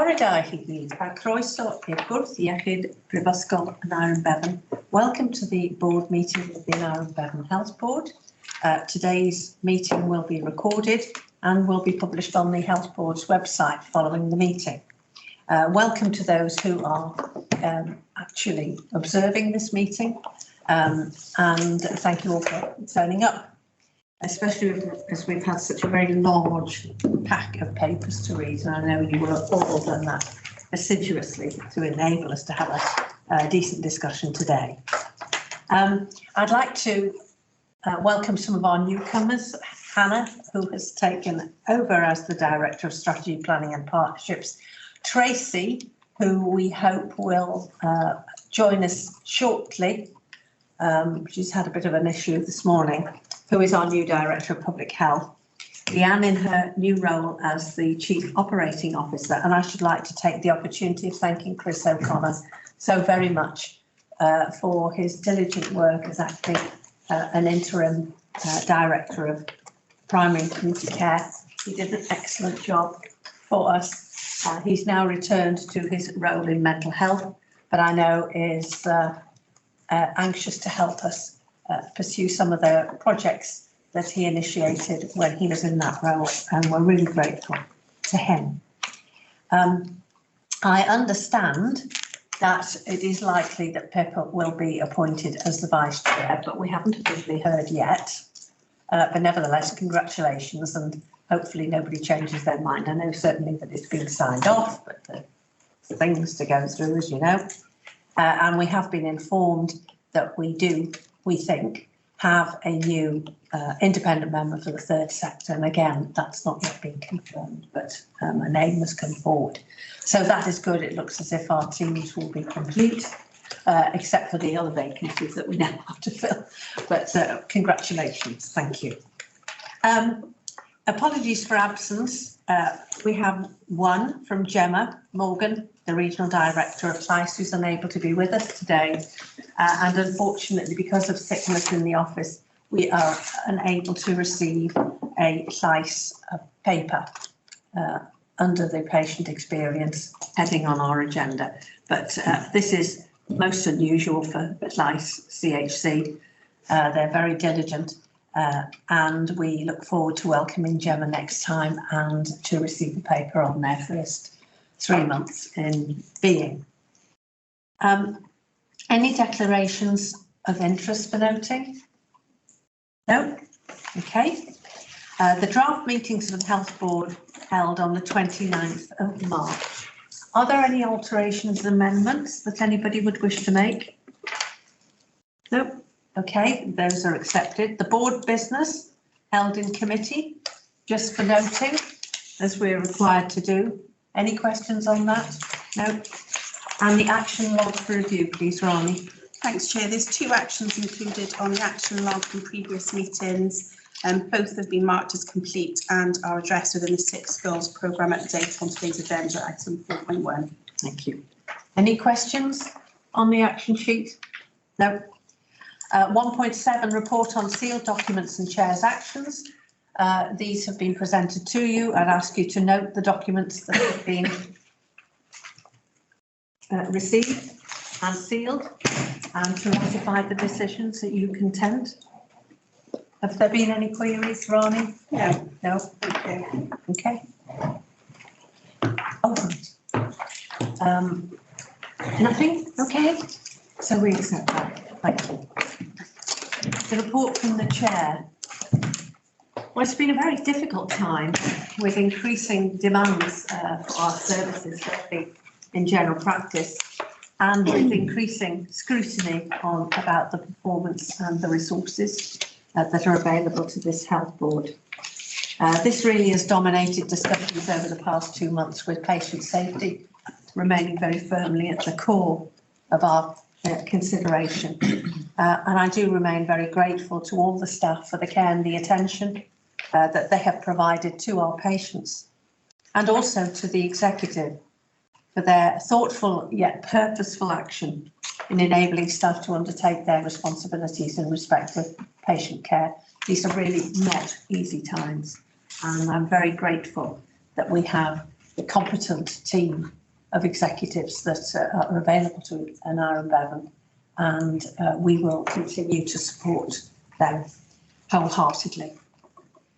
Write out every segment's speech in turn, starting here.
Bore da chi gyd, a croeso i'r gwrth iechyd Prifysgol Aneurin Bevan. Welcome to the board meeting of the Aneurin Bevan Health Board. Today's meeting will be recorded and will be published on the Health Board's website following the meeting. Welcome to those who are actually observing this meeting, and thank you all for turning up, especially as we've had such a very large pack of papers to read, and I know you will have all done that assiduously to enable us to have a decent discussion today. I'd like to welcome some of our newcomers. Hannah, who has taken over as the Director of Strategy, Planning and Partnerships. Tracy, who we hope will join us shortly. She's had a bit of an issue this morning, who is our new Director of Public Health. Leanne in her new role as the Chief Operating Officer, and I should like to take the opportunity of thanking Chris O'Connor so very much for his diligent work as acting an interim Director of Primary and Community Care. He did an excellent job for us. He's now returned to his role in mental health, but I know is anxious to help us pursue some of the projects that he initiated when he was in that role, and we're really grateful to him. I understand that it is likely that Pippa will be appointed as the Vice Chair, but we haven't officially heard yet. But nevertheless, congratulations, and hopefully nobody changes their mind. I know certainly that it's been signed off, but there's things to go through, as you know. And we have been informed that we think, have a new independent member for the third sector. And again, that's not yet been confirmed, but a name has come forward. So that is good. It looks as if our teams will be complete, except for the other vacancies that we now have to fill. But congratulations. Thank you. Apologies for absence. We have one from Gemma Morgan, the Regional Director of CLICE, who's unable to be with us today. And unfortunately, because of sickness in the office, we are unable to receive a CLICE paper under the patient experience heading on our agenda. But this is most unusual for CLICE CHC. They're very diligent. And we look forward to welcoming Gemma next time and to receive the paper on their first 3 months in being. Any declarations of interest for noting? No? Okay. The draft meetings of the Health Board held on the 29th of March. Are there any alterations and amendments that anybody would wish to make? No? Okay, those are accepted. The board business held in committee, just for noting, as we're required to do. Any questions on that? No. And the action log for review, please, Rani. Thanks, Chair. There's 2 actions included on the action log from previous meetings. Both have been marked as complete and are addressed within the 6 Girls programme update on today's agenda, item 4.1. Thank you. Any questions on the action sheet? No. 1.7, report on sealed documents and Chair's actions. These have been presented to you. I'd ask you to note the documents that have been received and sealed, and to ratify the decisions that you contend. Have there been any queries, Rani? No. No? Okay. Okay. All right. Nothing? Okay. So we accept that. Thank you. The report from the Chair. Well, it's been a very difficult time with increasing demands for our services, certainly in general practice, and with increasing scrutiny about the performance and the resources that are available to this health board. This really has dominated discussions over the past 2 months, with patient safety remaining very firmly at the core of our consideration. And I do remain very grateful to all the staff for the care and the attention that they have provided to our patients, and also to the executive for their thoughtful yet purposeful action in enabling staff to undertake their responsibilities in respect of patient care. These are really not easy times, and I'm very grateful that we have competent team of executives that are available to Aneurin Bevan, and we will continue to support them wholeheartedly.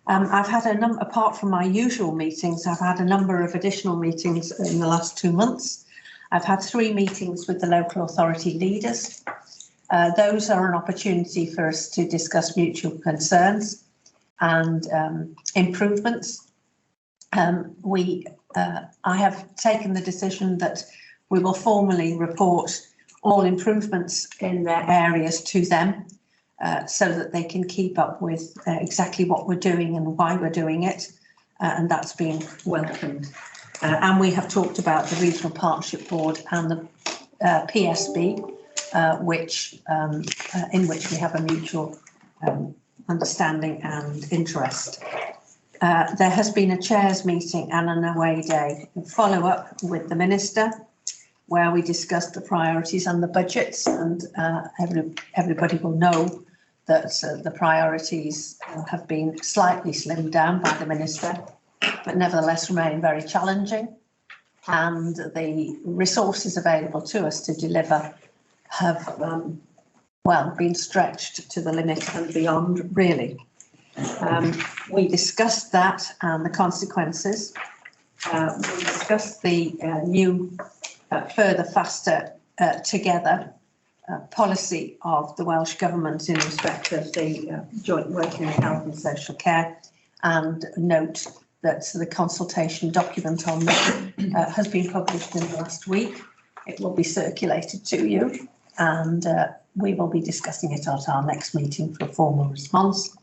I've had apart from my usual meetings, I've had a number of additional meetings in the last 2 months. I've had 3 meetings with the local authority leaders. Those are an opportunity for us to discuss mutual concerns and improvements. I have taken the decision that we will formally report all improvements in their areas to them, so that they can keep up with exactly what we're doing and why we're doing it, and that's been welcomed. And we have talked about the Regional Partnership Board and the PSB, in which we have a mutual understanding and interest. There has been a chairs meeting and an away day follow up with the Minister, where we discussed the priorities and the budgets, and everybody will know that the priorities have been slightly slimmed down by the Minister, but nevertheless remain very challenging, and the resources available to us to deliver have been stretched to the limit and beyond, really. We discussed that and the consequences. We discussed the new further, faster, together policy of the Welsh Government in respect of the joint working in health and social care, and note that the consultation document on that has been published in the last week. It will be circulated to you, and we will be discussing it at our next meeting for a formal response.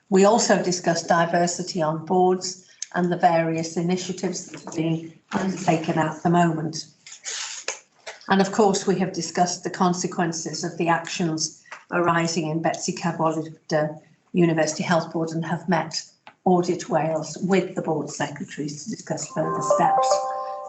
We also discussed diversity on boards and the various initiatives that are being undertaken at the moment. And of course, we have discussed the consequences of the actions arising in Betsy Cadwallader University Health Board, and have met Audit Wales with the board secretaries to discuss further steps.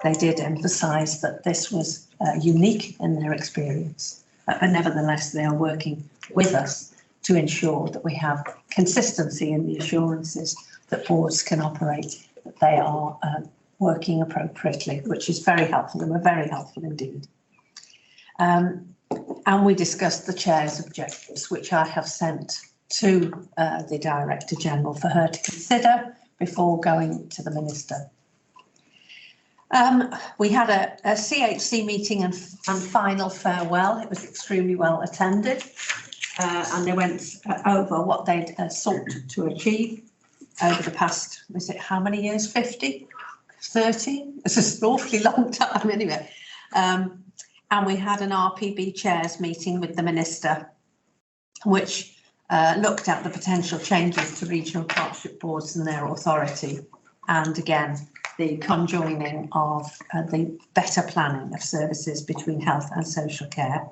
They did emphasise that this was unique in their experience, but nevertheless they are working with us to ensure that we have consistency in the assurances that boards can operate, that they are working appropriately, which is very helpful, and were very helpful indeed. And we discussed the chair's objectives, which I have sent to the Director General for her to consider before going to the Minister. We had a CHC meeting and final farewell. It was extremely well attended, and they went over what they'd sought to achieve over the past, was it how many years, 50, 30? It's an awfully long time anyway. And we had an RPB chairs meeting with the Minister, which looked at the potential changes to regional partnership boards and their authority, and again the conjoining of the better planning of services between health and social care.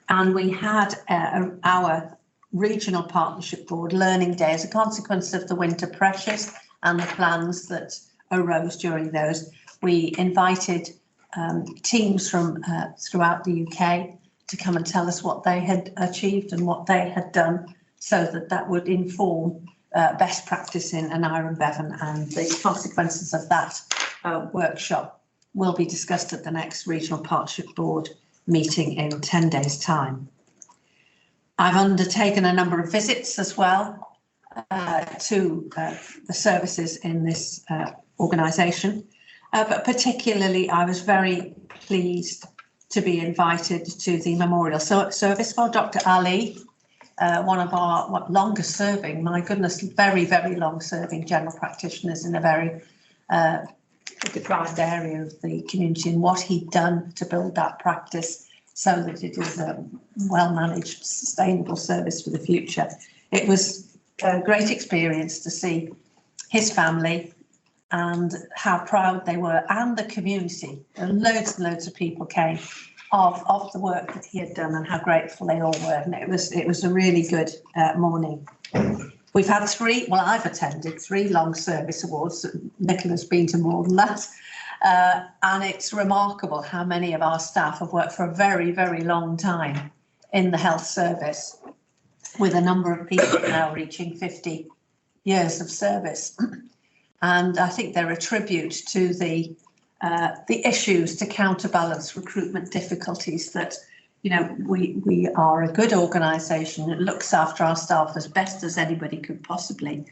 And we had our regional partnership board learning day as a consequence of the winter pressures and the plans that arose during those. We invited teams from throughout the UK to come and tell us what they had achieved and what they had done, so that would inform best practice in Aneurin Bevan, and the consequences of that workshop will be discussed at the next Regional Partnership Board meeting in 10 days' time. I've undertaken a number of visits as well to the services in this organisation, but particularly I was very pleased to be invited to the memorial service for Dr. Ali, one of our longest serving, my goodness, very, very long serving general practitioners in a very deprived area of the community, and what he'd done to build that practice so that it is a well-managed, sustainable service for the future. It was a great experience to see his family and how proud they were, and the community. And loads of people came of the work that he had done, and how grateful they all were. And it was a really good morning. We've had I've attended 3 long service awards. Nicola's been to more than that. And it's remarkable how many of our staff have worked for a very, very long time in the health service, with a number of people now reaching 50 years of service. and I think they're a tribute to the issues to counterbalance recruitment difficulties that, you know, we are a good organisation that looks after our staff as best as anybody could possibly,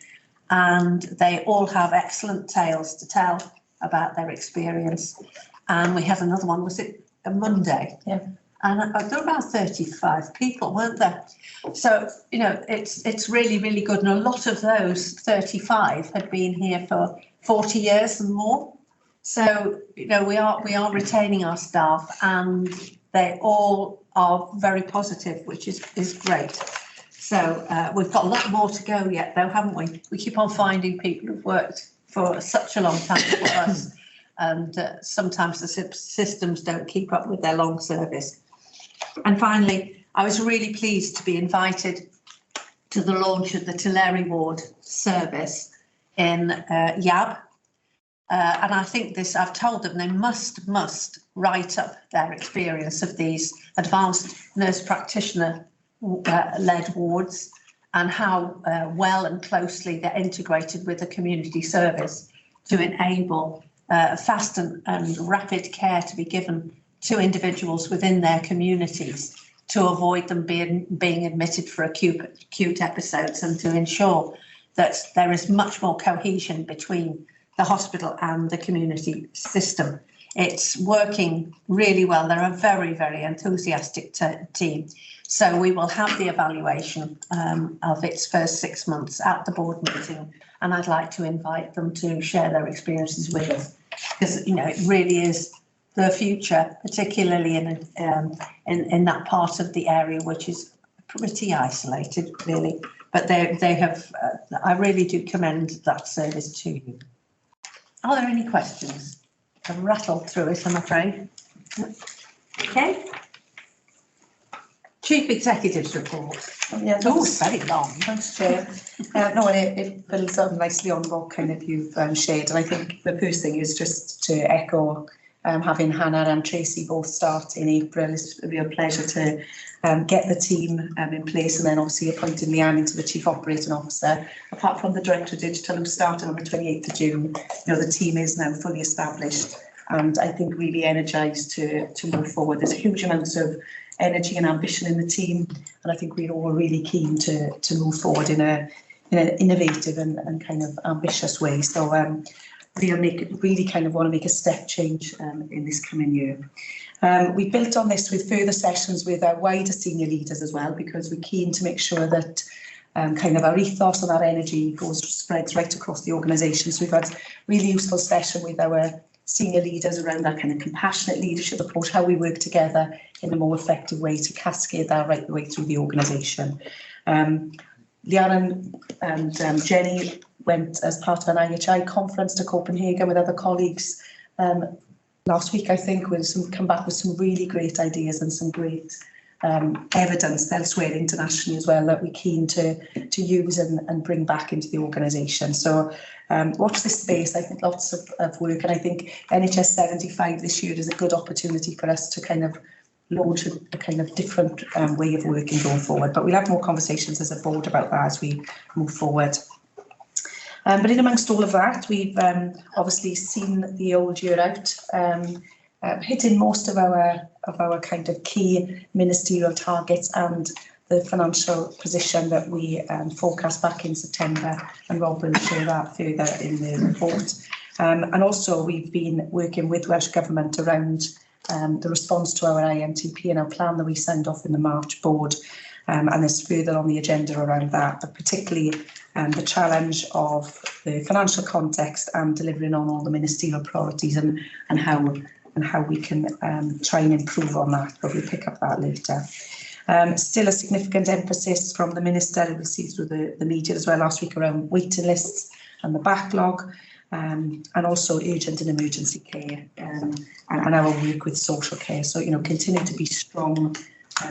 and they all have excellent tales to tell about their experience. And we had another one, was it a Monday? Yeah. And there were about 35 people, weren't there? So, you know, it's really, really good. And a lot of those 35 had been here for 40 years and more. So, you know, we are retaining our staff, and they all are very positive, which is great. So we've got a lot more to go yet, though, haven't we? We keep on finding people who've worked for such a long time for us, and sometimes the systems don't keep up with their long service. And finally, I was really pleased to be invited to the launch of the Tulare Ward service in Yab. And I think this, I've told them they must write up their experience of these advanced nurse practitioner led wards, and how well and closely they're integrated with the community service to enable fast and rapid care to be given to individuals within their communities, to avoid them being admitted for acute episodes, and to ensure that there is much more cohesion between the hospital and the community system. It's working really well. They're a very, very enthusiastic team. So we will have the evaluation of its first 6 months at the board meeting, and I'd like to invite them to share their experiences with us, because, you know, it really is the future, particularly in that part of the area which is pretty isolated, really. But they have, I really do commend that service to you. Are there any questions? I've rattled through it, I'm afraid. Okay. Chief Executive's report. Yeah, Oh, it's very long. Thanks, Chair. No, and it builds up nicely on what kind of you've shared. And I think the first thing is just to echo having Hannah and Tracy both start in April. It's a real pleasure to get the team in place, and then obviously appointing Leanne into the Chief Operating Officer. Apart from the Director of Digital, who started on the 28th of June, you know, the team is now fully established, and I think really energised to move forward. There's huge amounts of energy and ambition in the team, and I think we're all really keen to move forward in an innovative and kind of ambitious way. So really kind of want to make a step change in this coming year. We built on this with further sessions with our wider senior leaders as well, because we're keen to make sure that kind of our ethos and our energy spreads right across the organisation. So we've had really useful session with our senior leaders around that kind of compassionate leadership approach, how we work together in a more effective way to cascade that right the way through the organisation. Leanne and Jenny went as part of an IHI conference to Copenhagen with other colleagues last week, I think, come back with some really great ideas and some great evidence elsewhere internationally as well that we're keen to use and bring back into the organisation. So watch this space. I think lots of work, and I think NHS 75 this year is a good opportunity for us to kind of launch a kind of different way of working going forward. But we'll have more conversations as a board about that as we move forward. But in amongst all of that, we've obviously seen the old year out, hitting most of our kind of key ministerial targets and the financial position that we forecast back in September, and Rob will share that further in the report. And also we've been working with Welsh Government around the response to our IMTP and our plan that we signed off in the March board. And there's further on the agenda around that, but particularly the challenge of the financial context and delivering on all the ministerial priorities and how we can try and improve on that, but we'll pick up that later. Still a significant emphasis from the Minister, we'll see through the media as well last week, around waiting lists and the backlog, and also urgent and emergency care, and our work with social care. So, you know, continue to be strong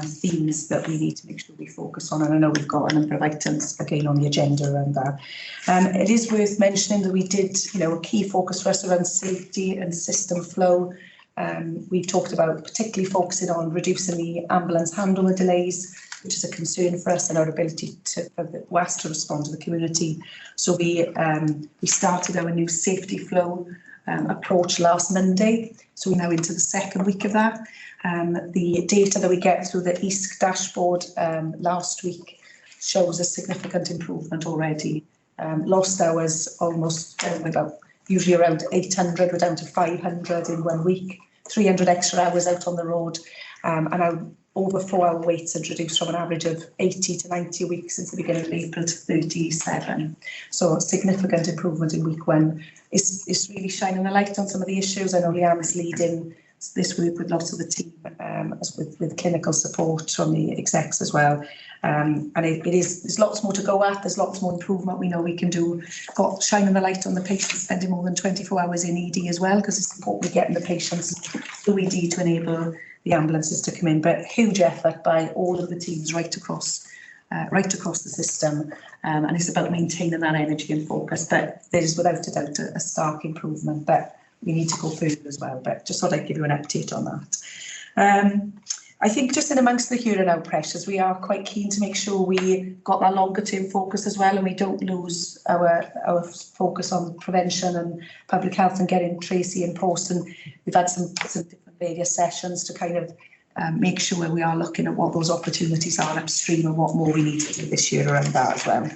themes that we need to make sure we focus on, and I know we've got a number of items again on the agenda around that. It is worth mentioning that we did, you know, a key focus for us around safety and system flow. We've talked about particularly focusing on reducing the ambulance handover delays which is a concern for us, and our ability for the WAS to respond to the community. So we started our new safety flow approach last Monday. So we're now into the second week of that. The data that we get through the EASC dashboard last week shows a significant improvement already. Lost hours almost usually around 800, we're down to 500 in 1 week, 300 extra hours out on the road, and our over 4 hour waits had reduced from an average of 80 to 90 a week since the beginning of April to 37. So significant improvement in week 1 is really shining a light on some of the issues. I know Liam is leading this work with lots of the team, with clinical support from the execs as well. And there's lots more to go at, there's lots more improvement we know we can do. Got shining the light on the patients spending more than 24 hours in ED as well, because it's important we get the patients through ED to enable the ambulances to come in. But huge effort by all of the teams right across the system, and it's about maintaining that energy and focus. But there's without a doubt a stark improvement, but we need to go further as well. But just thought I'd give you an update on that. I think just in amongst the here and now pressures, we are quite keen to make sure we got that longer term focus as well, and we don't lose our focus on prevention and public health and getting Tracy in post. And we've had some different various sessions to kind of make sure we are looking at what those opportunities are upstream and what more we need to do this year around that as well.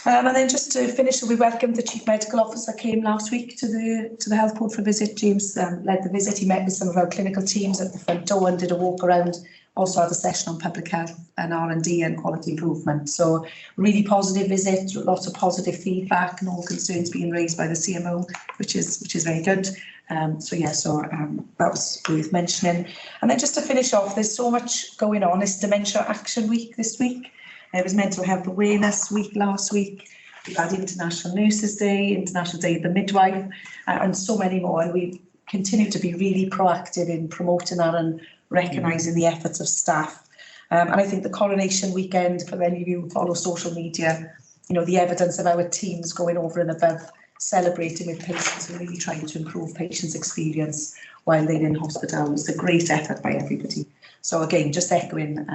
And then just to finish, we welcomed the Chief Medical Officer came last week to the health board for a visit. James led the visit. He met with some of our clinical teams at the front door and did a walk around. Also had a session on public health and R&D and quality improvement. So really positive visit, lots of positive feedback and all concerns being raised by the CMO, which is very good. That was worth mentioning. And then just to finish off, there's so much going on. It's Dementia Action Week this week. It was Mental Health Awareness Week last week. We've had International Nurses Day, International Day of the Midwife, and so many more. And we continue to be really proactive in promoting that and recognising the efforts of staff. And I think the coronation weekend, for any of you who follow social media, the evidence of our teams going over and above, celebrating with patients and really trying to improve patients' experience while they're in hospital. It's a great effort by everybody. So again, just echoing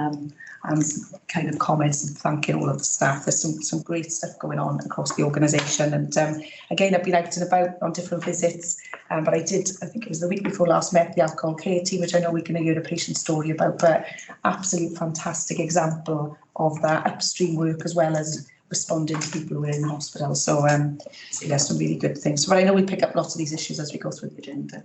Anne's kind of comments and thanking all of the staff. There's some great stuff going on across the organisation. And again, I've been out and about on different visits, but I think it was the week before last, met the alcohol care team, which I know we can hear a patient story about, but absolute fantastic example of that upstream work as well as responding to people who are in hospital. So there's some really good things. But I know we pick up lots of these issues as we go through the agenda.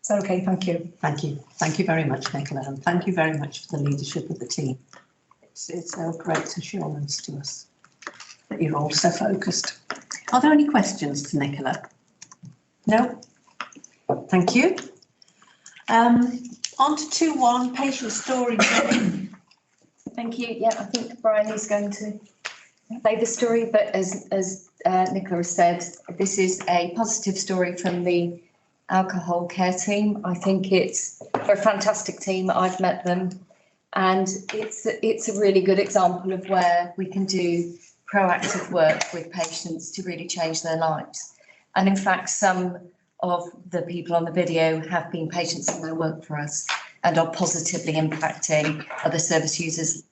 Is that okay? Thank you. Thank you. Thank you very much, Nicola, and thank you very much for the leadership of the team. It's a great assurance to us that you're all so focused. Are there any questions to Nicola? No? Thank you. On to 2.1, patient story. Thank you. Yeah, I think Brian is going to play the story, but as Nicola has said, this is a positive story from the alcohol care team. I think they're a fantastic team. I've met them, and it's a really good example of where we can do proactive work with patients to really change their lives. And in fact, some of the people on the video have been patients and now work for us and are positively impacting other service users'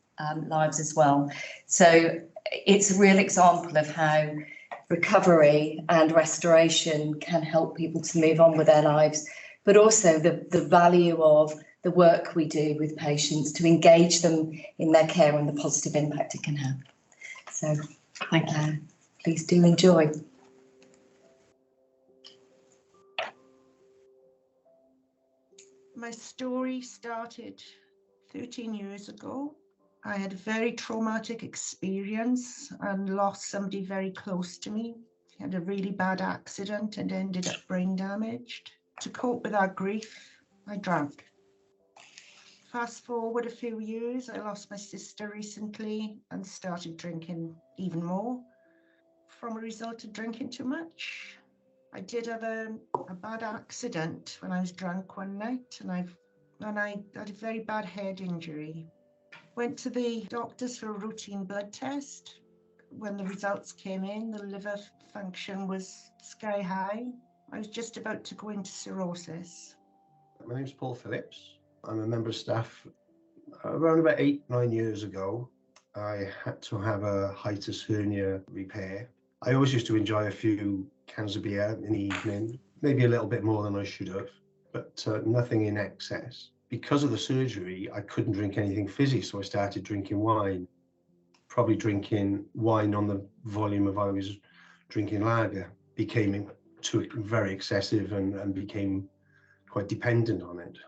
lives as well. So it's a real example of how recovery and restoration can help people to move on with their lives, but also the value of the work we do with patients to engage them in their care and the positive impact it can have. So thank you. Please do enjoy. My story started 13 years ago. I had a very traumatic experience and lost somebody very close to me. He had a really bad accident and ended up brain damaged. To cope with that grief, I drank. Fast forward a few years, I lost my sister recently and started drinking even more from a result of drinking too much. I did have a bad accident when I was drunk one night, and I had a very bad head injury. Went to the doctors for a routine blood test. When the results came in, the liver function was sky high. I was just about to go into cirrhosis. My name's Paul Phillips. I'm a member of staff Around about 8-9 years ago, I had to have a hiatus hernia repair. I always used to enjoy a few cans of beer in the evening, maybe a little bit more than I should have, but nothing in excess. Because of the surgery, I couldn't drink anything fizzy, so I started drinking wine. Probably drinking wine on the volume of I was drinking lager. Became very excessive and became quite dependent on it.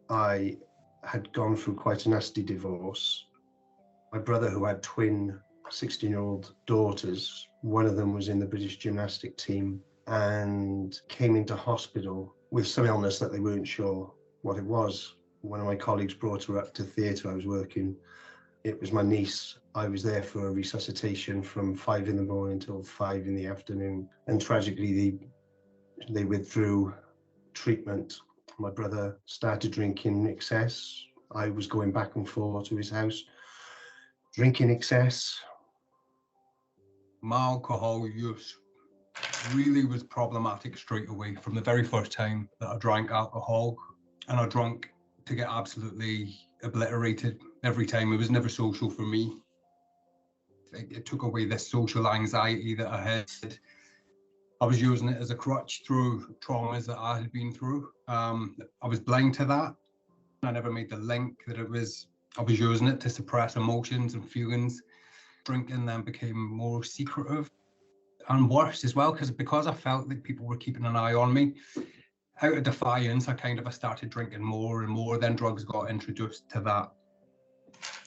I had gone through quite a nasty divorce. My brother, who had twin 16-year-old daughters, one of them was in the British gymnastic team and came into hospital with some illness that they weren't sure what it was. One of my colleagues brought her up to theatre. I was working. It was my niece. I was there for a resuscitation from 5 in the morning till 5 in the afternoon. And tragically, they withdrew treatment. My brother started drinking excess. I was going back and forth to his house, drinking excess. My alcohol use really was problematic straight away from the very first time that I drank alcohol. And I drank to get absolutely obliterated every time. It was never social for me. It took away this social anxiety that I had. I was using it as a crutch through traumas that I had been through. I was blind to that. I never made the link that I was using it to suppress emotions and feelings. Drinking then became more secretive and worse as well, because I felt that people were keeping an eye on me. Out of defiance, I started drinking more and more. Then drugs got introduced to that.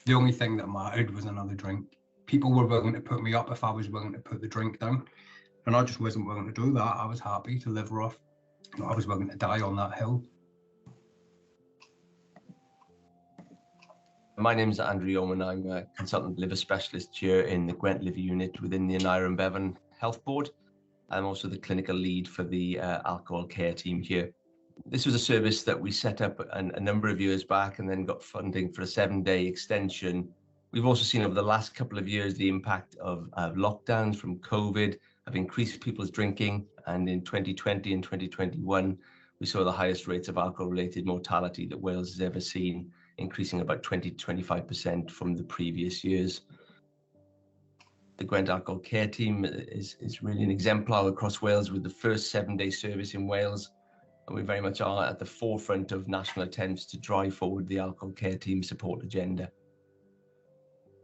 The only thing that mattered was another drink. People were willing to put me up if I was willing to put the drink down. And I just wasn't willing to do that. I was happy to live rough. I was willing to die on that hill. My name is Andrew Yeoman. I'm a consultant liver specialist here in the Gwent Liver Unit within the Aneurin Bevan Health Board. I'm also the clinical lead for the alcohol care team here. This was a service that we set up a number of years back and then got funding for a 7-day extension. We've also seen over the last couple of years the impact of lockdowns from COVID have increased people's drinking, and in 2020 and 2021 we saw the highest rates of alcohol-related mortality that Wales has ever seen, increasing about 20 to 25% from the previous years. The Gwent Alcohol Care Team is really an exemplar across Wales, with the first 7-day service in Wales, and we very much are at the forefront of national attempts to drive forward the alcohol care team support agenda.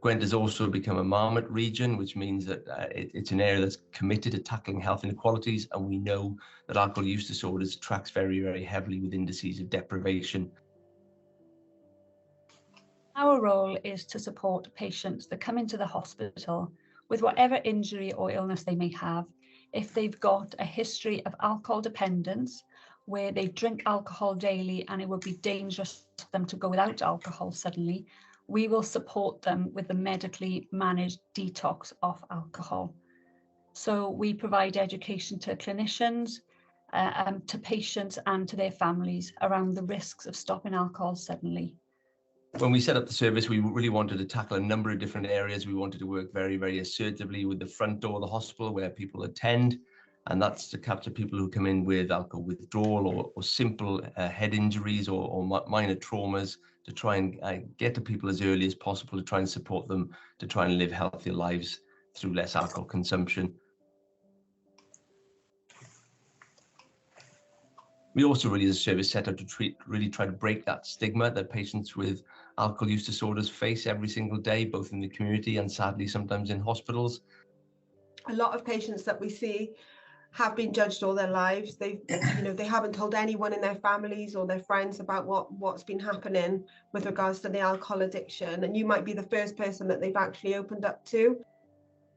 Gwent has also become a Marmot region, which means that it's an area that's committed to tackling health inequalities, and we know that alcohol use disorders tracks very, very heavily with indices of deprivation. Our role is to support patients that come into the hospital with whatever injury or illness they may have. If they've got a history of alcohol dependence, where they drink alcohol daily and it would be dangerous for them to go without alcohol suddenly, we will support them with the medically managed detox of alcohol. So we provide education to clinicians, to patients and to their families around the risks of stopping alcohol suddenly. When we set up the service, we really wanted to tackle a number of different areas. We wanted to work very, very assertively with the front door of the hospital where people attend, and that's to capture people who come in with alcohol withdrawal or simple head injuries or minor traumas, to try and get to people as early as possible, to try and support them to try and live healthier lives through less alcohol consumption. We also really, as a service, set up to try to break that stigma that patients with alcohol use disorders face every single day, both in the community and sadly sometimes in hospitals. A lot of patients that we see have been judged all their lives. They haven't told anyone in their families or their friends about what's been happening with regards to the alcohol addiction, and you might be the first person that they've actually opened up to.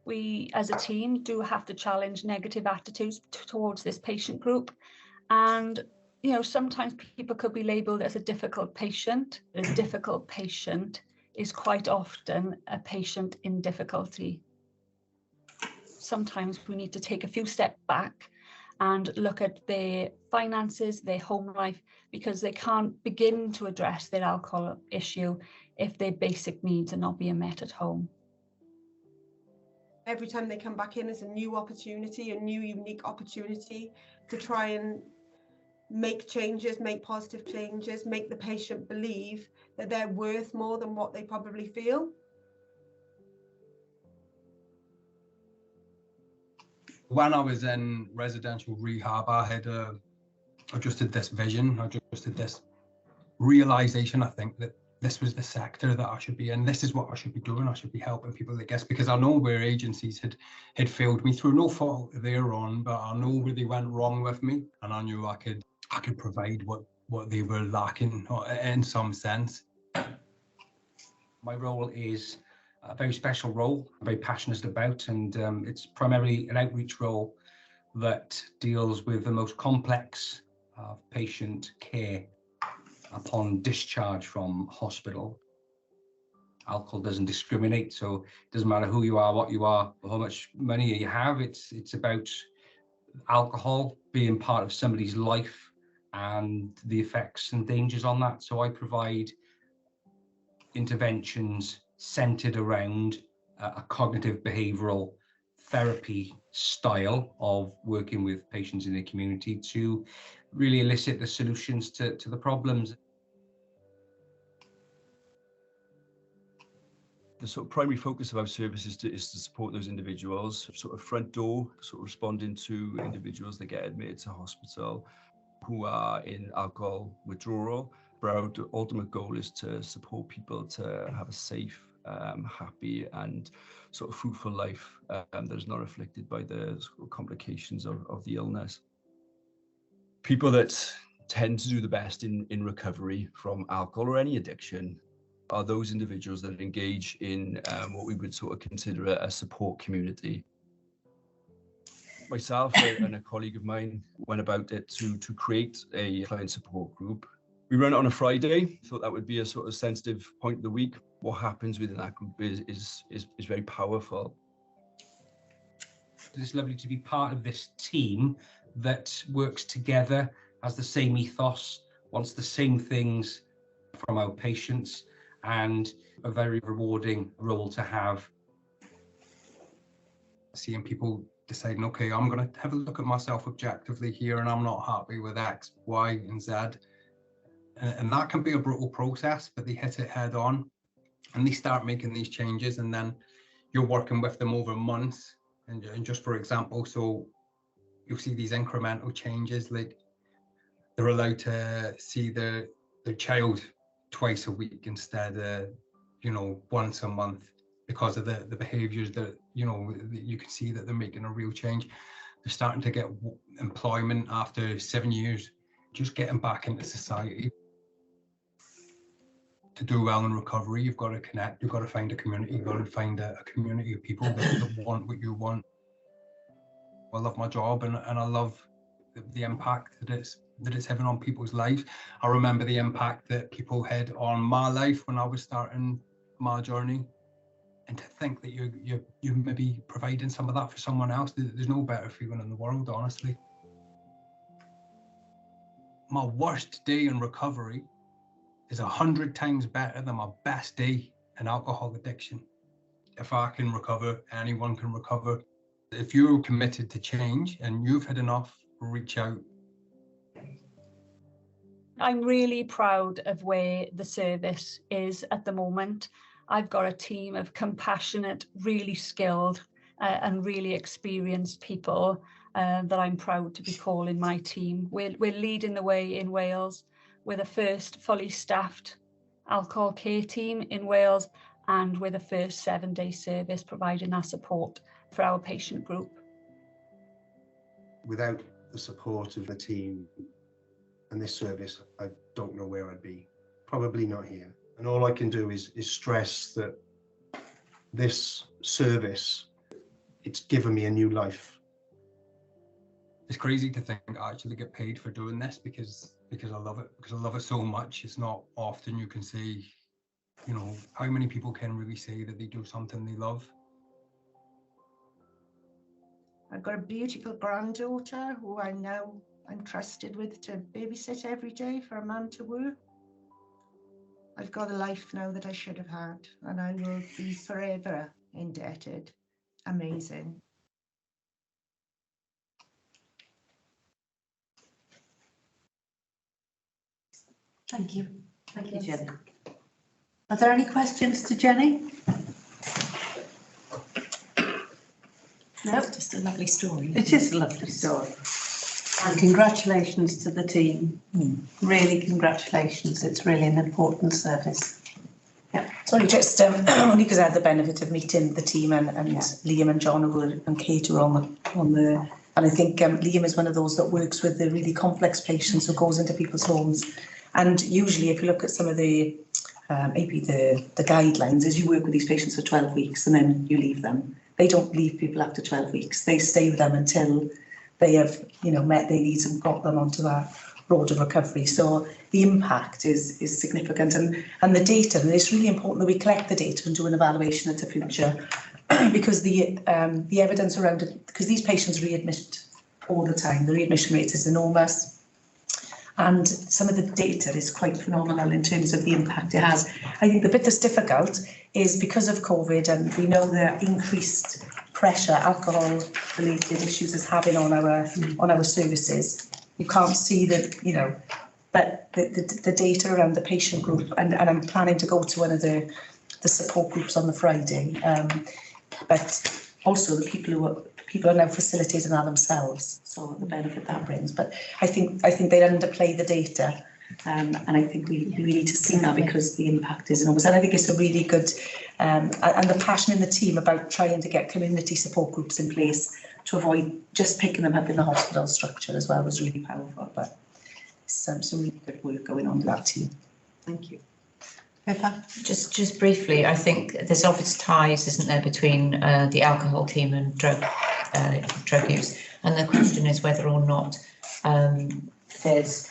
We as a team do have to challenge negative attitudes towards this patient group, and sometimes people could be labelled as a difficult patient. A difficult patient is quite often a patient in difficulty. Sometimes we need to take a few steps back and look at their finances, their home life, because they can't begin to address their alcohol issue if their basic needs are not being met at home. Every time they come back in, is a new opportunity, a new unique opportunity to try and make changes, make positive changes, make the patient believe that they're worth more than what they probably feel. When I was in residential rehab, I just had this vision, I just had this realization, I think, that this was the sector that I should be in. This is what I should be doing. I should be helping people, I guess, because I know where agencies had failed me through no fault of their own, but I know where they went wrong with me, and I knew I could provide what they were lacking in some sense. My role is a very special role, I'm very passionate about, and it's primarily an outreach role that deals with the most complex patient care upon discharge from hospital. Alcohol doesn't discriminate, so it doesn't matter who you are, what you are, how much money you have. It's about alcohol being part of somebody's life and the effects and dangers on that. So I provide interventions centered around a cognitive behavioral therapy style of working with patients in the community to really elicit the solutions to the problems. The sort of primary focus of our service is to support those individuals, sort of front door, sort of responding to individuals that get admitted to hospital who are in alcohol withdrawal. But our ultimate goal is to support people to have a safe, happy and sort of fruitful life that is not afflicted by the sort of complications of the illness. People that tend to do the best in recovery from alcohol or any addiction are those individuals that engage in what we would sort of consider a support community. Myself and a colleague of mine went about it to create a client support group. We run it on a Friday. Thought that would be a sort of sensitive point of the week. What happens within that group is very powerful. It's lovely to be part of this team that works together, has the same ethos, wants the same things from our patients, and a very rewarding role to have. Seeing people deciding, okay, I'm going to have a look at myself objectively here and I'm not happy with X, Y and Z. And that can be a brutal process, but they hit it head on and they start making these changes, and then you're working with them over months. And just for example, so you'll see these incremental changes, like they're allowed to see their child twice a week instead of, once a month, because of the behaviours that, you can see that they're making a real change. They're starting to get employment after 7 years, just getting back into society. To do well in recovery, you've got to connect, you've got to find a community, you've got to find a community of people that want what you want. I love my job and I love the impact that it's having on people's lives. I remember the impact that people had on my life when I was starting my journey, and to think that you're maybe providing some of that for someone else, there's no better feeling in the world, honestly. My worst day in recovery is 100 times better than my best day in alcohol addiction. If I can recover, anyone can recover. If you're committed to change and you've had enough, reach out. I'm really proud of where the service is at the moment. I've got a team of compassionate, really skilled and really experienced people that I'm proud to be calling my team. We're leading the way in Wales. We're the first fully staffed alcohol care team in Wales, and we're the first 7-day service providing that support for our patient group. Without the support of the team and this service, I don't know where I'd be. Probably not here. And all I can do is stress that this service, it's given me a new life. It's crazy to think I actually get paid for doing this because I love it, because I love it so much. It's not often you can say, how many people can really say that they do something they love. I've got a beautiful granddaughter who I'm trusted with to babysit every day for a man to work. I've got a life now that I should have had, and I will be forever indebted. Amazing. Thank you. Thank you, Jenny. Are there any questions to Jenny? No, It's just a lovely story. it is a lovely story. And congratulations to the team. Really, congratulations. It's really an important service. Sorry, just only because I had the benefit of meeting the team and Liam and John and Kate who were on the. And I think Liam is one of those that works with the really complex patients who goes into people's homes. And usually, if you look at some of the maybe the guidelines, is you work with these patients for 12 weeks and then you leave them. They don't leave people after 12 weeks. They stay with them until they have, met their needs and got them onto that road of recovery. So the impact is significant, and the data. And it's really important that we collect the data and do an evaluation into future, because the evidence around it. Because these patients readmit all the time. The readmission rate is enormous. And some of the data is quite phenomenal in terms of the impact it has. I think the bit that's difficult is because of COVID, and we know the increased pressure alcohol-related issues is having on our services. You can't see that, but the data around the patient group, and I'm planning to go to one of the support groups on the Friday. But also the people are now facilitating that themselves, so the benefit that brings. But I think they underplay the data, and I think we need to see that because the impact is enormous. And I think it's a really good, and the passion in the team about trying to get community support groups in place to avoid just picking them up in the hospital structure as well was really powerful. But some really good work going on with that team. Thank you. Bevan? Just briefly, I think there's obvious ties, isn't there, between the alcohol team and drug use, and the question is whether or not there's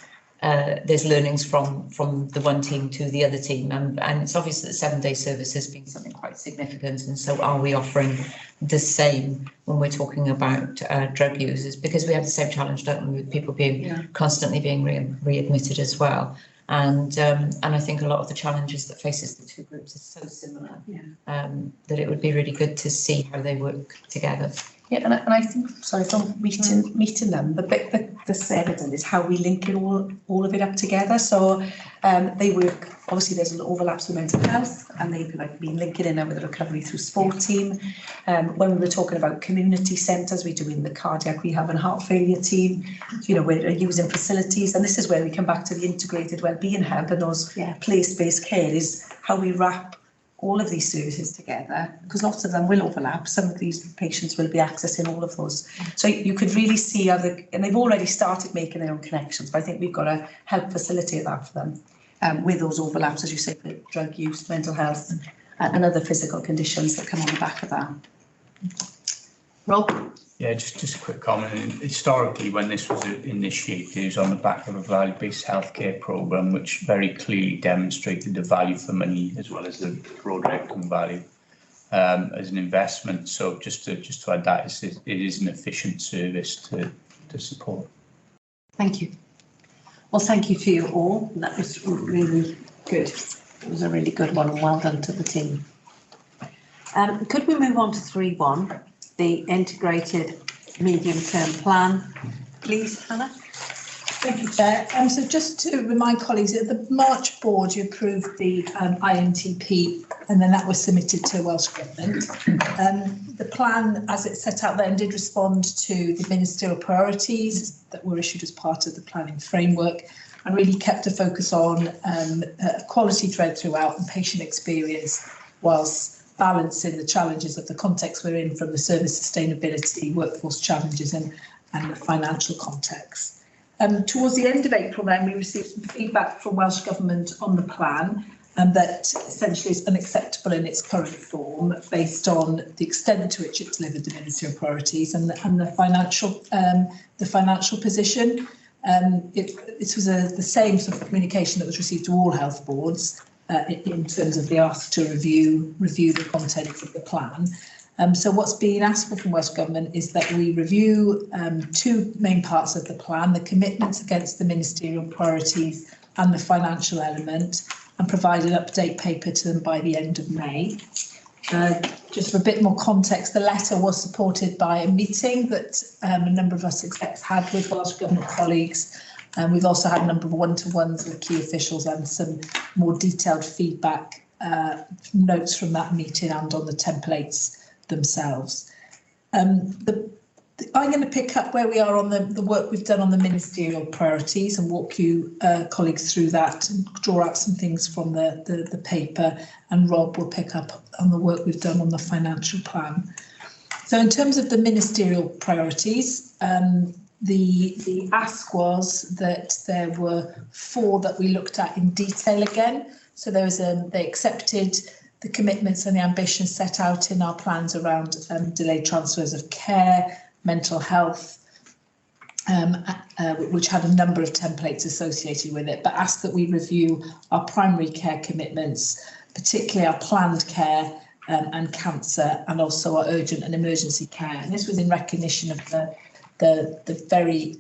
learnings from the one team to the other team, and it's obvious that the 7-day service has been something quite significant, and so are we offering the same when we're talking about drug users, because we have the same challenge, don't we, with people being constantly being readmitted as well. And I think a lot of the challenges that faces the two groups is so similar that it would be really good to see how they work together. Yeah, and I think, sorry, from meeting them, the bit that's evident is how we link it all of it up together. So they work, obviously there's overlaps with mental health, and they've been linking in with the recovery through sport team. When we were talking about community centres, we're doing the cardiac rehab and heart failure team. We're using facilities, and this is where we come back to the integrated wellbeing hub and those place-based care is how we wrap all of these services together, because lots of them will overlap. Some of these patients will be accessing all of those. So you could really see how and they've already started making their own connections, but I think we've got to help facilitate that for them with those overlaps, as you say, for drug use, mental health, and other physical conditions that come on the back of that. Rob? Yeah, just a quick comment. Historically, when this was initiated, it was on the back of a value-based healthcare programme, which very clearly demonstrated the value for money as well as the broader outcome value as an investment. So just to add that, it is an efficient service to support. Thank you. Well, thank you to you all. That was really good. It was a really good one, and well done to the team. Could we move on to 3.1? The integrated medium-term plan, please, Hannah. Thank you, Chair. So just to remind colleagues, at the March board, you approved the INTP, and then that was submitted to Welsh Government. The plan, as it set out then, did respond to the ministerial priorities that were issued as part of the planning framework, and really kept a focus on quality thread throughout and patient experience, whilst balancing the challenges of the context we're in from the service sustainability, workforce challenges and the financial context. Towards the end of April then, we received some feedback from Welsh Government on the plan, and that essentially is unacceptable in its current form based on the extent to which it delivered the ministerial priorities and the financial position. It was the same sort of communication that was received to all health boards in terms of the ask to review the contents of the plan. So what's being asked for from Welsh Government is that we review two main parts of the plan, the commitments against the ministerial priorities and the financial element, and provide an update paper to them by the end of May. Just for a bit more context, the letter was supported by a meeting that a number of us execs had with Welsh Government colleagues, And we've also had a number of one-to-ones with key officials and some more detailed feedback notes from that meeting and on the templates themselves. I'm going to pick up where we are on the work we've done on the ministerial priorities and walk you colleagues through that and draw out some things from the paper, and Rob will pick up on the work we've done on the financial plan. So in terms of the ministerial priorities, the ask was that there were 4 that we looked at in detail again. So there was they accepted the commitments and the ambitions set out in our plans around delayed transfers of care, mental health, which had a number of templates associated with it, but asked that we review our primary care commitments, particularly our planned care and cancer, and also our urgent and emergency care. And this was in recognition of the very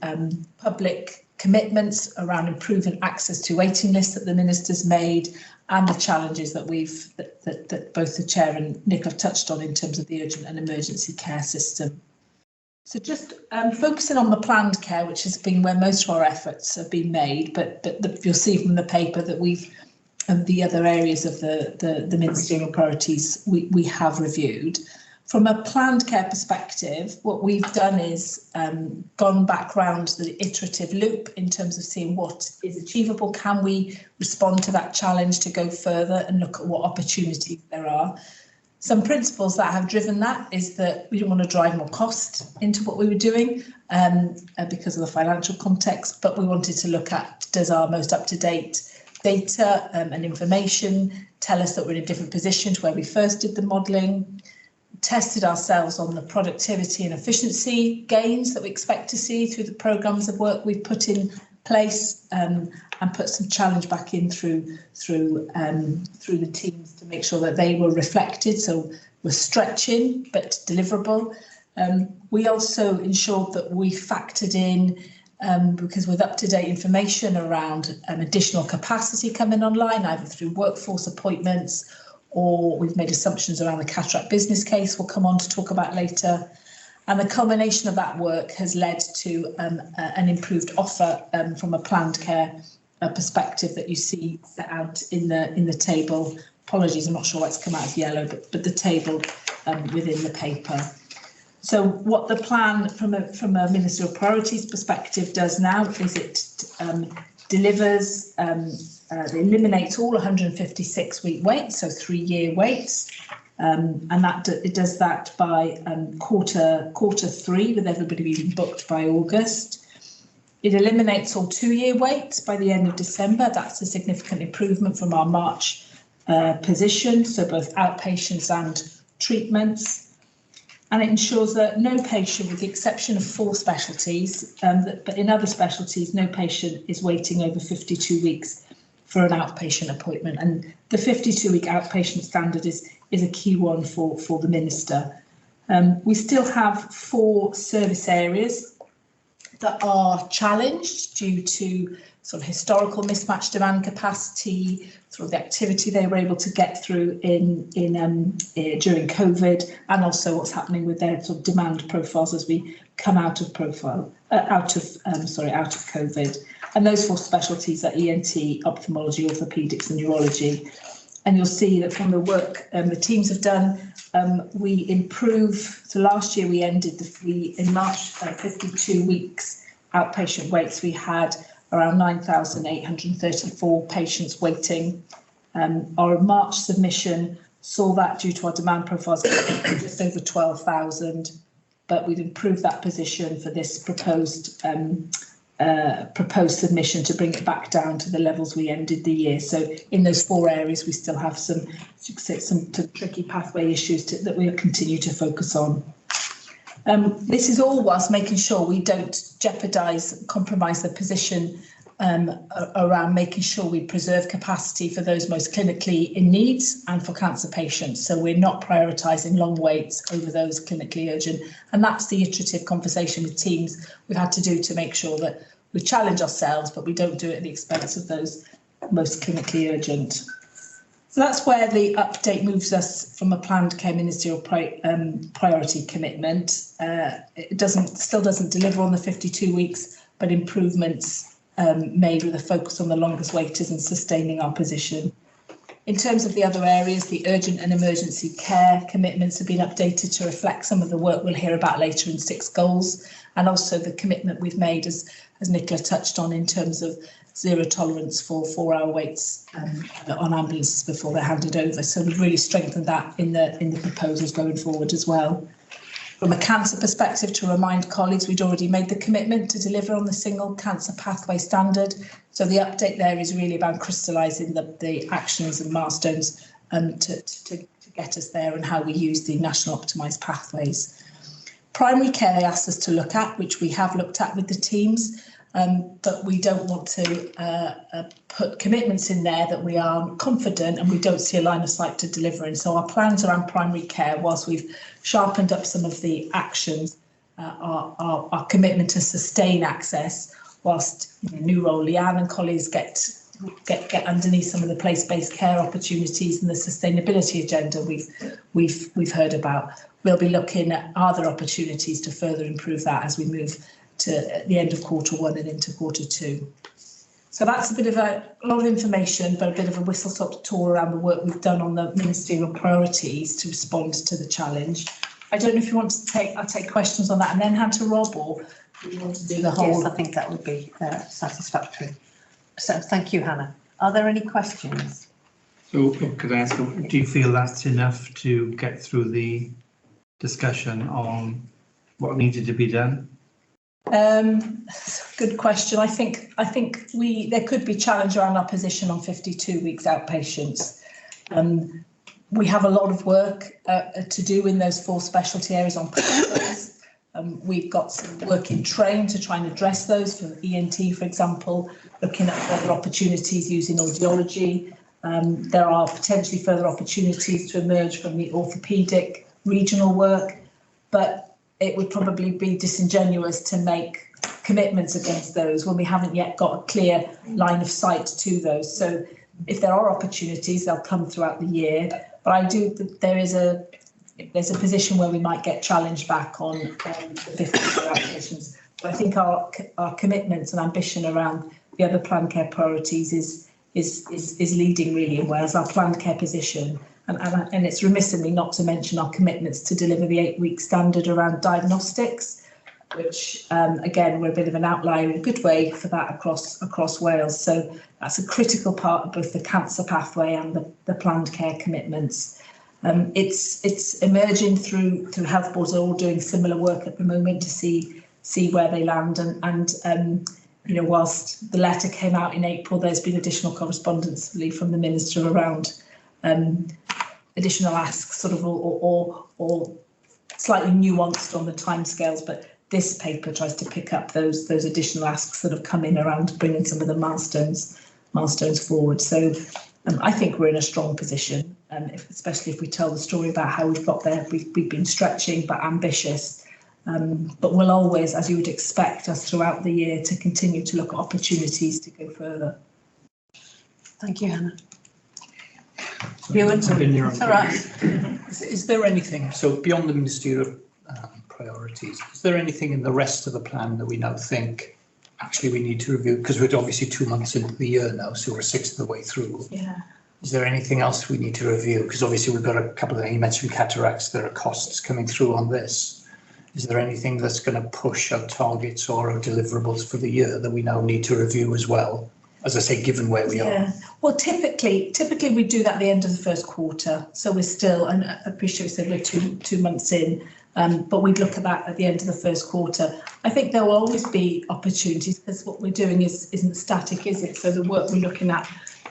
public commitments around improving access to waiting lists that the Minister's made, and the challenges that that both the Chair and Nick have touched on in terms of the urgent and emergency care system. So just focusing on the planned care, which has been where most of our efforts have been made, but you'll see from the paper that we've the other areas of the ministerial priorities we have reviewed. From a planned care perspective, what we've done is gone back round the iterative loop in terms of seeing what is achievable. Can we respond to that challenge to go further and look at what opportunities there are? Some principles that have driven that is that we don't want to drive more cost into what we were doing because of the financial context, but we wanted to look at, does our most up-to-date data and information tell us that we're in a different position to where we first did the modelling? Tested ourselves on the productivity and efficiency gains that we expect to see through the programmes of work we've put in place, and put some challenge back in through the teams to make sure that they were reflected. So we're stretching but deliverable. We also ensured that we factored in, because with up-to-date information around additional capacity coming online, either through workforce appointments, or we've made assumptions around the cataract business case we'll come on to talk about later. And the culmination of that work has led to an improved offer from a planned care perspective that you see set out in the table. Apologies, I'm not sure why it's come out as yellow, but the table within the paper. So what the plan from a ministerial priorities perspective does now is it delivers, it eliminates all 156-week waits, so 3-year waits, and that it does that by quarter 3, with everybody being booked by August. It eliminates all 2-year waits by the end of December. That's a significant improvement from our March position, so both outpatients and treatments. And it ensures that no patient, with the exception of 4 specialties, but in other specialties, no patient is waiting over 52 weeks for an outpatient appointment. And the 52-week outpatient standard is a key one for the Minister. We still have 4 service areas that are challenged due to sort of historical mismatched demand capacity, sort of the activity they were able to get through during COVID, and also what's happening with their sort of demand profiles as we come out of COVID. And those 4 specialties are ENT, ophthalmology, orthopaedics, and neurology. And you'll see that from the work the teams have done, we improve. So last year we ended in March 52 weeks outpatient waits. We had around 9,834 patients waiting. Our March submission saw that due to our demand profiles just over 12,000, but we've improved that position for this proposed submission to bring it back down to the levels we ended the year. So in those 4 areas, we still have some tricky pathway issues that we'll continue to focus on. This is all whilst making sure we don't compromise the position around making sure we preserve capacity for those most clinically in need and for cancer patients. So we're not prioritising long waits over those clinically urgent. And that's the iterative conversation with teams we've had to do to make sure that we challenge ourselves, but we don't do it at the expense of those most clinically urgent. So that's where the update moves us from a planned care ministerial priority commitment. It still doesn't deliver on the 52 weeks, but improvements made with a focus on the longest waiters and sustaining our position. In terms of the other areas, the urgent and emergency care commitments have been updated to reflect some of the work we'll hear about later in 6 goals, and also the commitment we've made, as Nicola touched on, in terms of zero tolerance for 4-hour waits on ambulances before they're handed over. So we've really strengthened that in the proposals going forward as well. From a cancer perspective, to remind colleagues, we'd already made the commitment to deliver on the single cancer pathway standard. So the update there is really about crystallising the actions and milestones to get us there, and how we use the national optimised pathways. Primary care they asked us to look at, which we have looked at with the teams, but we don't want to put commitments in there that we are confident and we don't see a line of sight to delivering. So our plans around primary care, whilst we've sharpened up some of the actions, our commitment to sustain access, whilst new role Leanne and colleagues get underneath some of the place-based care opportunities and the sustainability agenda we've heard about. We'll be looking at other opportunities to further improve that as we move to the end of Q1 and into Q2. So that's a bit of a lot of information, but a bit of a whistle-stop tour around the work we've done on the ministerial priorities to respond to the challenge. I don't know if you want to I'll take questions on that and then hand to Rob, or do you want to do the whole? Yes, I think that would be satisfactory. So thank you, Hannah. Are there any questions? So could I ask, do you feel that's enough to get through the discussion on what needed to be done? Good question. I think there could be challenge around our position on 52 weeks outpatients. We have a lot of work to do in those 4 specialty areas on pathways. We've got some work in train to try and address those, for ENT, for example, looking at further opportunities using audiology. There are potentially further opportunities to emerge from the orthopaedic regional work, but it would probably be disingenuous to make commitments against those when we haven't yet got a clear line of sight to those. So if there are opportunities, they'll come throughout the year. But I do think there's a position where we might get challenged back on the 50 applications. But I think our commitments and ambition around the other planned care priorities is leading really well as our planned care position. And it's remiss of me not to mention our commitments to deliver the 8-week standard around diagnostics, which again, we're a bit of an outlier in a good way for that across Wales. So that's a critical part of both the cancer pathway and the planned care commitments. It's emerging through health boards are all doing similar work at the moment to see where they land, and whilst the letter came out in April, there's been additional correspondence from the Minister around additional asks, sort of, or slightly nuanced on the timescales, but this paper tries to pick up those additional asks that have come in around bringing some of the milestones forward. So I think we're in a strong position, especially if we tell the story about how we've got there. We've been stretching but ambitious, but we'll always, as you would expect us throughout the year, to continue to look at opportunities to go further. Thank you, Hannah. Is there anything, so beyond the ministerial priorities, is there anything in the rest of the plan that we now think actually we need to review? Because we're obviously 2 months into the year now, so we're 1/6 of the way through. Yeah. Is there anything else we need to review? Because obviously we've got a couple of, you mentioned cataracts, there are costs coming through on this. Is there anything that's going to push our targets or our deliverables for the year that we now need to review as well? As I say, given where we are. Well, typically we do that at the end of the first quarter. So we're still, and I appreciate we said we're two months in, but we'd look at that at the end of the first quarter. I think there will always be opportunities because what we're doing isn't static, is it? So the work we're looking at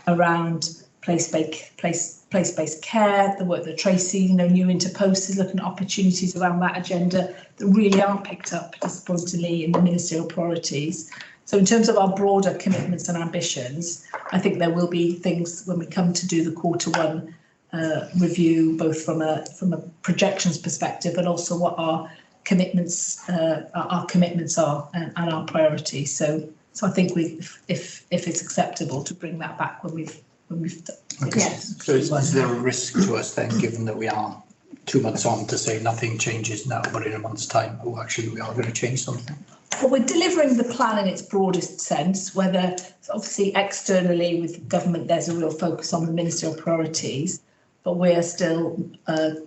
around place-based care, the work that Tracy, new into post is looking at opportunities around that agenda that really aren't picked up disappointingly in the ministerial priorities. So in terms of our broader commitments and ambitions, I think there will be things when we come to do the Q1 review, both from a projections perspective, but also what our commitments are and our priorities. So I think if it's acceptable to bring that back when we've okay. Yes. So is there a risk to us then, given that we are 2 months on, to say nothing changes now, but in a month's time, actually we are going to change something? Well, we're delivering the plan in its broadest sense, whether obviously externally with government there's a real focus on the ministerial priorities, but we're still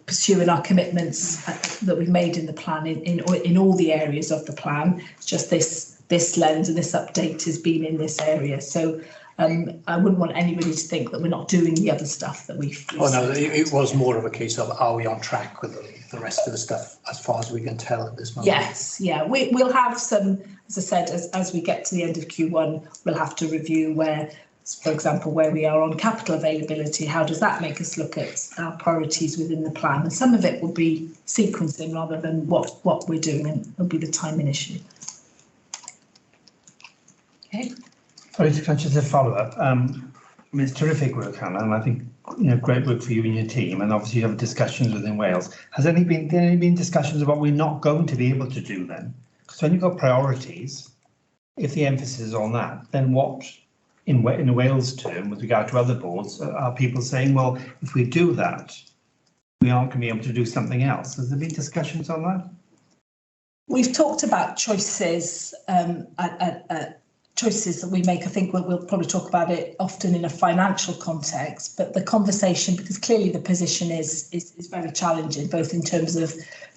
pursuing our commitments that we've made in the plan in all the areas of the plan. It's just this lens and this update has been in this area. So I wouldn't want anybody to think that we're not doing the other stuff that we've. Oh no, it was more of a case of are we on track with the rest of the stuff as far as we can tell at this moment? Yes, yeah, we'll have some, as I said, as we get to the end of Q1, we'll have to review where, for example, where we are on capital availability. How does that make us look at our priorities within the plan? And some of it will be sequencing rather than what we're doing, and it'll be the timing issue. Okay. Sorry, just a follow up. I mean, it's terrific work, Hannah, and I think great work for you and your team. And obviously, you have discussions within Wales. Has there been discussions about what we're not going to be able to do then? Because when you've got priorities, if the emphasis is on that, then what, in a Wales term, with regard to other boards, are people saying, well, if we do that, we aren't going to be able to do something else? Has there been discussions on that? We've talked about choices. Choices that we make. I think we'll probably talk about it often in a financial context, but the conversation, because clearly the position is very challenging, both in terms of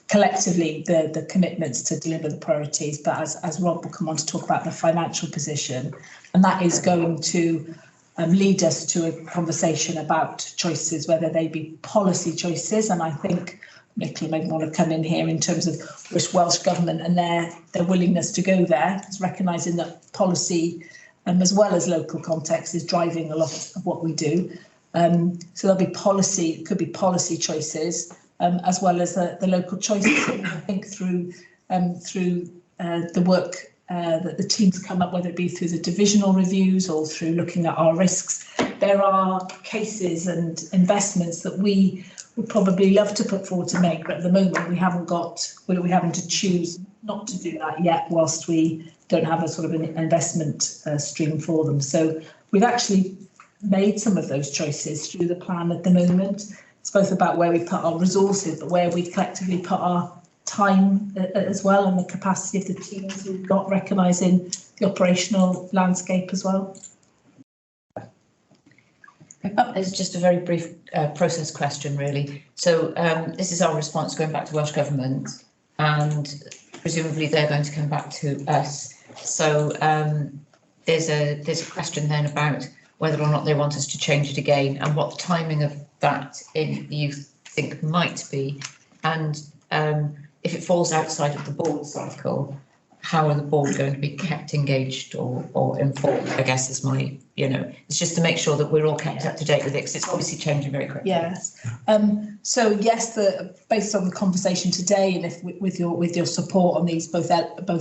collectively the commitments to deliver the priorities, but as Rob will come on to talk about the financial position, and that is going to lead us to a conversation about choices, whether they be policy choices, and I think Nicola may want to come in here in terms of Welsh Government and their willingness to go there. It's recognising that policy, as well as local context, is driving a lot of what we do. So there'll be policy, it could be policy choices, as well as the local choices. I think through the work that the teams come up, whether it be through the divisional reviews or through looking at our risks, there are cases and investments that we would probably love to put forward to make, but at the moment we're having to choose not to do that yet, whilst we don't have a sort of an investment stream for them. So we've actually made some of those choices through the plan at the moment. It's both about where we put our resources, but where we collectively put our time as well, and the capacity of the teams we've got, recognising the operational landscape as well. It's just a very brief process question, really. So this is our response going back to Welsh Government, and presumably they're going to come back to us. So there's a question then about whether or not they want us to change it again, and what the timing of that you think might be, and if it falls outside of the board cycle, how are the board going to be kept engaged or informed, I guess is my, it's just to make sure that we're all kept up to date with it, because it's obviously changing very quickly. Yes. So yes, based on the conversation today, and if with your support on these both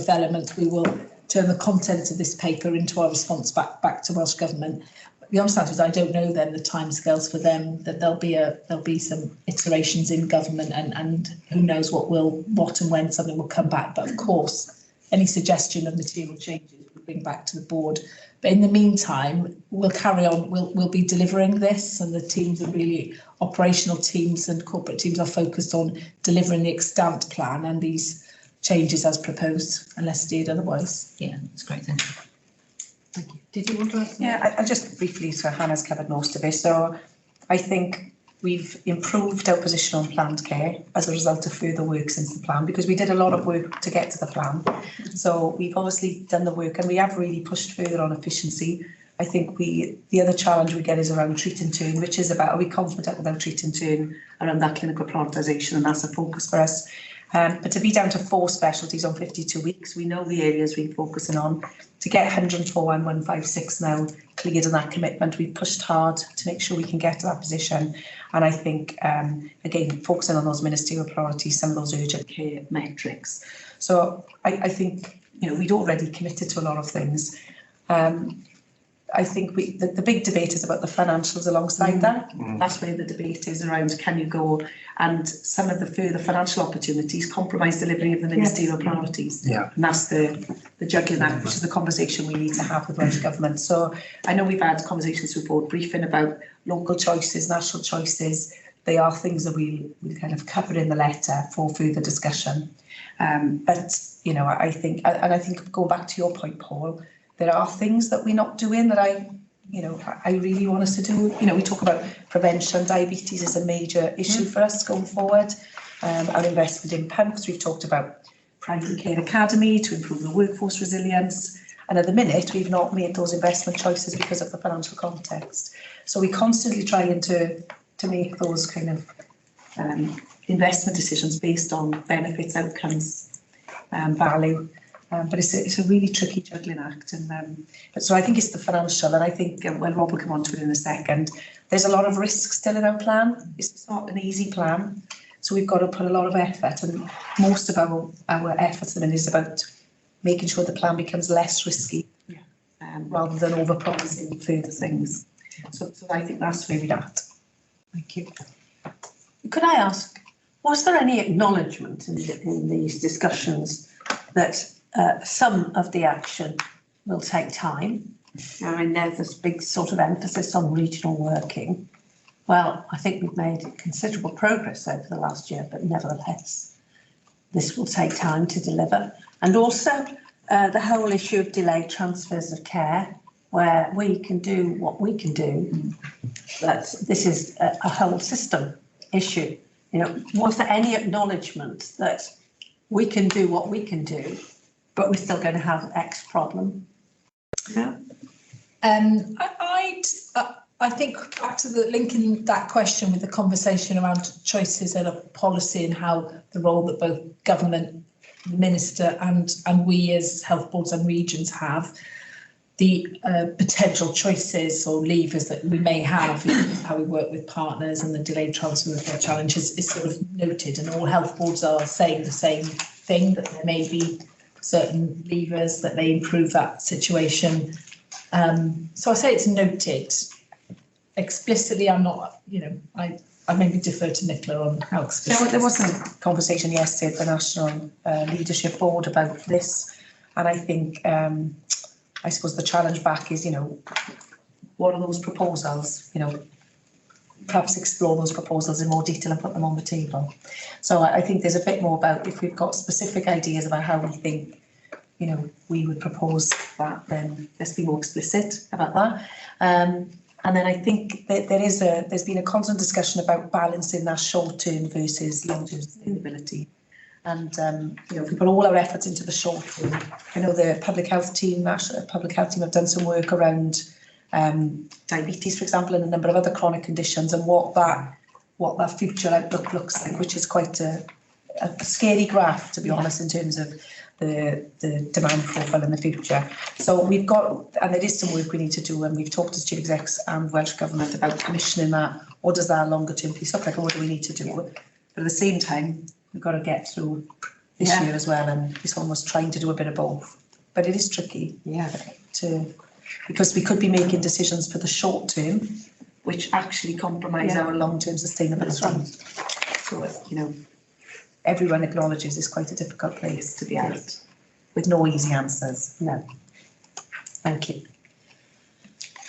elements, we will turn the contents of this paper into our response back to Welsh Government. The honest answer is I don't know then the timescales for them, that there'll be some iterations in government, and who knows what and when something will come back. But of course, any suggestion of material changes we'll bring back to the board. But in the meantime, we'll carry on. We'll be delivering this, and the teams are really operational teams and corporate teams are focused on delivering the extant plan and these changes as proposed, unless steered otherwise. Yeah, that's great. Thank you. Thank you. Did you want to ask? Yeah, I just briefly, so Hannah's covered most of it. So I think we've improved our position on planned care as a result of further work since the plan, because we did a lot of work to get to the plan. So we've obviously done the work, and we have really pushed further on efficiency. I think the other challenge we get is around treat and turn, which is about, are we confident with our treat and turn around that clinical prioritisation, and that's a focus for us. But to be down to 4 specialties on 52 weeks, we know the areas we're focusing on. To get 104 and 156 now cleared on that commitment, we've pushed hard to make sure we can get to that position. And I think, again, focusing on those ministerial priorities, some of those urgent care metrics. So I think, we'd already committed to a lot of things. I think the big debate is about the financials alongside that. That's where the debate is around, can you go, and some of the further financial opportunities compromise delivery of the ministerial priorities. Yeah. And that's the juggling act, which is the conversation we need to have with Welsh Government. So I know we've had conversations with board briefing about local choices, national choices, they are things that we kind of cover in the letter for further discussion. But, you know, I think going back to your point, Paul, there are things that we're not doing that I really want us to do. You know, we talk about prevention. Diabetes is a major issue for us going forward. Our investment in pumps, we've talked about Primary Care Academy to improve the workforce resilience. And at the minute, we've not made those investment choices because of the financial context. So we're constantly trying to make those kind of investment decisions based on benefits, outcomes, value. But it's a really tricky juggling act. And so I think it's the financial, and I think, well, Rob will come on to it in a second, there's a lot of risk still in our plan. It's not an easy plan. So we've got to put a lot of effort, and most of our efforts at the minute is about making sure the plan becomes less risky, rather than over-promising further things. So I think that's where we're at. Thank you. Could I ask, was there any acknowledgement in these discussions that some of the action will take time? I mean, there's this big sort of emphasis on regional working. Well, I think we've made considerable progress over the last year, but nevertheless, this will take time to deliver. And also the whole issue of delayed transfers of care, where we can do what we can do, but this is a whole system issue. You know, was there any acknowledgement that we can do what we can do, but we're still going to have X problem? Yeah. I think back to the linking that question with the conversation around choices and a policy and how the role that both government, minister and we as health boards and regions have, the potential choices or levers that we may have, how we work with partners and the delayed transfer of care challenge is sort of noted, and all health boards are saying the same thing, that there may be certain levers that may improve that situation. So I say it's noted. Explicitly, I'm not, you know, I maybe defer to Nicola on how explicit. There was some conversation yesterday at the National Leadership Board about this, and I think, I suppose the challenge back is, you know, what are those proposals? You know, perhaps explore those proposals in more detail and put them on the table. So I think there's a bit more about, if we've got specific ideas about how we think, you know, we would propose that, then let's be more explicit about that. And then I think that there's been a constant discussion about balancing that short-term versus long-term sustainability. And you know, if we put all our efforts into the short term, I know the public health team, National Public Health team, have done some work around diabetes, for example, and a number of other chronic conditions, and what that future outlook looks like, which is quite a scary graph, to be honest, in terms of the demand profile in the future. So we've got, and there is some work we need to do, and we've talked to Chief Execs and Welsh Government about commissioning that. What does that longer term piece look like, and what do we need to do? But at the same time, we've got to get through this year as well, and it's almost trying to do a bit of both. But it is tricky, because we could be making decisions for the short term, which actually compromise our long-term sustainability. So, you know, everyone acknowledges it's quite a difficult place to be at, with no easy answers. No. Thank you.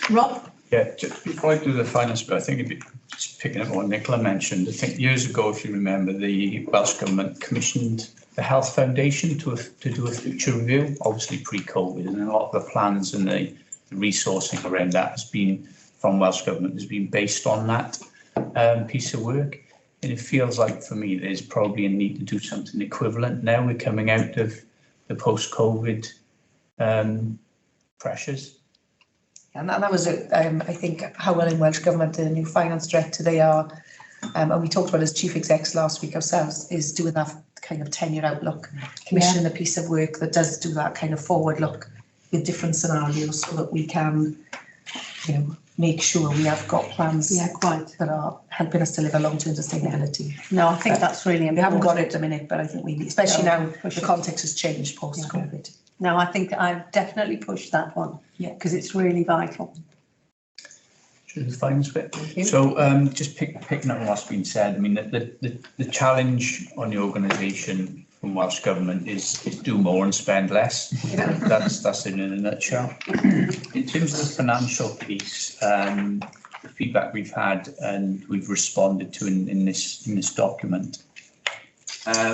Rob? Yeah, just before I do the finance bit, I think it'd be just picking up what Nicola mentioned. I think years ago, if you remember, the Welsh Government commissioned the Health Foundation to do a future review, obviously pre-COVID, and a lot of the plans and the resourcing around that has been, from Welsh Government, has been based on that piece of work. And it feels like, for me, there's probably a need to do something equivalent now. We're coming out of the post-COVID pressures. And that was, I think, how well in Welsh Government, the new finance director, they are, and we talked about as chief execs last week ourselves, is doing that kind of 10-year outlook, commissioning a piece of work that does do that kind of forward look with different scenarios, so that we can, you know, make sure we have got plans that are helping us deliver long-term sustainability. No, I think that's really important. We haven't got it at the minute, but I think we need, especially now the context has changed post-COVID. No, I think I've definitely pushed that one, because it's really vital. The finance bit. So just picking up on what's been said, I mean, the challenge on the organisation from Welsh Government is do more and spend less. That's it in a nutshell. In terms of the financial piece, the feedback we've had and we've responded to in this document.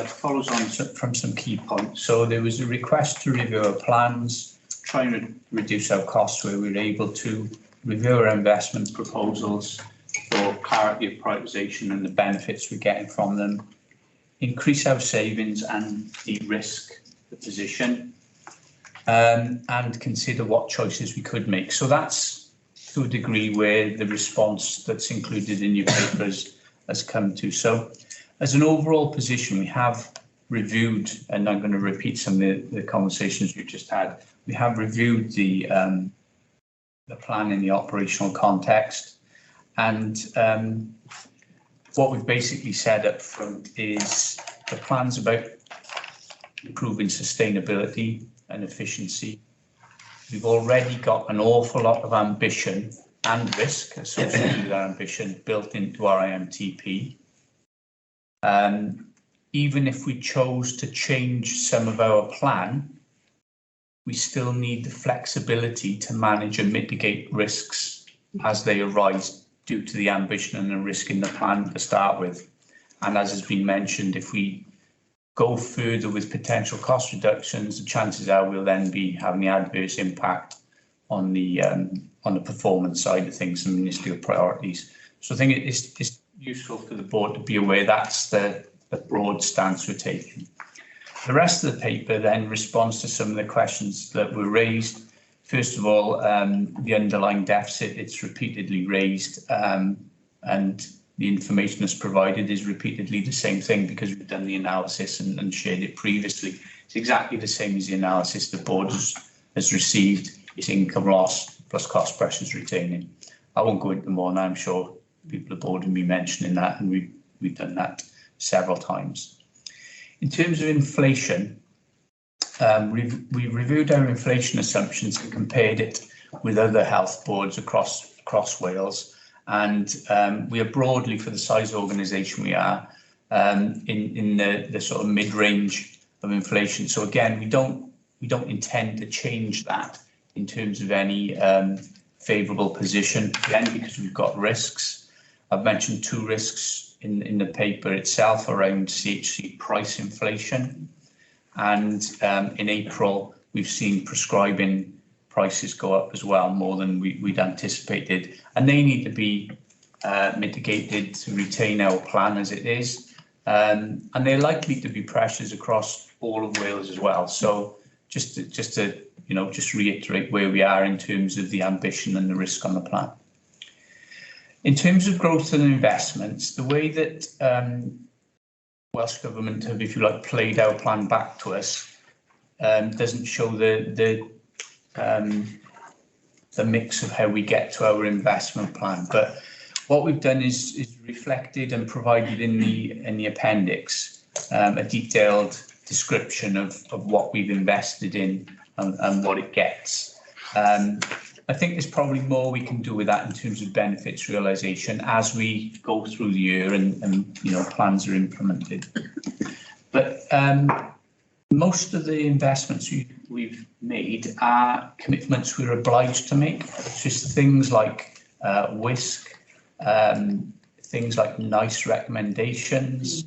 Follows on from some key points. So there was a request to review our plans, try and reduce our costs where we were able to, review our investment proposals for clarity of prioritisation and the benefits we're getting from them, increase our savings and de-risk the position, and consider what choices we could make. So that's to a degree where the response that's included in your papers has come to. So as an overall position, we have reviewed, and I'm going to repeat some of the conversations we've just had, we have reviewed the plan in the operational context, and what we've basically said up front is the plan's about improving sustainability and efficiency. We've already got an awful lot of ambition and risk associated with our ambition built into our IMTP. Even if we chose to change some of our plan, we still need the flexibility to manage and mitigate risks as they arise due to the ambition and the risk in the plan to start with. And as has been mentioned, if we go further with potential cost reductions, the chances are we'll then be having the adverse impact on the performance side of things and ministerial priorities. So I think it's useful for the board to be aware that's the broad stance we're taking. The rest of the paper then responds to some of the questions that were raised. First of all, the underlying deficit, it's repeatedly raised, and the information that's provided is repeatedly the same thing because we've done the analysis and shared it previously. It's exactly the same as the analysis the board has received. It's income loss plus cost pressures retaining. I won't go into more, and I'm sure people aboard will be mentioning that, and we've done that several times. In terms of inflation, we've reviewed our inflation assumptions and compared it with other health boards across Wales, and we are broadly, for the size organisation we are, in the sort of mid-range of inflation. So again, we don't intend to change that in terms of any favourable position, again, because we've got risks. I've mentioned two risks in the paper itself around CHC price inflation, and in April we've seen prescribing prices go up as well, more than we'd anticipated, and they need to be mitigated to retain our plan as it is, and they're likely to be pressures across all of Wales as well. So just to reiterate where we are in terms of the ambition and the risk on the plan. In terms of growth and investments, the way that Welsh Government have, if you like, played our plan back to us doesn't show the mix of how we get to our investment plan. But what we've done is reflected and provided in the appendix a detailed description of what we've invested in and what it gets. I think there's probably more we can do with that in terms of benefits realisation as we go through the year and plans are implemented. But most of the investments we've made are commitments we're obliged to make. It's just things like WISC, things like NICE recommendations.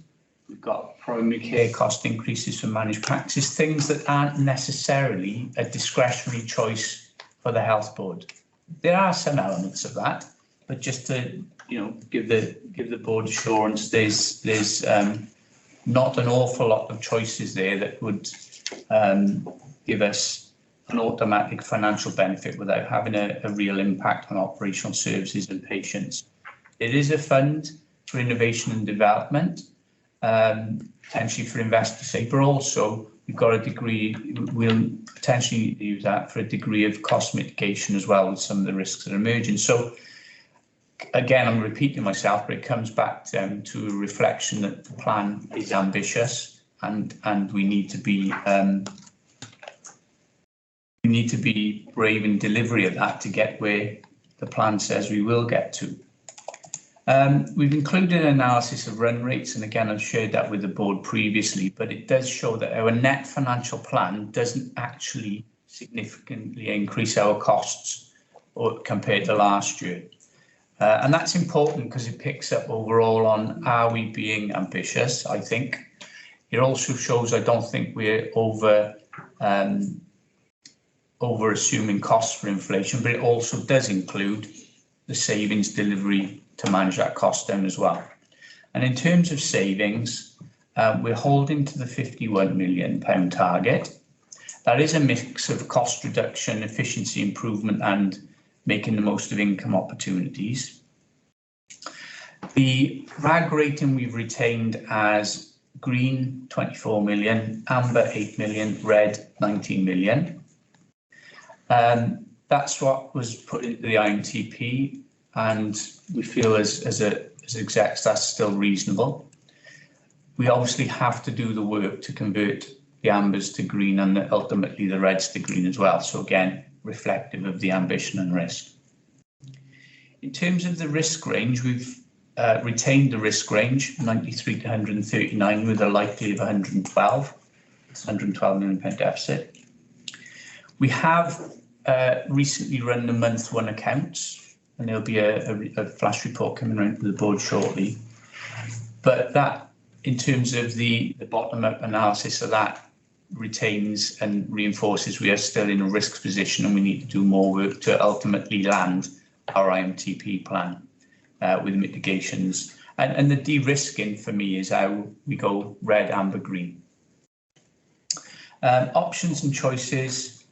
We've got primary care cost increases for managed practice, things that aren't necessarily a discretionary choice for the health board. There are some elements of that, but just to give the board assurance, there's not an awful lot of choices there that would give us an automatic financial benefit without having a real impact on operational services and patients. It is a fund for innovation and development, potentially for investor sake, but also we've got a degree, we'll potentially use that for a degree of cost mitigation as well with some of the risks that are emerging. So again, I'm repeating myself, but it comes back to a reflection that the plan is ambitious and we need to be brave in delivery of that to get where the plan says we will get to. We've included an analysis of run rates, and again, I've shared that with the board previously, but it does show that our net financial plan doesn't actually significantly increase our costs compared to last year. And that's important because it picks up overall on, are we being ambitious? I think it also shows I don't think we're over assuming costs for inflation, but it also does include the savings delivery to manage that cost down as well. And in terms of savings, we're holding to the £51 million target. That is a mix of cost reduction, efficiency improvement, and making the most of income opportunities. The RAG rating we've retained as green 24 million, amber 8 million, red 19 million. That's what was put into the IMTP, and we feel as execs that's still reasonable. We obviously have to do the work to convert the ambers to green and ultimately the reds to green as well. So again, reflective of the ambition and risk. In terms of the risk range, we've retained the risk range 93 to 139 with a likely of 112 million pound deficit. We have recently run the month one accounts, and there'll be a flash report coming around to the board shortly. But that, in terms of the bottom-up analysis of that, retains and reinforces we are still in a risk position and we need to do more work to ultimately land our IMTP plan with mitigations. And the de-risking for me is how we go red, amber, green. Options and choices,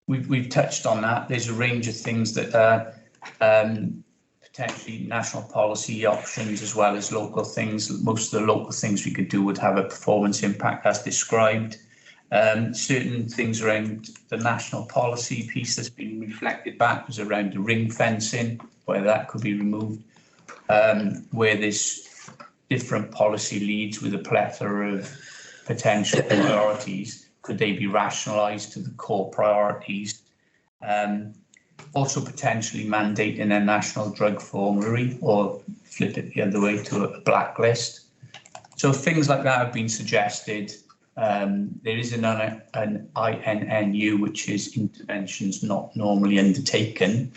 we've touched on that. There's a range of things that are potentially national policy options as well as local things. Most of the local things we could do would have a performance impact as described. Certain things around the national policy piece that's been reflected back was around the ring fencing, where that could be removed, where there's different policy leads with a plethora of potential priorities. Could they be rationalised to the core priorities? Also potentially mandating a national drug formulary or flip it the other way to a blacklist. So things like that have been suggested. There is an INNU, which is interventions not normally undertaken,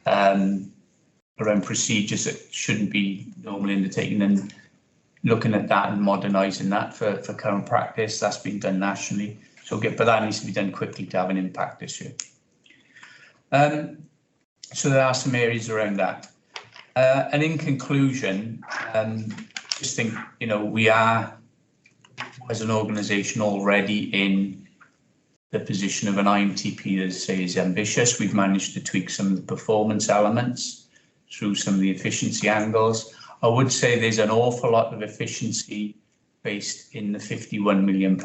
around procedures that shouldn't be normally undertaken, and looking at that and modernising that for current practice. That's been done nationally. So, but that needs to be done quickly to have an impact this year. So there are some areas around that. And in conclusion, just think, we are, as an organisation, already in the position of an IMTP that, say, is ambitious. We've managed to tweak some of the performance elements through some of the efficiency angles. I would say there's an awful lot of efficiency based in the £51 million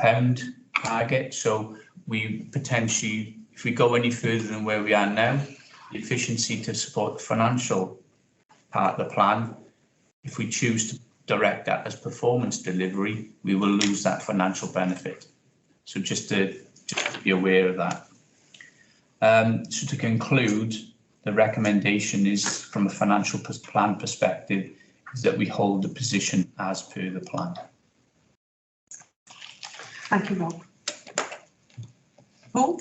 target. So we potentially, if we go any further than where we are now, the efficiency to support the financial part of the plan, if we choose to direct that as performance delivery, we will lose that financial benefit. So just to be aware of that. So to conclude, the recommendation is, from a financial plan perspective, is that we hold the position as per the plan. Thank you, Rob. Paul?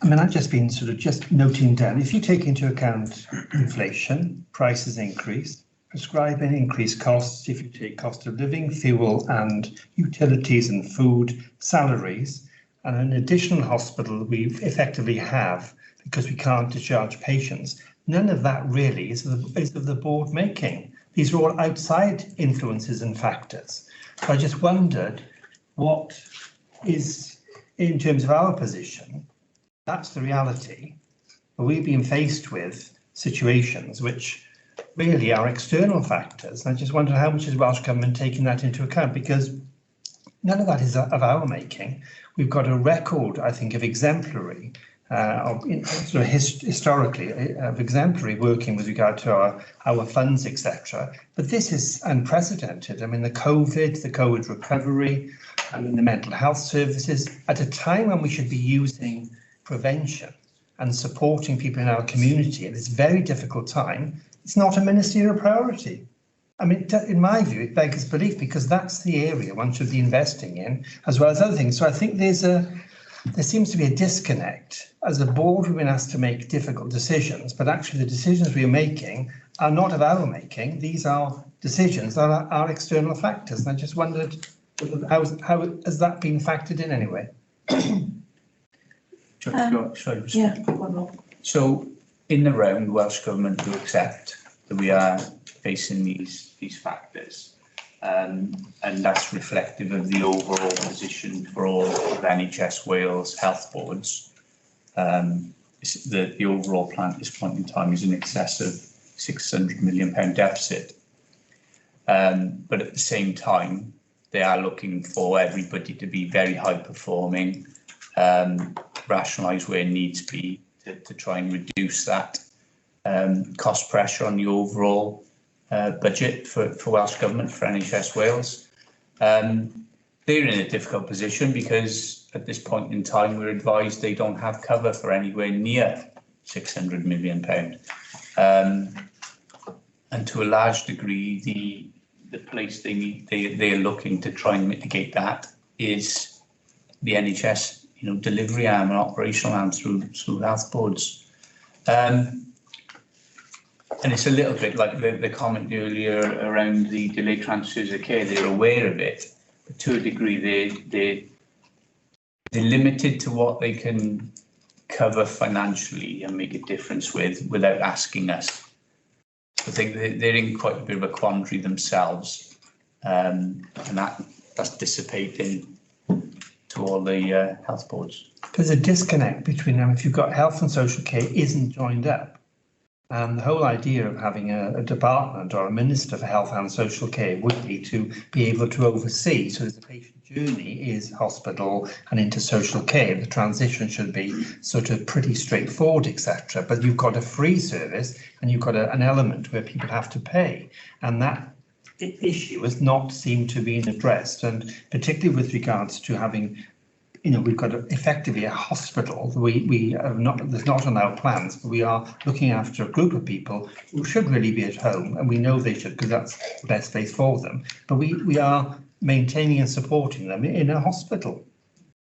I mean, I've just been just noting down, if you take into account inflation, prices increase, prescribing increased costs, if you take cost of living, fuel and utilities and food, salaries, and an additional hospital we effectively have because we can't discharge patients, none of that really is of the board making. These are all outside influences and factors. So I just wondered what is, in terms of our position, that's the reality. But we've been faced with situations which really are external factors. And I just wonder how much is Welsh Government taking that into account, because none of that is of our making. We've got a record, I think, of exemplary, historically, of exemplary working with regard to our funds, etc. But this is unprecedented. I mean, the COVID recovery, I mean, the mental health services, at a time when we should be using prevention and supporting people in our community at this very difficult time, it's not a ministerial priority. I mean, in my view, it beggars belief, because that's the area one should be investing in, as well as other things. So I think there's there seems to be a disconnect. As a board, we've been asked to make difficult decisions, but actually the decisions we are making are not of our making. These are decisions that are external factors. And I just wondered, how has that been factored in anyway? Yeah. So in the round, Welsh Government do accept that we are facing these factors. And that's reflective of the overall position for all of NHS Wales health boards. The overall plan at this point in time is in excess of £600 million deficit. But at the same time, they are looking for everybody to be very high performing, rationalise where needs be to try and reduce that cost pressure on the overall budget for Welsh Government, for NHS Wales. They're in a difficult position because at this point in time we're advised they don't have cover for anywhere near £600 million. And to a large degree, the place they're looking to try and mitigate that is the NHS, delivery arm and operational arm through health boards. And it's a little bit like the comment earlier around the delayed transfers of care. They're aware of it, but to a degree they're limited to what they can cover financially and make a difference without asking us. I think they're in quite a bit of a quandary themselves, and that's dissipating to all the health boards. There's a disconnect between them. If you've got health and social care isn't joined up. And the whole idea of having a department or a minister for health and social care would be to be able to oversee. So as the patient journey is hospital and into social care, the transition should be sort of pretty straightforward, etc. But you've got a free service and you've got an element where people have to pay. And that issue has not seemed to be addressed. And particularly with regards to having, we've got effectively a hospital. We have not, there's not on our plans, but we are looking after a group of people who should really be at home, and we know they should because that's the best place for them. But we are maintaining and supporting them in a hospital,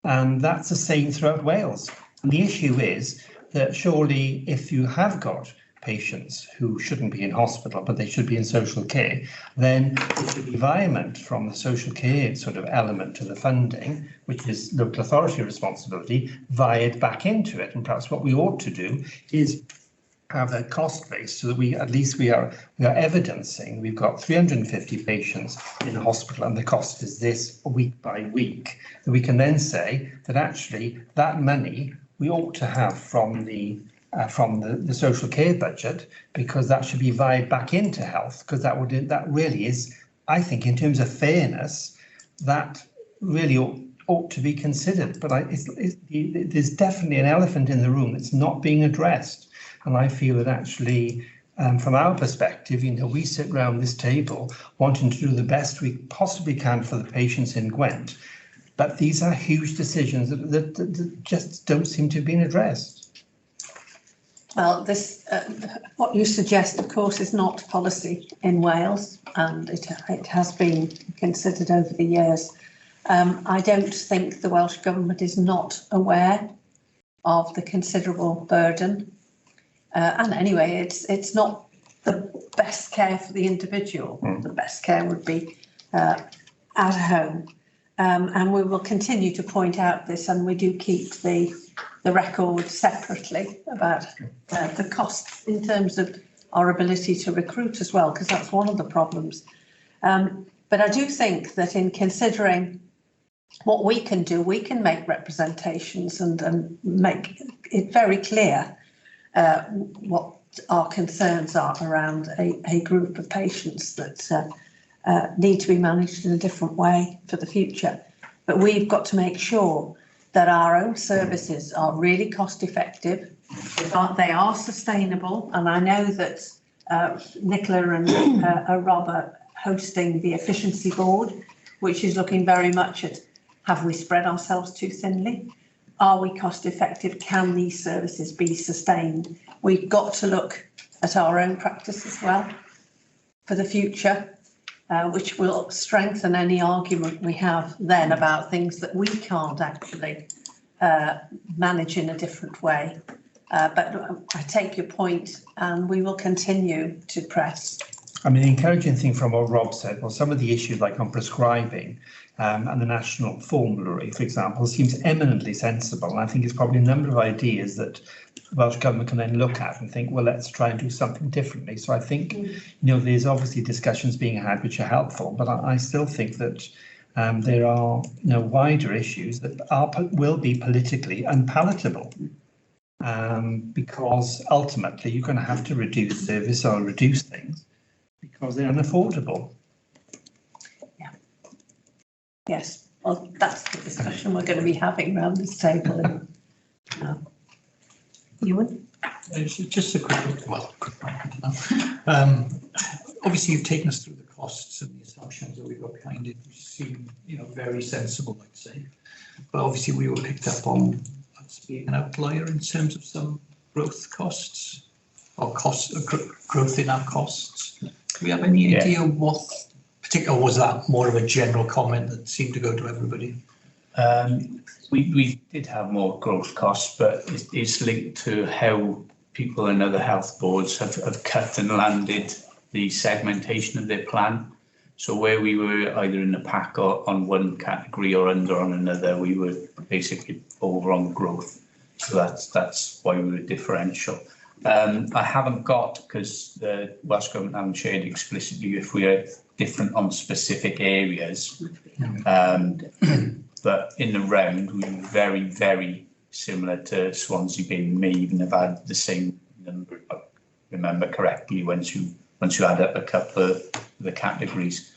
and that's the same throughout Wales. And the issue is that surely if you have got patients who shouldn't be in hospital, but they should be in social care, then the environment from the social care sort of element to the funding, which is local authority responsibility, wired back into it. And perhaps what we ought to do is have a cost base so that we are evidencing we've got 350 patients in a hospital and the cost is this week by week, that we can then say that actually that money we ought to have from the social care budget, because that should be wired back into health, because that really is, I think, in terms of fairness, that really ought to be considered. But there's definitely an elephant in the room that's not being addressed, and I feel that actually, from our perspective, we sit around this table wanting to do the best we possibly can for the patients in Gwent, but these are huge decisions that just don't seem to have been addressed. Well, what you suggest, of course, is not policy in Wales, and it has been considered over the years. I don't think the Welsh Government is not aware of the considerable burden. And anyway, it's not the best care for the individual. The best care would be at home. And we will continue to point out this, and we do keep the record separately about the costs in terms of our ability to recruit as well, because that's one of the problems. But I do think that in considering what we can do, we can make representations and make it very clear what our concerns are around a group of patients that need to be managed in a different way for the future. But we've got to make sure that our own services are really cost effective, they are sustainable. And I know that Nicola and Rob are hosting the efficiency board, which is looking very much at, have we spread ourselves too thinly? Are we cost effective? Can these services be sustained? We've got to look at our own practice as well for the future, which will strengthen any argument we have then about things that we can't actually manage in a different way. But I take your point, and we will continue to press. I mean, the encouraging thing from what Rob said was some of the issues like on prescribing and the national formulary, for example, seems eminently sensible. And I think it's probably a number of ideas that the Welsh Government can then look at and think, well, let's try and do something differently. So I think, there's obviously discussions being had which are helpful, but I still think that there are, wider issues that will be politically unpalatable. Because ultimately you're going to have to reduce service or reduce things because they're unaffordable. Yeah. Yes. Well, that's the discussion we're going to be having around this table. Ewan? Just a quick obviously you've taken us through the costs and the assumptions that we've got behind it, which seem, very sensible, I'd say. But obviously we were picked up on being an outlier in terms of some growth costs or growth in our costs. Do we have any idea what particular, was that more of a general comment that seemed to go to everybody? We did have more growth costs, but it's linked to how people in other health boards have cut and landed the segmentation of their plan. So where we were either in the pack or on one category or under on another, we were basically over on growth. So that's why we were differential. I haven't got, because the Welsh Government haven't shared explicitly if we are different on specific areas. But in the round, we were very, very similar to Swansea Bay. May even have had the same number, if I remember correctly, once you add up a couple of the categories.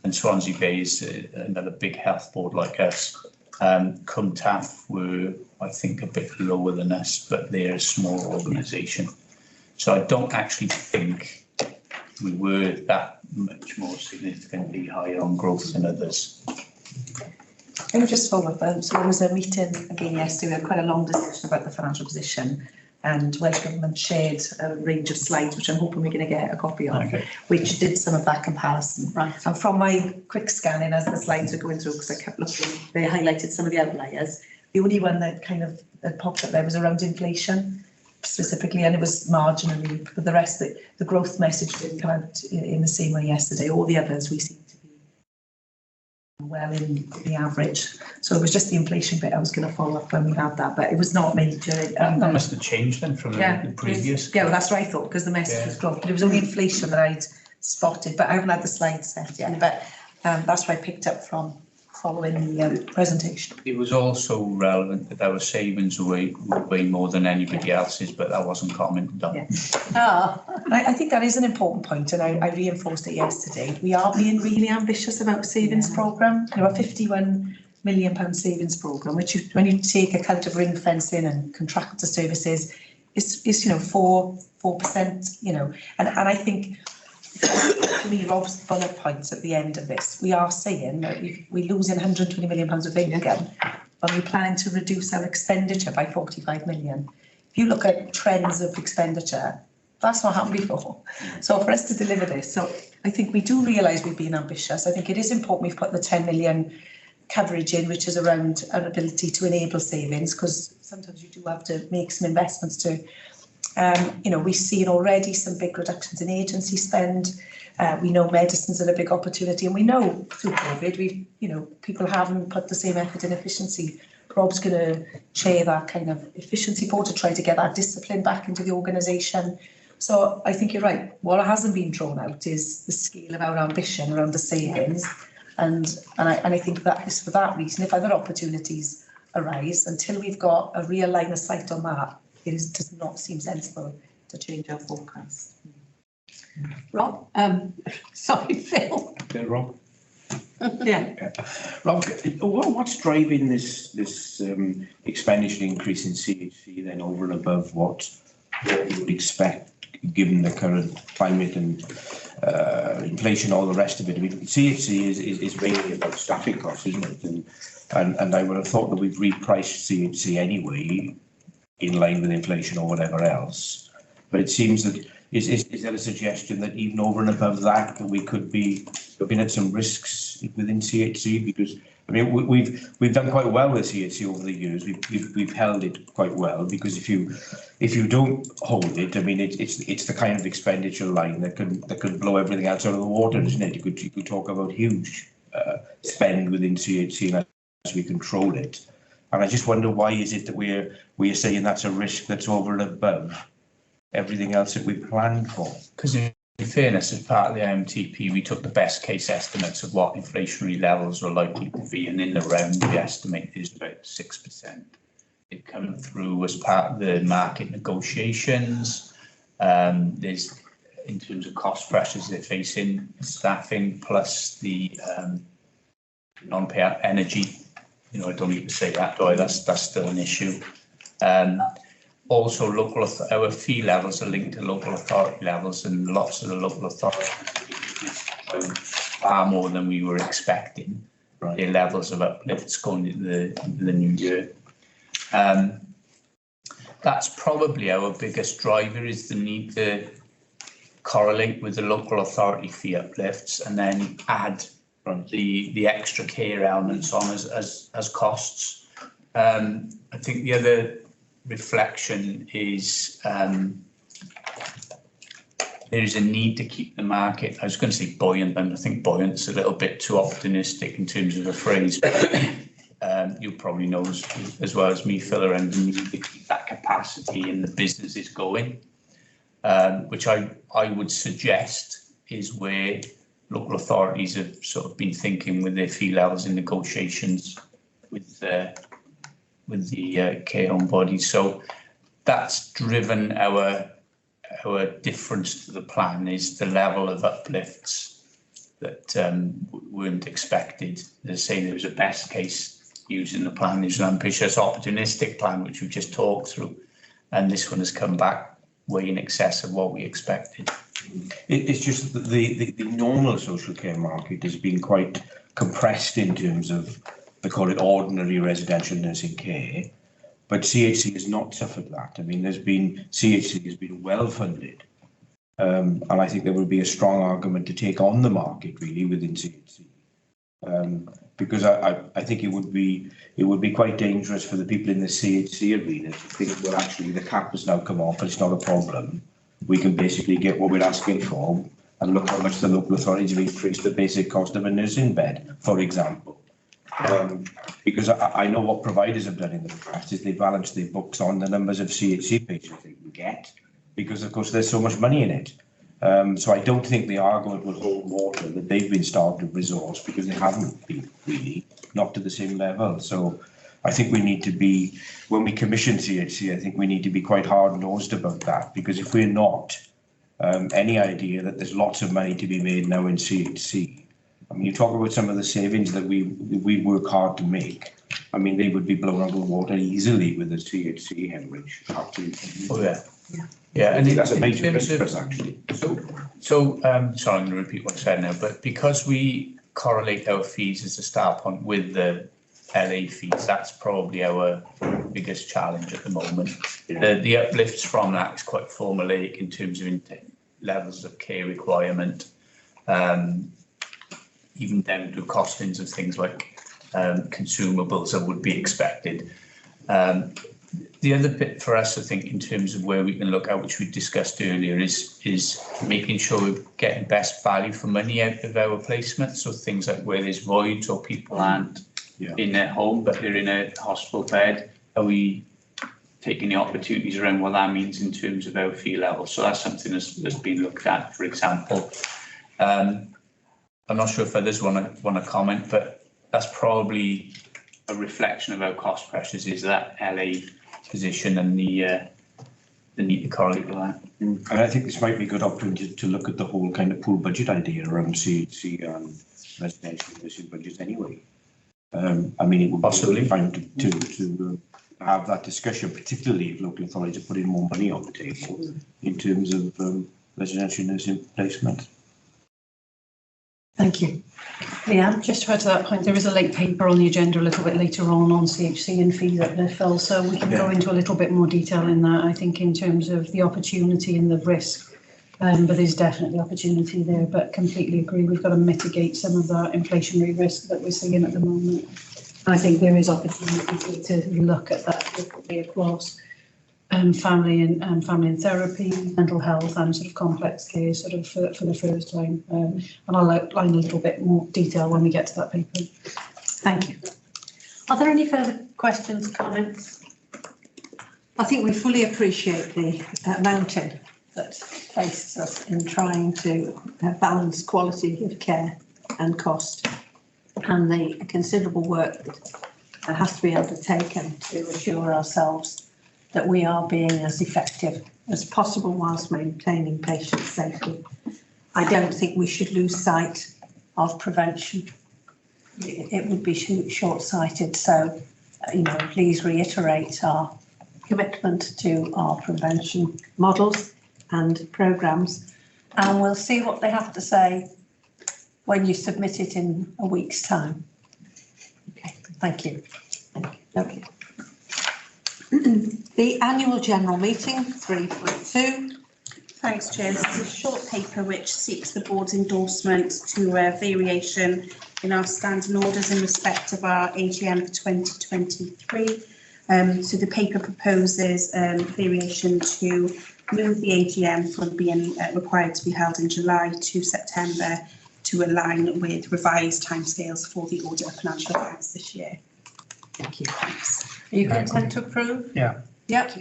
And Swansea Bay is another big health board like us. Cwmtaf were, I think, a bit lower than us, but they're a small organisation. So I don't actually think we were that much more significantly higher on growth than others. Can I just follow up? So there was a meeting again yesterday, we had quite a long discussion about the financial position, and Welsh Government shared a range of slides, which I'm hoping we're going to get a copy of, which did some of that comparison. Right. And from my quick scanning as the slides were going through, because I kept looking, they highlighted some of the outliers. The only one that kind of popped up there was around inflation specifically, and it was marginally, but the rest, the growth message didn't come out in the same way yesterday. All the others we seem to be well in the average. So it was just the inflation bit I was going to follow up when we had that, but it was not major. That must have changed then from the previous. Yeah, well, that's what I thought, because the message was growth, but it was only inflation that I'd spotted, but I haven't had the slides set yet, but that's what I picked up from following the presentation. It was also relevant that our savings were way more than anybody else's, but that wasn't commented on. I think that is an important point, and I reinforced it yesterday. We are being really ambitious about savings programme. A £51 million savings programme, which when you take account of ring fencing and contractor services, is 4%, and I think. To me, Rob's bullet points at the end of this, we are saying that we're losing £120 million of income, but we're planning to reduce our expenditure by 45 million. If you look at trends of expenditure, that's not happened before. So for us to deliver this, so I think we do realise we've been ambitious. I think it is important we've put the 10 million coverage in, which is around our ability to enable savings, because sometimes you do have to make some investments to. We've seen already some big reductions in agency spend. We know medicines are a big opportunity, and we know through COVID, people haven't put the same effort in efficiency. Rob's going to chair that kind of efficiency board to try to get that discipline back into the organisation. So I think you're right. What hasn't been drawn out is the scale of our ambition around the savings, and I think that is for that reason. If other opportunities arise, until we've got a real line of sight on that, it does not seem sensible to change our forecast. Rob, sorry, Phil. Rob. Yeah. Rob, what's driving this expenditure increase in CHC then over and above what you would expect given the current climate and inflation, all the rest of it? I mean, CHC is mainly about staffing costs, isn't it? And I would have thought that we've repriced CHC anyway, in line with inflation or whatever else. But it seems that, is there a suggestion that even over and above that we could be looking at some risks within CHC? Because I mean, we've done quite well with CHC over the years. We've held it quite well, because if you don't hold it, I mean, it's the kind of expenditure line that can blow everything else out of the water, isn't it? You could talk about huge spend within CHC as we control it. And I just wonder, why is it that we're saying that's a risk that's over and above everything else that we planned for? Because in fairness, as part of the IMTP, we took the best case estimates of what inflationary levels were likely to be, and in the round we estimate is about 6%. It came through as part of the market negotiations. There's, in terms of cost pressures they're facing, staffing plus the non-pay energy. You know, I don't need to say that, do I? That's still an issue. Also, our fee levels are linked to local authority levels, and lots of the local authorities far more than we were expecting. Right. Their levels of uplifts going into the new year. That's probably our biggest driver, is the need to correlate with the local authority fee uplifts, and then add the extra care elements on as costs. I think the other reflection is there is a need to keep the market, I was going to say buoyant, and I think buoyant's a little bit too optimistic in terms of a phrase, but you probably know as well as me, Phil, around the need to keep that capacity in the businesses going, which I would suggest is where local authorities have sort of been thinking with their fee levels in negotiations with the care home bodies. So that's driven our difference to the plan, is the level of uplifts that weren't expected. As I say, there was a best case using the plan. There's an ambitious, opportunistic plan which we've just talked through, and this one has come back way in excess of what we expected. It's just that the normal social care market has been quite compressed in terms of, they call it ordinary residential nursing care, but CHC has not suffered that. I mean, CHC has been well funded, and I think there would be a strong argument to take on the market really within CHC, because I think it would be quite dangerous for the people in the CHC arena to think, well, actually the cap has now come off, it's not a problem. We can basically get what we're asking for, and look how much the local authorities have increased the basic cost of a nursing bed, for example. Because I know what providers have done in the past is they balance their books on the numbers of CHC patients they can get, because of course there's so much money in it. So I don't think the argument will hold water that they've been starved of resource, because they haven't been really, not to the same level. So I think we need to be, when we commission CHC, I think we need to be quite hard-nosed about that, because if we're not, any idea that there's lots of money to be made now in CHC, I mean, you talk about some of the savings that we work hard to make. I mean, they would be blown out of the water easily with the CHC hemorrhage. Absolutely. Oh yeah. Yeah, I think that's a major risk for us, actually. So sorry, I'm going to repeat what I said now, but because we correlate our fees as a start point with the LA fees, that's probably our biggest challenge at the moment. The uplifts from that is quite formulaic in terms of levels of care requirement, even down to costings of things like consumables that would be expected. The other bit for us, I think, in terms of where we can look at, which we discussed earlier, is making sure we're getting best value for money out of our placements. So things like where there's voids or people aren't in their home, but they're in a hospital bed. Are we taking the opportunities around what that means in terms of our fee level? So that's something that's been looked at, for example. I'm not sure if others want to comment, but that's probably a reflection of our cost pressures, is that LA position and the need to correlate with that. And I think this might be a good opportunity to look at the whole kind of pool budget idea around CHC and residential nursing budgets anyway. I mean, it would possibly be fine to have that discussion, particularly if local authorities are putting more money on the table in terms of residential nursing placement. Thank you. Yeah, just to add to that point, there is a late paper on the agenda a little bit later on CHC and fees uplift, Phil, so we can go into a little bit more detail in that, I think, in terms of the opportunity and the risk But there's definitely opportunity there, but completely agree. We've got to mitigate some of that inflationary risk that we're seeing at the moment. I think there is opportunity to look at that differently across family and therapy, mental health, and sort of complex care, sort of for the first time. And I'll outline a little bit more detail when we get to that paper. Thank you. Are there any further questions, comments? I think we fully appreciate the mountain that faces us in trying to balance quality of care and cost, and the considerable work that has to be undertaken to assure ourselves that we are being as effective as possible whilst maintaining patient safety. I don't think we should lose sight of prevention. It would be short-sighted, so please reiterate our commitment to our prevention models and programmes, and we'll see what they have to say when you submit it in a week's time. Okay, thank you. Okay. The annual general meeting, 3.2. Thanks, Chair. This is a short paper which seeks the board's endorsement to a variation in our standing orders in respect of our AGM for 2023. So the paper proposes variation to move the AGM from being required to be held in July to September to align with revised timescales for the audit of financial accounts this year. Thank you. Thanks. Are you content to approve? Yeah. Yep.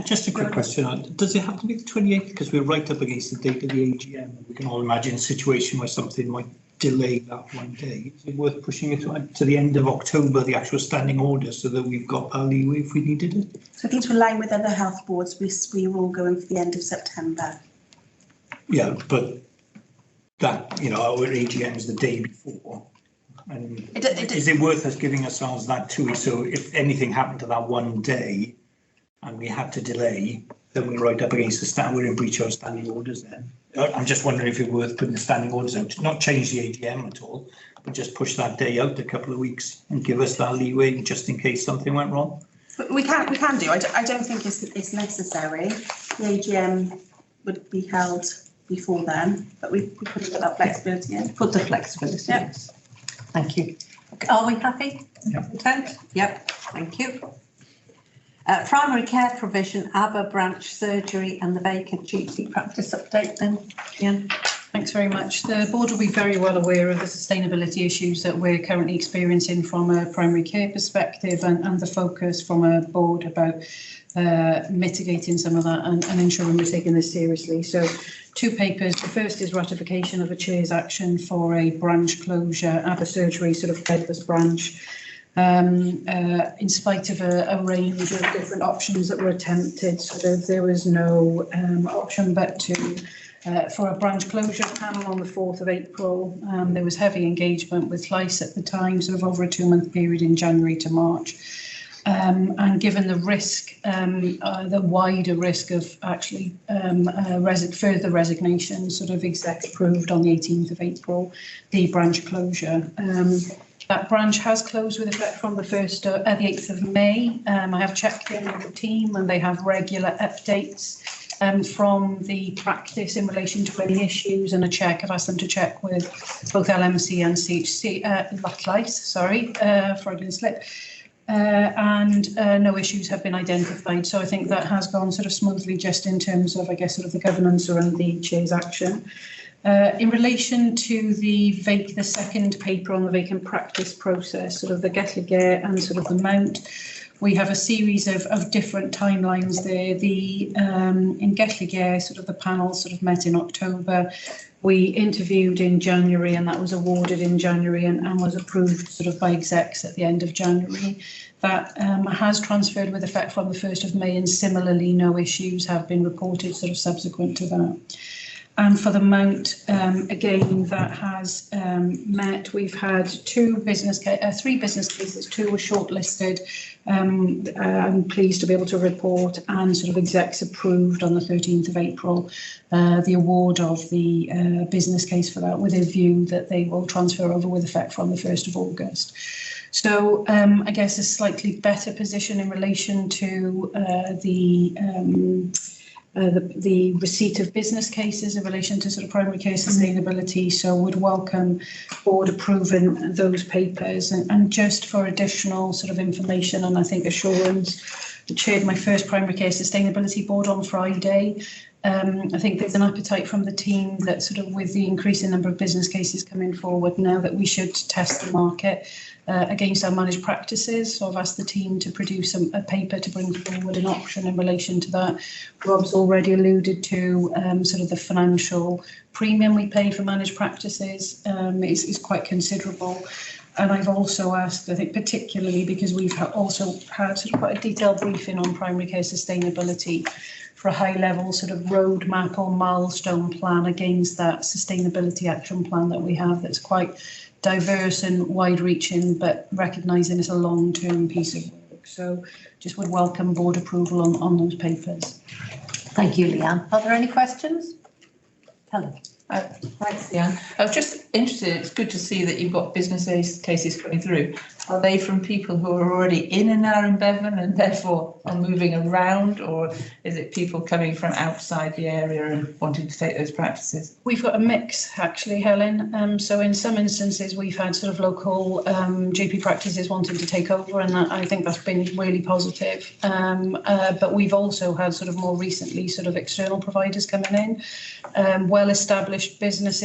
Just a quick question. Does it have to be the 28th? Because we're right up against the date of the AGM. We can all imagine a situation where something might delay that one day. Is it worth pushing it to the end of October, the actual standing order, so that we've got our leeway if we needed it? So I think to align with other health boards, we're all going for the end of September. Yeah, but that, our AGM is the day before. And is it worth us giving ourselves that 2 weeks? So if anything happened to that one day and we had to delay, then we're right up against we're in breach of standing orders then. I'm just wondering if it's worth putting the standing orders out, not change the AGM at all, but just push that day out a couple of weeks and give us that leeway just in case something went wrong. But we can do. I don't think it's necessary. The AGM would be held before then, but we could put that flexibility in. Put the flexibility. Yes. Thank you. Are we happy? Yeah. Content? Yep. Thank you. Primary care provision, ABBA branch surgery and the vacant GP practice update then. Yeah. Thanks very much. The board will be very well aware of the sustainability issues that we're currently experiencing from a primary care perspective, and the focus from a board about mitigating some of that and ensuring we're taking this seriously. So 2 papers. The first is ratification of a chair's action for a branch closure, ABBA surgery, sort of Bedford branch. In spite of a range of different options that were attempted, there was no option but to for a branch closure panel on the 4th of April. There was heavy engagement with Llais at the time, sort of over a 2-month period in January to March. And given the risk, the wider risk of actually further resignation, sort of exec approved on the 18th of April, the branch closure. That branch has closed with effect from the 8th of May. I have checked in with the team and they have regular updates from the practice in relation to any issues, and I've asked them to check with both LMC and CHC, Freudian slip. And no issues have been identified. So I think that has gone sort of smoothly, just in terms of, I guess, sort of the governance around the chair's action. In relation to the second paper on the vacant practice process, sort of the Getligare and sort of the Mount, we have a series of different timelines there. In Getligare, sort of the panel sort of met in October. We interviewed in January and that was awarded in January and was approved sort of by execs at the end of January. That has transferred with effect from the 1st of May, and similarly no issues have been reported sort of subsequent to that. And for the Mount, again, that has met. We've had 3 business cases, 2 were shortlisted. I'm pleased to be able to report, and sort of execs approved on the 13th of April the award of the business case for that, with a view that they will transfer over with effect from the 1st of August. So I guess a slightly better position in relation to the the receipt of business cases in relation to sort of primary care sustainability. So would welcome board approving those papers. And just for additional sort of information and I think assurance, I chaired my first primary care sustainability board on Friday. I think there's an appetite from the team that sort of with the increasing number of business cases coming forward now that we should test the market against our managed practices. So I've asked the team to produce a paper to bring forward an option in relation to that. Rob's already alluded to sort of the financial premium we pay for managed practices is quite considerable. And I've also asked, I think particularly because we've also had sort of quite a detailed briefing on primary care sustainability, for a high level sort of roadmap or milestone plan against that sustainability action plan that we have that's quite diverse and wide reaching, but recognising it's a long term piece of work. So just would welcome board approval on those papers. Thank you, Leanne. Are there any questions? Helen. Thanks, Leanne. I was just interested, it's good to see that you've got business cases coming through. Are they from people who are already in Aneurin Bevan and therefore are moving around, or is it people coming from outside the area and wanting to take those practices? We've got a mix actually, Helen. So in some instances we've had sort of local GP practices wanting to take over, and I think that's been really positive. But we've also had sort of more recently sort of external providers coming in, well-established business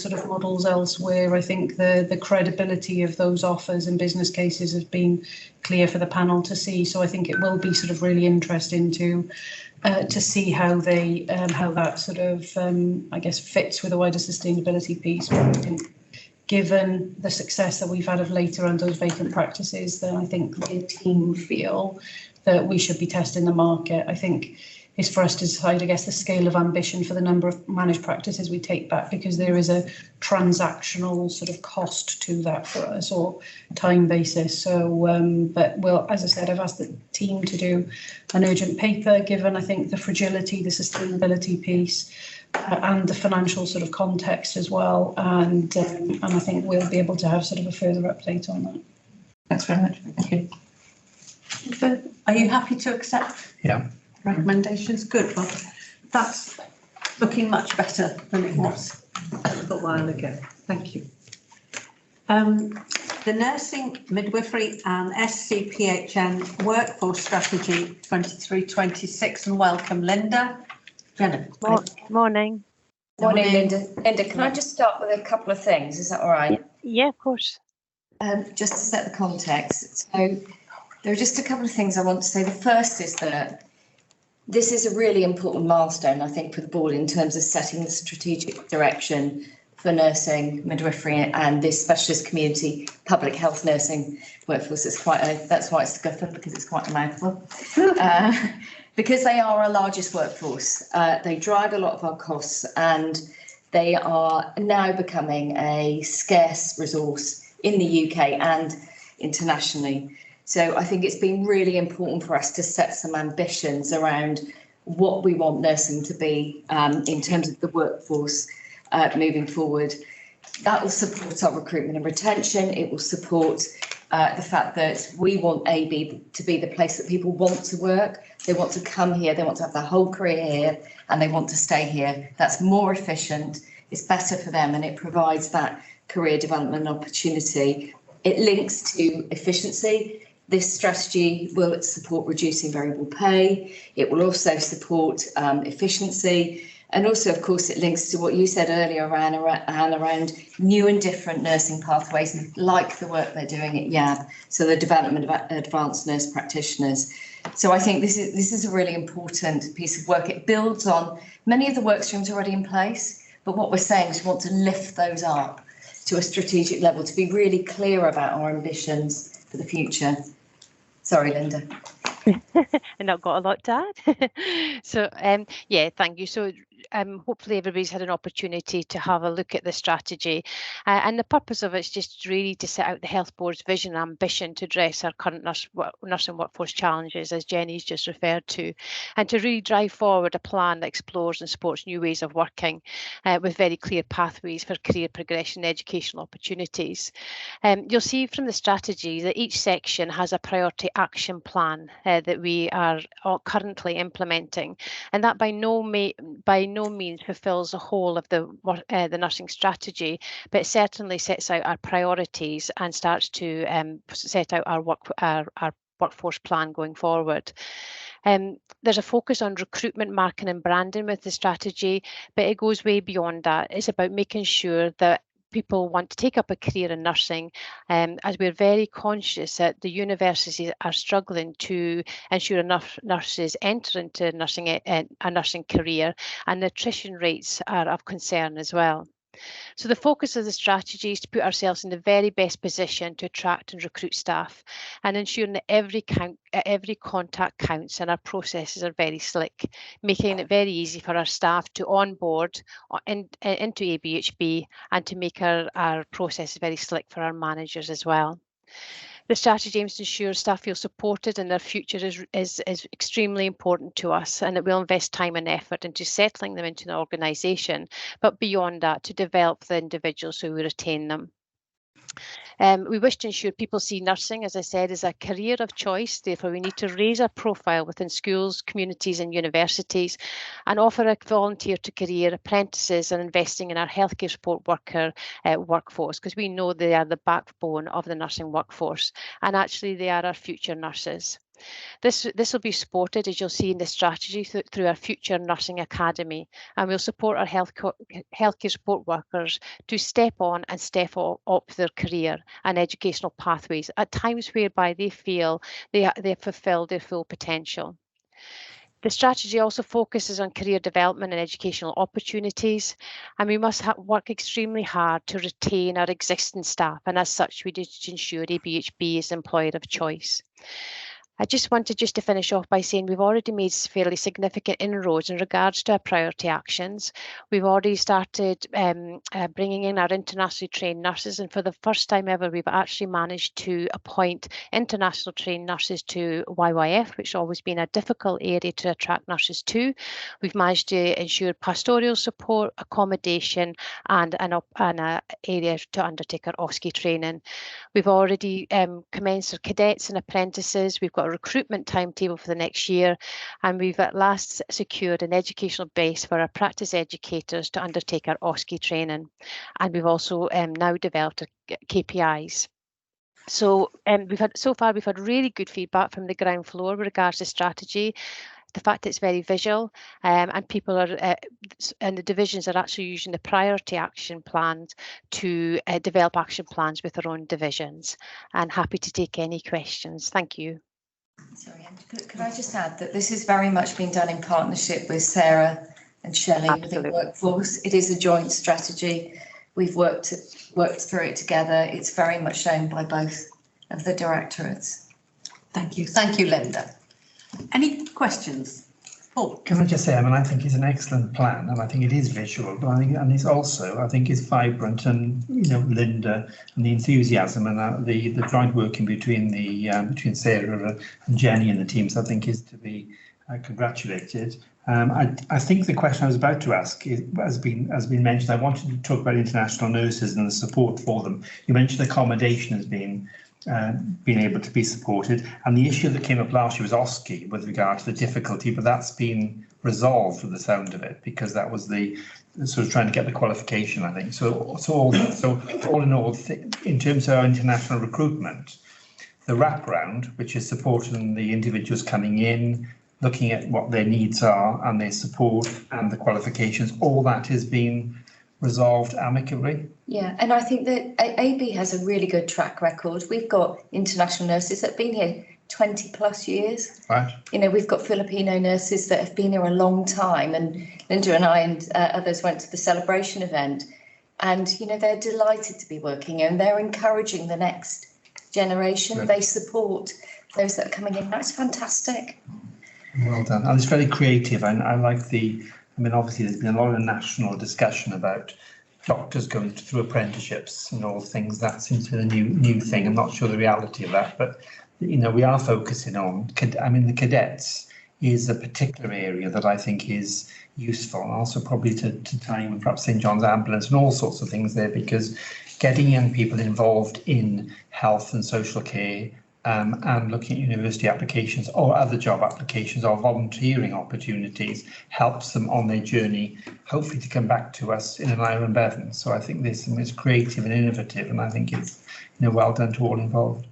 sort of models elsewhere. I think the credibility of those offers and business cases has been clear for the panel to see. So I think it will be sort of really interesting to see how they how that sort of I guess fits with the wider sustainability piece. But I think given the success that we've had of late around those vacant practices, then I think the team feel that we should be testing the market. I think is for us to decide, I guess, the scale of ambition for the number of managed practices we take back, because there is a transactional sort of cost to that for us, or time basis. So, but well, as I said, I've asked the team to do an urgent paper, given I think the fragility, the sustainability piece, and the financial sort of context as well. And I think we'll be able to have sort of a further update on that. Thanks very much. Thank you. Are you happy to accept? Yeah. Recommendations? Good. Well, that's looking much better than it was a little while ago. Thank you. The Nursing, Midwifery and SCPHN Workforce Strategy 23-26, and welcome Linda. Jennifer. Morning. Morning, Linda. Linda, can I just start with a couple of things? Is that all right? Yeah, of course. Just to set the context. So there are just a couple of things I want to say. The first is that this is a really important milestone, I think, for the board in terms of setting the strategic direction for nursing, midwifery, and this specialist community public health nursing workforce. It's that's why it's scuppered, because it's quite a mouthful. Because they are our largest workforce, they drive a lot of our costs, and they are now becoming a scarce resource in the UK and internationally. So I think it's been really important for us to set some ambitions around what we want nursing to be in terms of the workforce moving forward. That will support our recruitment and retention. It will support the fact that we want AB to be the place that people want to work. They want to come here, they want to have their whole career here, and they want to stay here. That's more efficient, it's better for them, and it provides that career development opportunity. It links to efficiency. This strategy will support reducing variable pay. It will also support efficiency. And also, of course, it links to what you said earlier, Anne, around new and different nursing pathways, like the work they're doing at YAB, so the development of advanced nurse practitioners. So I think this is a really important piece of work. It builds on many of the work streams already in place, but what we're saying is we want to lift those up to a strategic level, to be really clear about our ambitions for the future. Sorry, Linda. And not got a lot to add. So yeah, thank you. So hopefully everybody's had an opportunity to have a look at the strategy, and the purpose of it is just really to set out the Health Board's vision and ambition to address our current nursing workforce challenges, as Jenny's just referred to, and to really drive forward a plan that explores and supports new ways of working with very clear pathways for career progression and educational opportunities. You'll see from the strategy that each section has a priority action plan that we are currently implementing, and that by no means fulfills the whole of the nursing strategy, but it certainly sets out our priorities and starts to set out our workforce plan going forward. There's a focus on recruitment, marketing and branding with the strategy, but it goes way beyond that. It's about making sure that people want to take up a career in nursing, as we're very conscious that the universities are struggling to ensure enough nurses enter into a nursing career, and the attrition rates are of concern as well. So the focus of the strategy is to put ourselves in the very best position to attract and recruit staff, and ensuring that every contact counts and our processes are very slick, making it very easy for our staff to onboard into ABHB and to make our processes very slick for our managers as well. The strategy aims to ensure staff feel supported and their future is extremely important to us, and that we'll invest time and effort into settling them into an organisation, but beyond that, to develop the individuals so we retain them. We wish to ensure people see nursing, as I said, as a career of choice. Therefore, we need to raise our profile within schools, communities and universities, and offer a volunteer to career apprentices and investing in our healthcare support worker workforce, because we know they are the backbone of the nursing workforce, and actually they are our future nurses. This will be supported, as you'll see in the strategy, through our Future Nursing Academy, and we'll support our healthcare support workers to step on and step up their career and educational pathways at times whereby they feel they have fulfilled their full potential. The strategy also focuses on career development and educational opportunities, and we must work extremely hard to retain our existing staff, and as such we need to ensure ABHB is the employer of choice. I just wanted to finish off by saying we've already made fairly significant inroads in regards to our priority actions. We've already started bringing in our internationally trained nurses, and for the first time ever, we've actually managed to appoint international trained nurses to YYF, which has always been a difficult area to attract nurses to. We've managed to ensure pastoral support, accommodation, and an area to undertake our OSCE training. We've already commenced our cadets and apprentices. We've got a recruitment timetable for the next year, and we've at last secured an educational base for our practice educators to undertake our OSCE training, and we've also now developed our KPIs. So we've had really good feedback from the ground floor with regards to strategy. The fact that it's very visual, and people are and the divisions are actually using the priority action plans to develop action plans with their own divisions. And happy to take any questions. Thank you. Sorry, could I just add that this is very much being done in partnership with Sarah and Shelley within Workforce. It is a joint strategy. We've worked through it together. It's very much owned by both of the directorates. Thank you. Thank you, Linda. Any questions? Paul? Can I just say, I think it's an excellent plan, and I think it is visual, but it's also it's vibrant, and Linda and the enthusiasm and the joint working between Sarah and Jenny and the teams, I think, is to be congratulated. I think the question I was about to ask has been mentioned. I wanted to talk about international nurses and the support for them. You mentioned accommodation as being able to be supported, and the issue that came up last year was OSCE with regard to the difficulty, but that's been resolved with the sound of it, because that was the sort of trying to get the qualification, I think. So all in all, in terms of our international recruitment, the wraparound, which is supporting the individuals coming in, looking at what their needs are and their support and the qualifications, all that has been resolved amicably. Yeah, and I think that AB has a really good track record. We've got international nurses that have been here 20 plus years. Right. We've got Filipino nurses that have been here a long time, and Linda and I and others went to the celebration event, and they're delighted to be working here, and they're encouraging the next generation. Good. They support those that are coming in. That's fantastic. Well done. And it's very creative, and I like obviously there's been a lot of national discussion about doctors going through apprenticeships and all things. That seems to be the new thing. I'm not sure the reality of that, but we are focusing on. The cadets is a particular area that I think is useful, and also probably to tie in with perhaps St John's Ambulance and all sorts of things there, because getting young people involved in health and social care and looking at university applications or other job applications or volunteering opportunities helps them on their journey, hopefully to come back to us in Aneurin Bevan. So I think this is creative and innovative, and I think it's well done to all involved.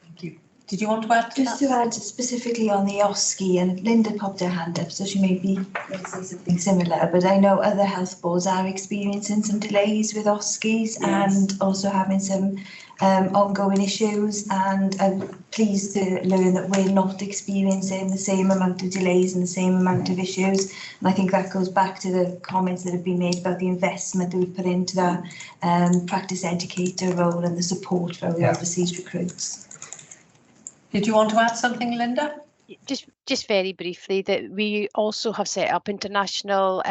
Thank you. Did you want to add to Just to add specifically on the OSCE, and Linda popped her hand up, so she may be going to say something similar, but I know other health boards are experiencing some delays with OSCEs and also having some ongoing issues, and I'm pleased to learn that we're not experiencing the same amount of delays and the same amount of issues. And I think that goes back to the comments that have been made about the investment that we put into that practice educator role and the support for our overseas recruits. Did you want to add something, Linda? Just very briefly, that we also have set up international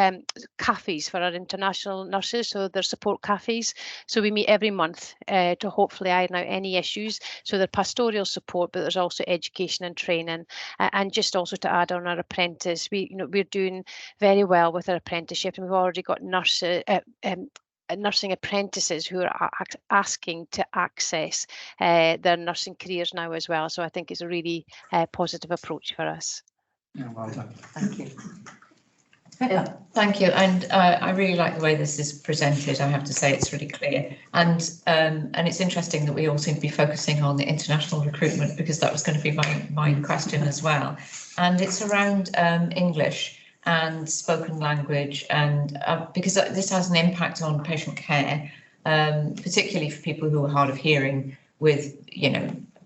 cafes for our international nurses, so they're support cafes. So we meet every month to hopefully iron out any issues. So they're pastoral support, but there's also education and training. And just also to add on our apprentice, we're doing very well with our apprenticeship, and we've already got nursing apprentices who are asking to access their nursing careers now as well. So I think it's a really positive approach for us. Yeah, well done. Thank you. Yeah, thank you, and I really like the way this is presented. I have to say it's really clear, and it's interesting that we all seem to be focusing on the international recruitment, because that was going to be my question as well, and it's around English and spoken language, and because this has an impact on patient care, particularly for people who are hard of hearing, with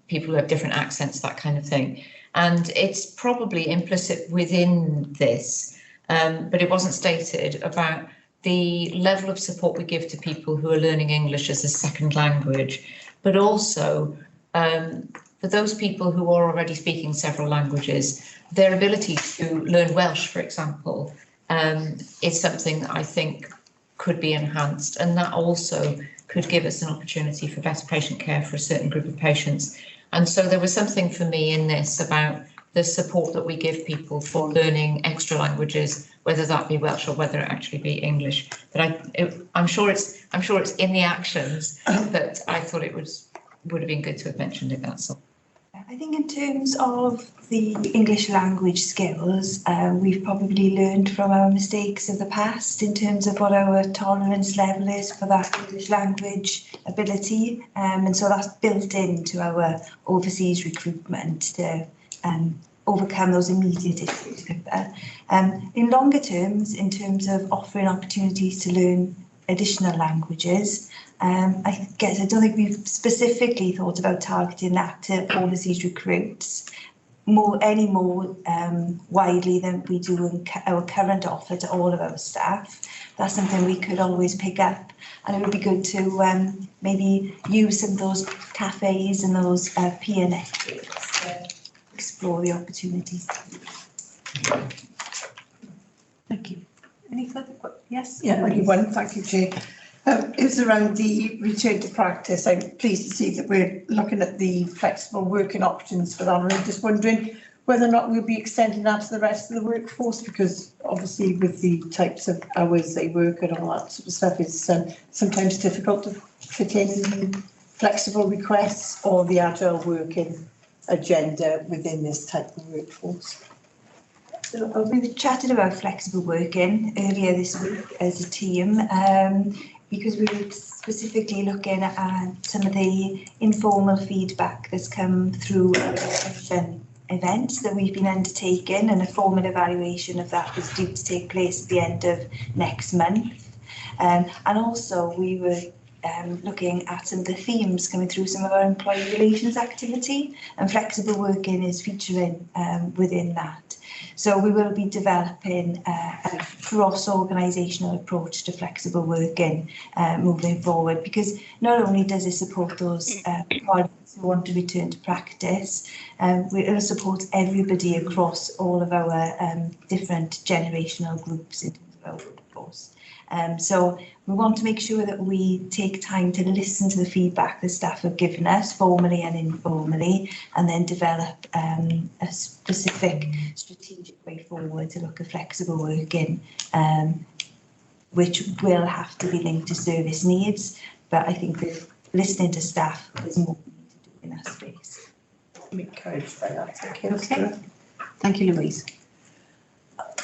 people who have different accents, that kind of thing. And it's probably implicit within this, but it wasn't stated, about the level of support we give to people who are learning English as a second language, but also for those people who are already speaking several languages, their ability to learn Welsh, for example, is something that I think could be enhanced, and that also could give us an opportunity for better patient care for a certain group of patients. And so there was something for me in this about the support that we give people for learning extra languages, whether that be Welsh or whether it actually be English. But I'm sure it's in the actions, but I thought it would have been good to have mentioned it, that's all. I think in terms of the English language skills, we've probably learned from our mistakes of the past in terms of what our tolerance level is for that English language ability. And so that's built into our overseas recruitment to overcome those immediate issues with that. In longer terms, in terms of offering opportunities to learn additional languages, I don't think we've specifically thought about targeting that to overseas recruits any more widely than we do in our current offer to all of our staff. That's something we could always pick up, and it would be good to maybe use some of those cafes and those peer networks to explore the opportunities. Thank you. Any further questions? Yes? Yeah, only one. Thank you, Chair. It was around the return to practice. I'm pleased to see that we're looking at the flexible working options for that. And I'm just wondering whether or not we'll be extending that to the rest of the workforce, because obviously with the types of hours they work and all that sort of stuff, it's sometimes difficult to fit in the flexible requests or the agile working agenda within this type of workforce. So we chatted about flexible working earlier this week as a team, because we were specifically looking at some of the informal feedback that's come through events that we've been undertaking, and a formal evaluation of that is due to take place at the end of next month. And also we were looking at some of the themes coming through some of our employee relations activity, and flexible working is featuring within that. So we will be developing a cross-organisational approach to flexible working moving forward, because not only does it support those colleagues who want to return to practice, it will support everybody across all of our different generational groups in terms of our workforce. So we want to make sure that we take time to listen to the feedback the staff have given us, formally and informally, and then develop a specific strategic way forward to look at flexible working, which will have to be linked to service needs. But I think that listening to staff is more we need to do in that space. I'm encouraged by that. Thank you. Okay. Thank you, Louise.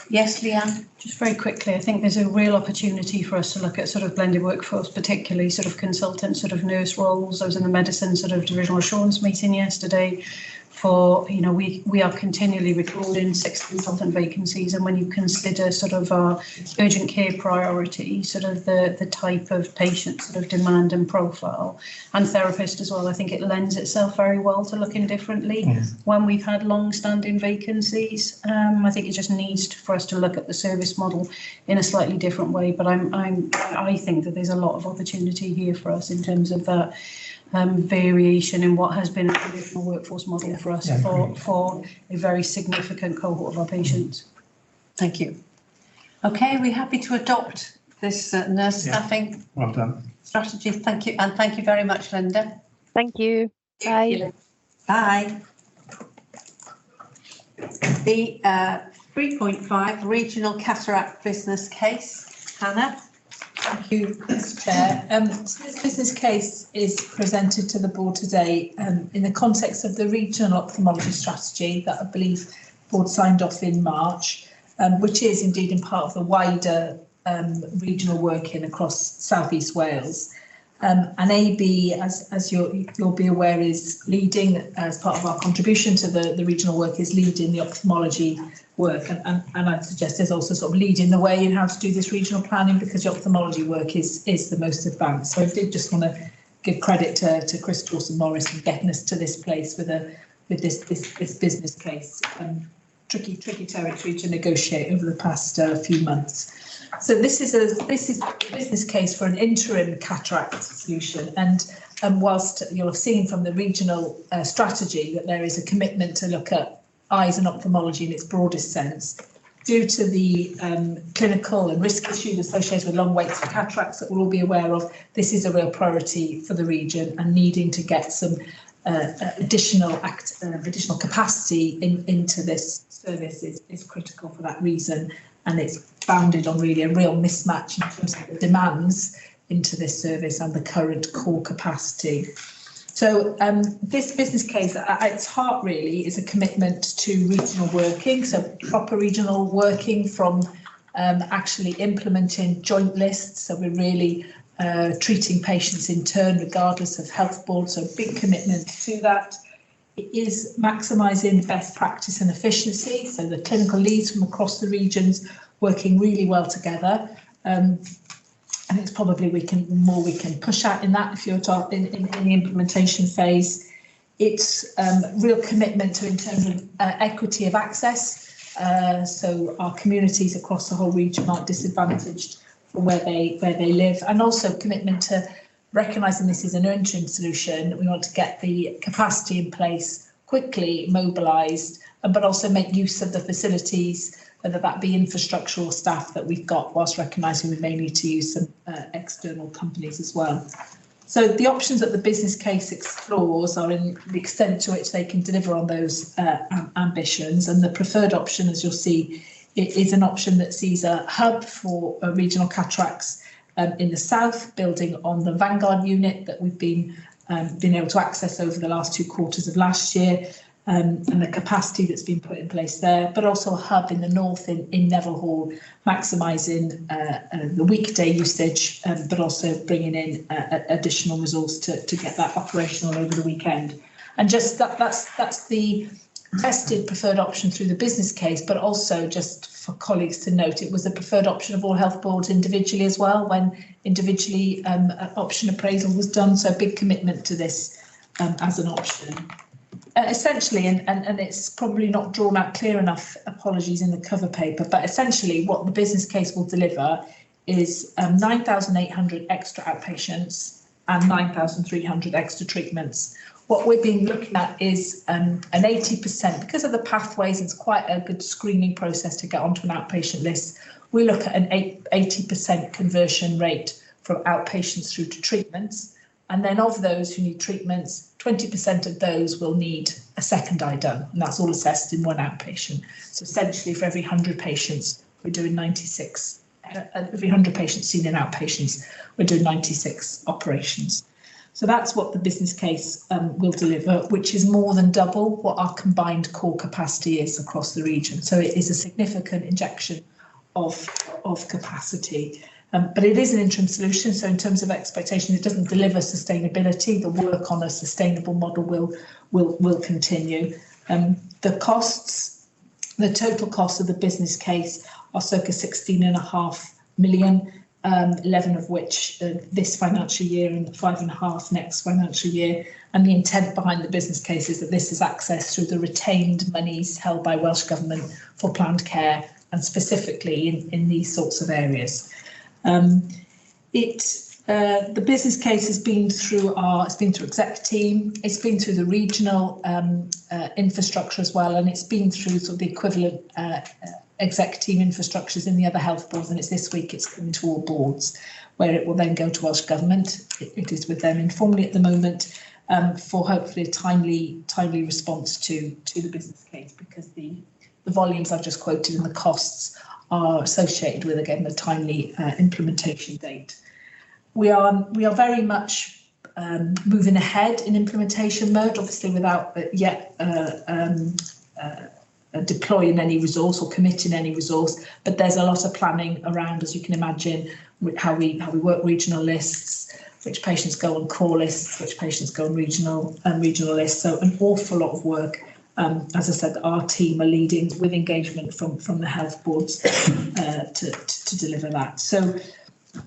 Yes, Leanne? Just very quickly, I think there's a real opportunity for us to look at sort of blended workforce, particularly sort of consultant, sort of nurse roles. I was in the medicine sort of divisional assurance meeting yesterday. For, you know, we are continually recording 6 consultant vacancies, and when you consider sort of our urgent care priority, sort of the type of patient sort of demand and profile, and therapist as well, I think it lends itself very well to looking differently. Yes. When we've had long-standing vacancies, I think it just needs for us to look at the service model in a slightly different way. But I think that there's a lot of opportunity here for us in terms of that. Variation in what has been a traditional workforce model for us for a very significant cohort of our patients. Thank you. Okay, are we happy to adopt this nurse staffing Well done. strategy? Thank you, and thank you very much, Linda. Thank you. Bye. Bye. The 3.5 regional cataract business case. Hannah? Thank you, Mr. Chair. So this business case is presented to the board today in the context of the regional ophthalmology strategy that I believe the board signed off in March, which is indeed in part of the wider regional working across South East Wales. And AB, as you'll be aware, is leading, as part of our contribution to the regional work, is leading the ophthalmology work. And I'd suggest there's also sort of leading the way in how to do this regional planning, because the ophthalmology work is the most advanced. So I did just want to give credit to Chris Dawson-Morris for getting us to this place with this business case. Tricky territory to negotiate over the past few months. So this is a business case for an interim cataract solution, and whilst you'll have seen from the regional strategy that there is a commitment to look at eyes and ophthalmology in its broadest sense, due to the clinical and risk issues associated with long waits for cataracts that we'll all be aware of, this is a real priority for the region, and needing to get some additional capacity into this service is critical for that reason. And it's founded on really a real mismatch in terms of the demands into this service and the current core capacity. So this business case at its heart really is a commitment to regional working, so proper regional working from actually implementing joint lists. So we're really treating patients in turn regardless of health board, so big commitment to that. It is maximising best practice and efficiency, so the clinical leads from across the regions working really well together. I think it's probably we can push out in that if you're in the implementation phase. It's real commitment to in terms of equity of access. So our communities across the whole region aren't disadvantaged from where they live, and also commitment to recognising this is an interim solution. We want to get the capacity in place quickly, mobilised, but also make use of the facilities, whether that be infrastructure or staff that we've got, whilst recognising we may need to use some external companies as well. So the options that the business case explores are in the extent to which they can deliver on those ambitions, and the preferred option, as you'll see, is an option that sees a hub for regional cataracts in the south, building on the Vanguard unit that we've been able to access over the last 2 quarters of last year, and the capacity that's been put in place there, but also a hub in the north in Neville Hall, maximising the weekday usage, but also bringing in additional resource to get that operational over the weekend. And just that's the tested preferred option through the business case, but also just for colleagues to note, it was a preferred option of all health boards individually as well, when individually option appraisal was done. So a big commitment to this as an option. Essentially, and it's probably not drawn out clear enough, apologies, in the cover paper, but essentially what the business case will deliver is 9,800 extra outpatients and 9,300 extra treatments. What we've been looking at is an 80%, because of the pathways, it's quite a good screening process to get onto an outpatient list. We look at an 80% conversion rate from outpatients through to treatments. And then of those who need treatments, 20% of those will need a second eye done, and that's all assessed in one outpatient. So essentially for every 100 patients, we're doing every 100 patients seen in outpatients, we're doing 96 operations. So that's what the business case will deliver, which is more than double what our combined core capacity is across the region. So it is a significant injection of capacity. But it is an interim solution, so in terms of expectation, it doesn't deliver sustainability. The work on a sustainable model will continue. The costs, the total cost of the business case are circa 16.5 million, 11 of which this financial year and 5.5 next financial year. And the intent behind the business case is that this is accessed through the retained monies held by Welsh Government for planned care, and specifically in these sorts of areas. The business case has been through exec team, it's been through the regional infrastructure as well, and it's been through sort of the equivalent exec team infrastructures in the other health boards, and it's this week it's coming to all boards, where it will then go to Welsh Government. It is with them informally at the moment for hopefully a timely response to the business case, because the volumes I've just quoted and the costs are associated with, again, the timely implementation date. We are very much moving ahead in implementation mode, obviously without yet deploying any resource or committing any resource, but there's a lot of planning around, as you can imagine, how we work regional lists, which patients go on core lists, which patients go on regional lists. So an awful lot of work. As I said, our team are leading with engagement from the health boards to deliver that. So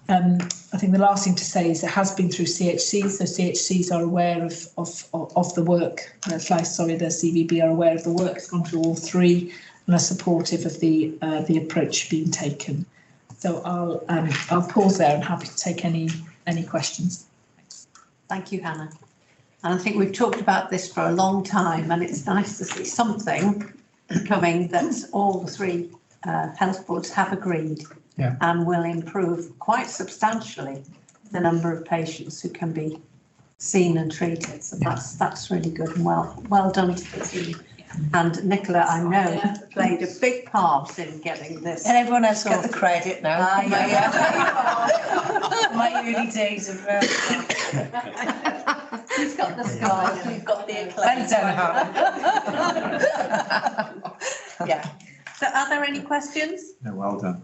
I think the last thing to say is it has been through CHCs, so CHCs are aware of the work. The CVB are aware of the work. It's gone through all three and are supportive of the approach being taken. So I'll pause there and happy to take any questions. Thank you, Hannah. And I think we've talked about this for a long time, and it's nice to see something coming that all the three health boards have agreed and will improve quite substantially the number of patients who can be seen and treated. So that's really good, and well done to the team. And Nicola, I know, played a big part in getting this. And everyone else got the credit now. My early days of He's got the scars, we've got the acclaim. Well done, Yeah. So are there any questions? No, well done.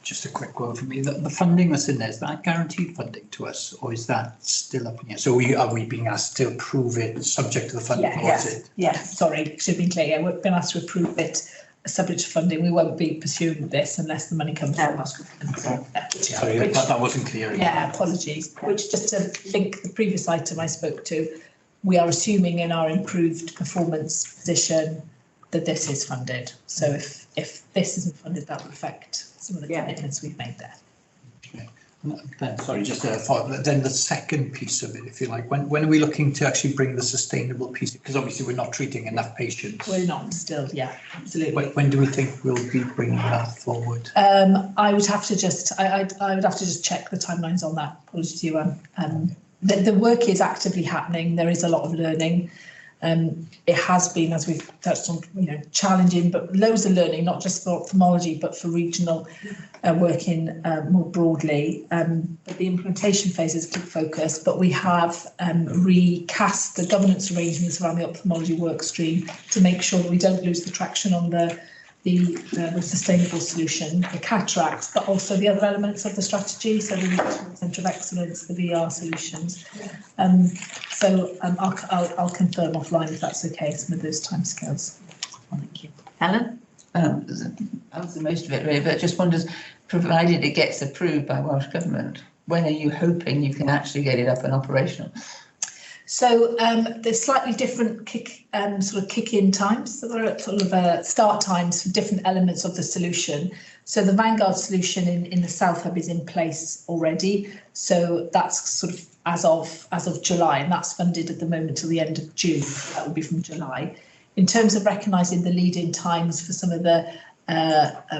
Just a quick one for me. The funding that's in there, is that guaranteed funding to us, or is that still up in the air? So are we being asked to approve it subject to the funding? Sorry, should have been clear. Yeah, we've been asked to approve it subject to funding. We won't be pursuing this unless the money comes from us. Sorry, that wasn't clear. Yeah, apologies. Which, just to link the previous item I spoke to, we are assuming in our improved performance position that this is funded. So if this isn't funded, that will affect some of the commitments we've made there. Then, sorry, just a follow-up. Then the second piece of it, if you like, when are we looking to actually bring the sustainable piece? Because obviously we're not treating enough patients. We're not still, yeah, absolutely. When do we think we'll be bringing that forward? I would have to just, I would have to just check the timelines on that. Apologies to you, the work is actively happening. There is a lot of learning. It has been, as we've touched on, challenging, but loads of learning, not just for ophthalmology, but for regional working more broadly. But the implementation phase is a key focus, but we have recast the governance arrangements around the ophthalmology work stream to make sure that we don't lose the traction on the sustainable solution, the cataracts, but also the other elements of the strategy, so the Centre of Excellence, the VR solutions. So I'll confirm offline if that's okay, some of those timescales. Thank you. Helen? Answer most of it really, but just wonders, provided it gets approved by Welsh Government, when are you hoping you can actually get it up and operational? So there's slightly different kick-in times. So there are sort of start times for different elements of the solution. So the Vanguard solution in the South Hub is in place already. So that's sort of as of July, and that's funded at the moment till the end of June. That will be from July. In terms of recognising the lead-in times for some of the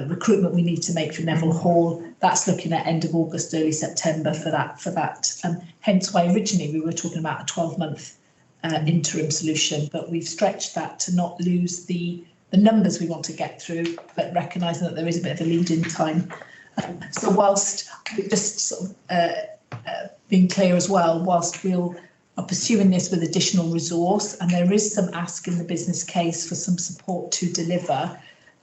recruitment we need to make through Neville Hall, that's looking at end of August, early September for that. Hence why originally we were talking about a 12-month interim solution, but we've stretched that to not lose the numbers we want to get through, but recognising that there is a bit of a lead-in time. So whilst we just sort of been clear as well, whilst we'll are pursuing this with additional resource, and there is some ask in the business case for some support to deliver,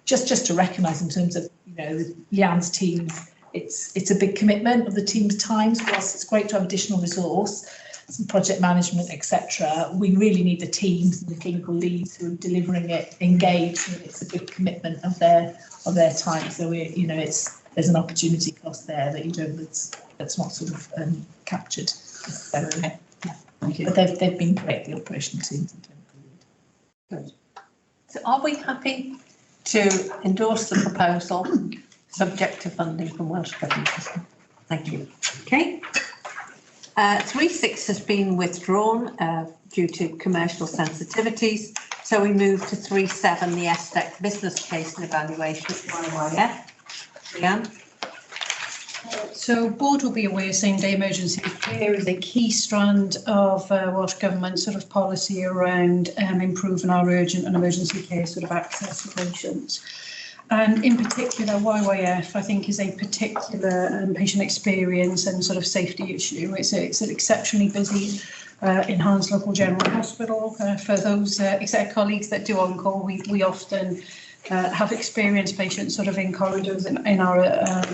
just to recognise in terms of, you know, Leanne's team, it's a big commitment of the team's times. Whilst it's great to have additional resource, some project management, etc., we really need the teams and the clinical leads who are delivering it engaged, and it's a big commitment of their time. So we, you know, there's an opportunity cost there that you don't that's not sort of captured. So, yeah, thank you. But they've been great, the operational teams. Good. So are we happy to endorse the proposal subject to funding from Welsh Government? Thank you. Okay. 3.6 has been withdrawn due to commercial sensitivities. So we move to 3.7, the ESTEC business case and evaluation YYF. Leanne? So board will be aware same-day emergency care is a key strand of Welsh Government sort of policy around improving our urgent and emergency care sort of access for patients. And in particular, YYF, I think, is a particular patient experience and sort of safety issue. It's an exceptionally busy enhanced local general hospital. For those exec colleagues that do on-call, we often have experienced patients sort of in corridors in our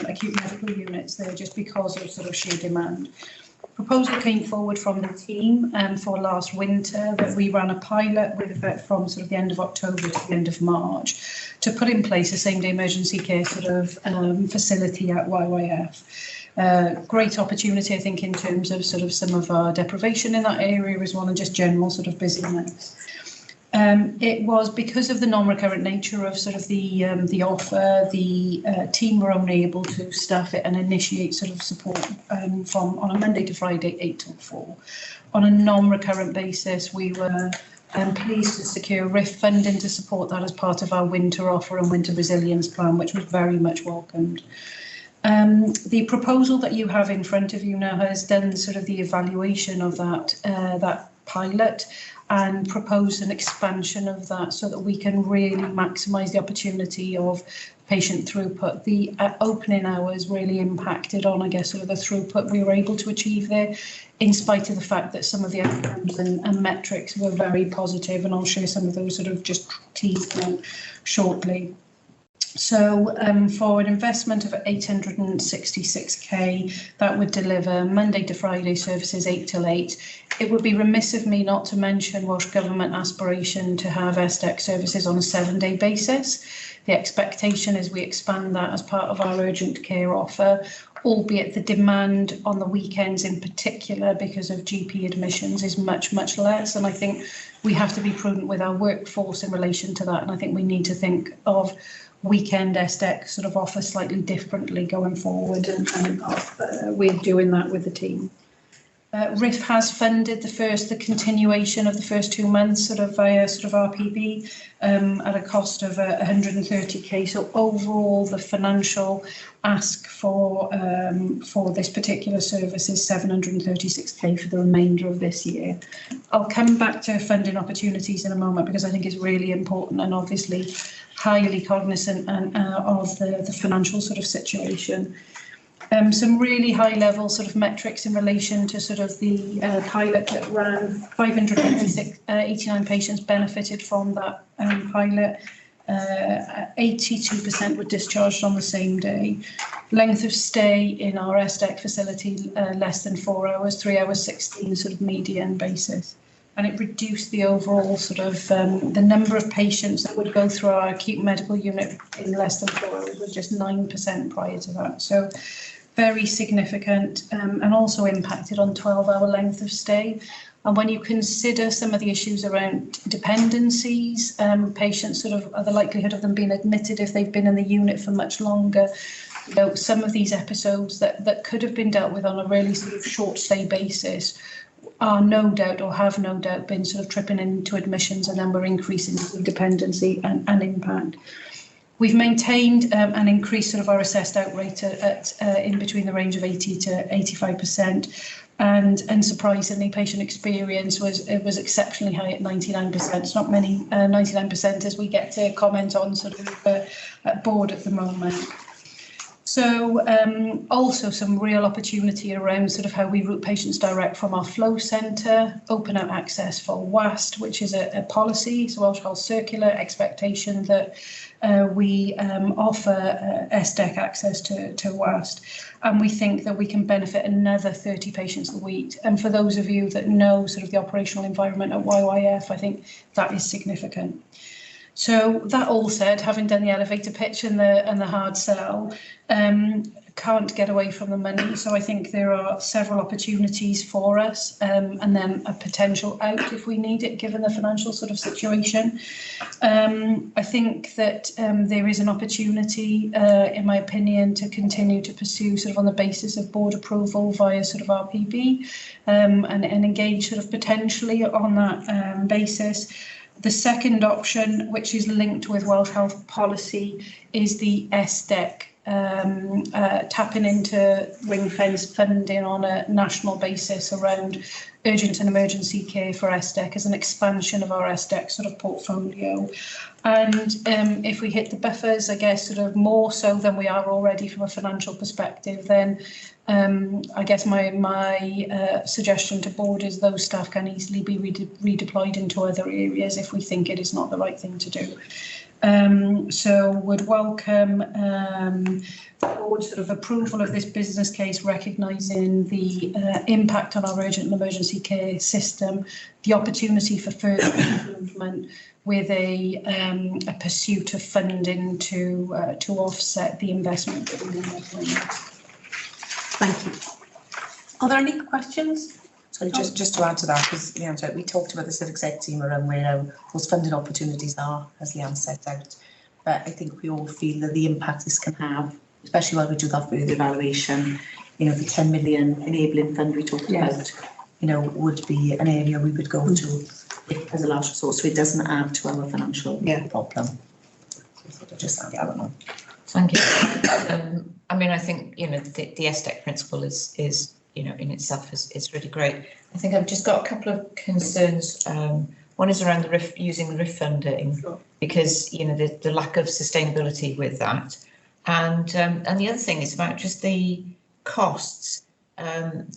acute medical units there just because of sort of sheer demand. Proposal came forward from the team for last winter that we ran a pilot with effect from sort of the end of October to the end of March to put in place a same-day emergency care sort of facility at YYF. Great opportunity, I think, in terms of sort of some of our deprivation in that area as well, and just general sort of busyness. It was because of the non-recurrent nature of sort of the offer, the team were only able to staff it and initiate sort of support from on a Monday to Friday, 8 till 4. On a non-recurrent basis, we were pleased to secure RIF funding to support that as part of our winter offer and winter resilience plan, which was very much welcomed. The proposal that you have in front of you now has done sort of the evaluation of that pilot and propose an expansion of that so that we can really maximise the opportunity of patient throughput. The opening hours really impacted on, I guess, sort of the throughput we were able to achieve there, in spite of the fact that some of the outcomes and metrics were very positive, and I'll share some of those sort of just teased shortly. So for an investment of 866k, that would deliver Monday to Friday services 8 till 8. It would be remiss of me not to mention Welsh Government aspiration to have ESTEC services on a 7-day basis. The expectation is we expand that as part of our urgent care offer, albeit the demand on the weekends in particular because of GP admissions is much, much less. And I think we have to be prudent with our workforce in relation to that. And I think we need to think of weekend ESTEC sort of offer slightly differently going forward, and we're doing that with the team. RIF has funded the continuation of the first 2 months sort of via sort of RPB at a cost of 130k. So overall, the financial ask for this particular service is 736k for the remainder of this year. I'll come back to funding opportunities in a moment because I think it's really important and obviously highly cognizant of the financial sort of situation. Some really high level sort of metrics in relation to sort of the pilot that ran. 589 patients benefited from that pilot. 82% were discharged on the same day. Length of stay in our ESTEC facility less than 4 hours, 3 hours 16 sort of median basis. And it reduced the overall sort of the number of patients that would go through our acute medical unit in less than 4 hours was just 9% prior to that. So very significant, and also impacted on 12-hour length of stay. And when you consider some of the issues around dependencies, patients sort of the likelihood of them being admitted if they've been in the unit for much longer, you know, some of these episodes that could have been dealt with on a really sort of short stay basis are no doubt or have no doubt been sort of tripping into admissions, and then we're increasing dependency and impact. We've maintained and increased sort of our assessed out rate at in between the range of 80 to 85%. And unsurprisingly, patient experience was exceptionally high at 99%. It's not many 99% as we get to comment on sort of at board at the moment. So also some real opportunity around sort of how we route patients direct from our flow centre, open out access for WAST, which is a policy, so Welsh Health Circular expectation that we offer SDEC access to WAST, and we think that we can benefit another 30 patients a week. And for those of you that know sort of the operational environment at YYF, I think that is significant. So that all said, having done the elevator pitch and the hard sell, can't get away from the money. So I think there are several opportunities for us, and then a potential out if we need it, given the financial sort of situation. I think that there is an opportunity, in my opinion, to continue to pursue sort of on the basis of board approval via sort of RPB, and engage sort of potentially on that basis. The second option, which is linked with Welsh Health policy, is the SDEC, tapping into ring-fence funding on a national basis around urgent and emergency care for SDEC as an expansion of our SDEC sort of portfolio. And if we hit the buffers, I guess sort of more so than we are already from a financial perspective, then I guess my suggestion to board is those staff can easily be redeployed into other areas if we think it is not the right thing to do. So would welcome the board sort of approval of this business case, recognising the impact on our urgent and emergency care system, the opportunity for further improvement, with a pursuit of funding to offset the investment that we want to make. Thank you. Are there any questions? So just to add to that, because Leanne, we talked about the civic exec team around where those funding opportunities are, as Leanne set out. But I think we all feel that the impact this can have, especially while we do that further evaluation, the 10 million enabling fund we talked about, would be an area we would go to as a last resort, so it doesn't add to our financial problem. So just add that on. Thank you. I mean, I think the SDEC principle is in itself is really great. I think I've just got a couple of concerns. One is around the using the RIF funding, because the lack of sustainability with that, and the other thing is about just the costs,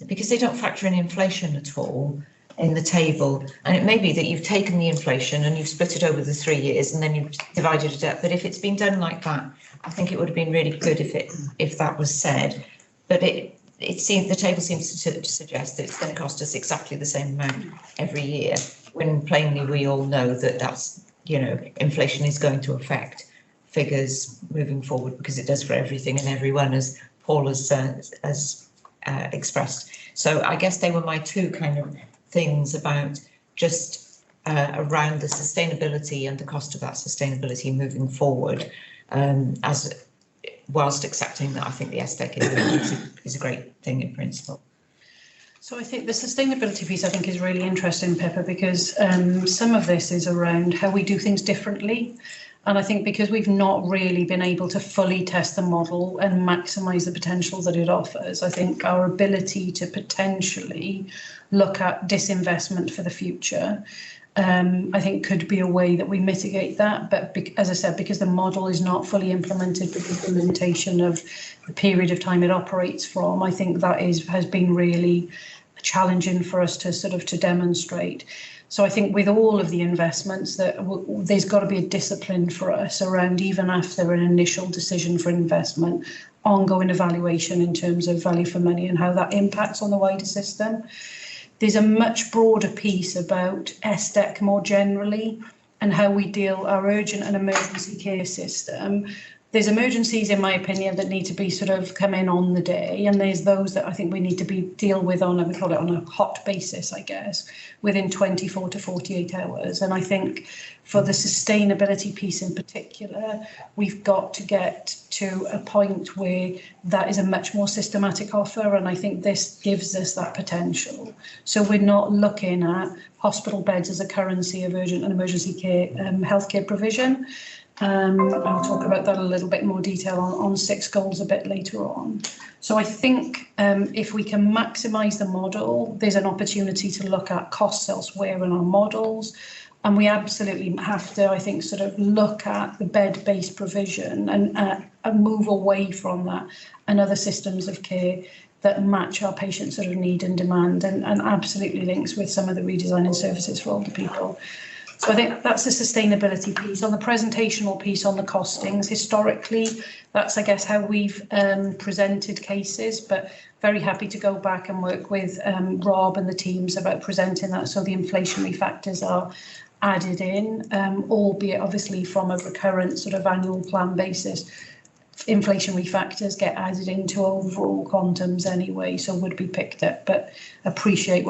because they don't factor in inflation at all in the table. And it may be that you've taken the inflation and you've split it over the 3 years and then you've divided it up. But if it's been done like that, I think it would have been really good if that was said. But it seems the table seems to suggest that it's going to cost us exactly the same amount every year, when plainly we all know that that's inflation is going to affect figures moving forward, because it does for everything and everyone, as Paul has expressed. So I guess they were my two kind of things about just around the sustainability and the cost of that sustainability moving forward, whilst accepting that I think the SDEC is a great thing in principle. So I think the sustainability piece I think is really interesting, Pippa, because some of this is around how we do things differently. And I think because we've not really been able to fully test the model and maximise the potential that it offers, I think our ability to potentially look at disinvestment for the future, I think could be a way that we mitigate that. But as I said, because the model is not fully implemented, the implementation of the period of time it operates from, I think that has been really challenging for us to demonstrate. So I think with all of the investments, that there's got to be a discipline for us around, even after an initial decision for investment, ongoing evaluation in terms of value for money and how that impacts on the wider system. There's a much broader piece about SDEC more generally and how we deal our urgent and emergency care system. There's emergencies, in my opinion, that need to be come in on the day, and there's those that I think we need to deal with on a hot basis, I guess, within 24 to 48 hours. And I think for the sustainability piece in particular, we've got to get to a point where that is a much more systematic offer, and I think this gives us that potential. So we're not looking at hospital beds as a currency of urgent and emergency care healthcare provision. I'll talk about that a little bit more detail on 6 goals a bit later on. So I think if we can maximise the model, there's an opportunity to look at costs elsewhere in our models, And we absolutely have to, I think, sort of look at the bed-based provision and move away from that and other systems of care that match our patient sort of need and demand, and absolutely links with some of the redesigning services for older people. So I think that's the sustainability piece. On the presentational piece on the costings, historically, that's, I guess, how we've presented cases, but very happy to go back and work with Rob and the teams about presenting that so the inflationary factors are added in, albeit obviously from a recurrent sort of annual plan basis. Inflationary factors get added into overall quantums anyway, so would be picked up, but I appreciate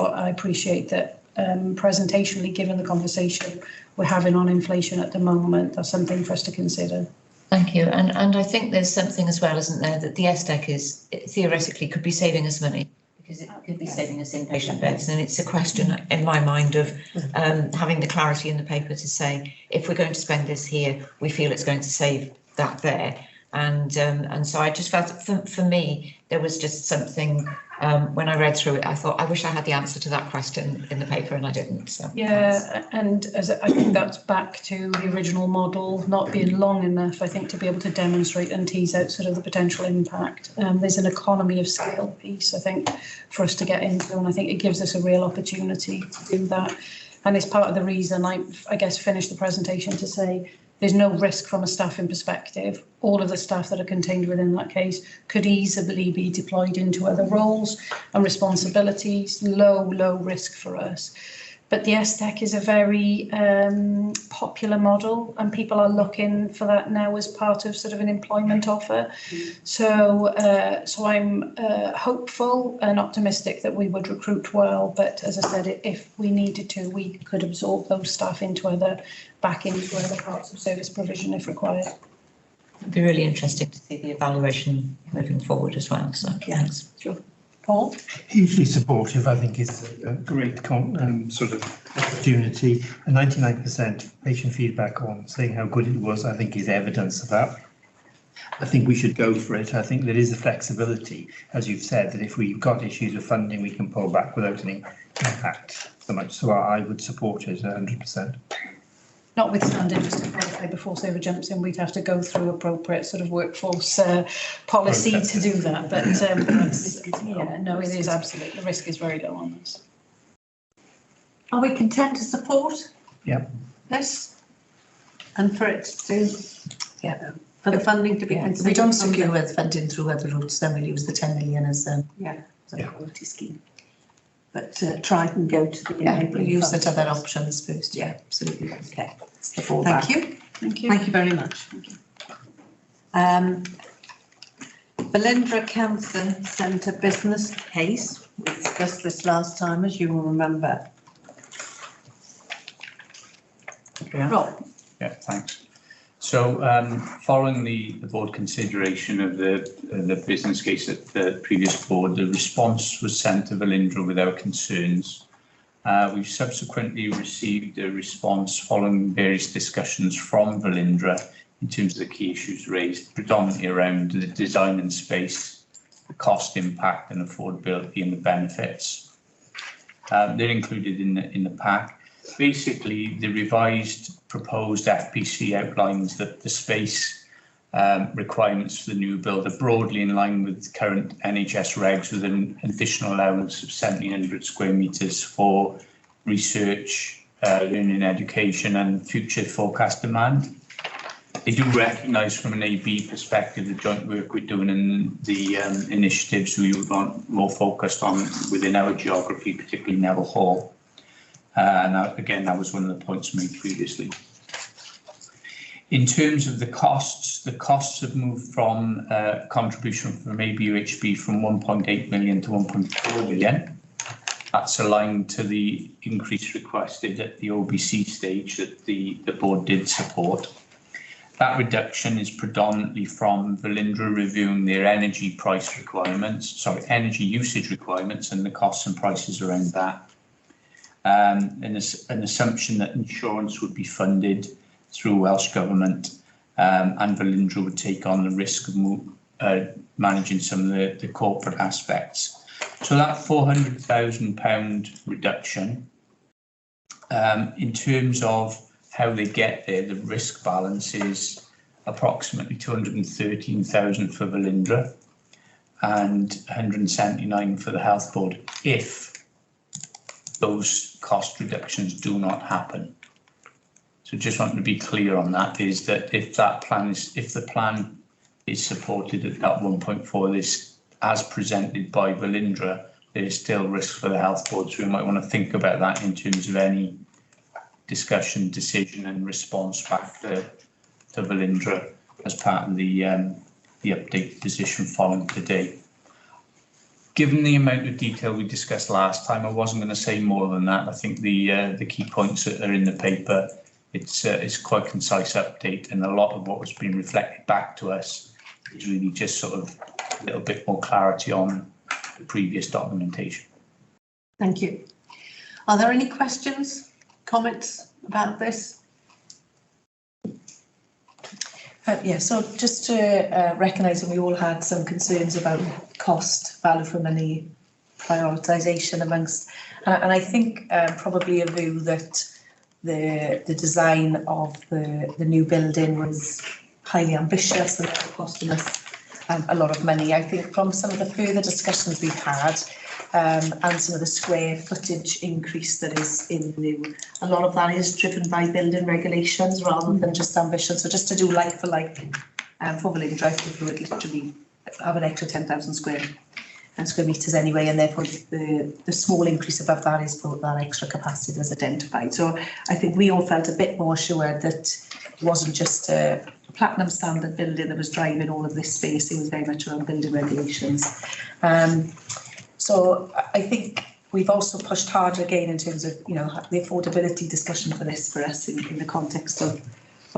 that presentationally, given the conversation we're having on inflation at the moment, that's something for us to consider. Thank you. And I think there's something as well, isn't there, that the SDEC is theoretically could be saving us money, because it could be saving us inpatient beds. And it's a question in my mind of having the clarity in the paper to say, if we're going to spend this here, we feel it's going to save that there. And so I just felt that for me, there was just something, when I read through it, I thought, I wish I had the answer to that question in the paper, and I didn't. So yeah, and as I think that's back to the original model not being long enough, I think, to be able to demonstrate and tease out sort of the potential impact. There's an economy of scale piece, I think, for us to get into, and I think it gives us a real opportunity to do that. And it's part of the reason I guess, finished the presentation to say, there's no risk from a staffing perspective. All of the staff that are contained within that case could easily be deployed into other roles and responsibilities, low risk for us. But the SDEC is a very popular model, and people are looking for that now as part of sort of an employment offer. So I'm hopeful and optimistic that we would recruit well, but as I said, if we needed to, we could absorb those staff back into other parts of service provision if required. It'd be really interesting to see the evaluation moving forward as well. So thanks. Sure. Paul? Hugely supportive. I think it's a great sort of opportunity. And 99% patient feedback on saying how good it was, I think, is evidence of that. I think we should go for it. I think there is a flexibility, as you've said, that if we've got issues with funding, we can pull back without any impact so much. So I would support it 100%. Notwithstanding, just to clarify before Sarah jumps in, we'd have to go through appropriate sort of workforce policy to do that. But yeah, no, it is absolutely, the risk is very low on this. Are we content to support? Yeah. This? And for it to, for the funding to be considered? If we don't secure funding through other routes, then we'll use the 10 million as a quality scheme. But try and go to the we'll use the other options first. Yeah, absolutely. Okay. Thank you. Thank you very much. Thank you. Belindra Cancer Centre business case. We discussed this last time, as you will remember. Rob. Yeah, thanks. So following the board consideration of the business case at the previous board, the response was sent to Belindra with our concerns. We've subsequently received a response following various discussions from Belindra in terms of the key issues raised, predominantly around the design and space, the cost impact and affordability and the benefits. They're included in the pack. Basically, the revised proposed FPC outlines that the space requirements for the new build are broadly in line with current NHS regs, with an additional allowance of 1,700 square metres for research, learning, education and future forecast demand. They do recognise from an AB perspective the joint work we're doing and the initiatives we would want more focused on within our geography, particularly Neville Hall. And again, that was one of the points made previously. In terms of the costs have moved from contribution from ABUHB from 1.8 million to 1.4 million. That's aligned to the increase requested at the OBC stage that the board did support. That reduction is predominantly from Belindra reviewing their energy usage requirements and the costs and prices around that. An assumption that insurance would be funded through Welsh Government and Belindra would take on the risk of managing some of the corporate aspects. So that £400,000 reduction In terms of how they get there, the risk balance is approximately 213,000 for Velindre and 179 for the Health Board if those cost reductions do not happen. So just wanting to be clear on that, is that if the plan is supported at that 1.4, this as presented by Velindre, there is still risk for the Health Board. So we might want to think about that in terms of any discussion, decision and response back to Velindre as part of the updated position following today. Given the amount of detail we discussed last time, I wasn't going to say more than that. I think the key points that are in the paper, it's quite a concise update, and a lot of what was being reflected back to us is really just sort of a little bit more clarity on the previous documentation. Thank you. Are there any questions, comments about this? Yeah, so just to recognise that we all had some concerns about cost, value for money, prioritisation amongst, and I think probably a view that the design of the new building was highly ambitious and costing us a lot of money. I think from some of the further discussions we've had and some of the square footage increase that is in the new, a lot of that is driven by building regulations rather than just ambition. So just to do like for like for Velindre, I think we would literally have an extra 10,000 square metres anyway, and therefore the small increase above that is for that extra capacity that's identified. So I think we all felt a bit more assured that it wasn't just a platinum standard building that was driving all of this space. It was very much around building regulations. So I think we've also pushed harder again in terms of, you know, the affordability discussion for this for us in the context of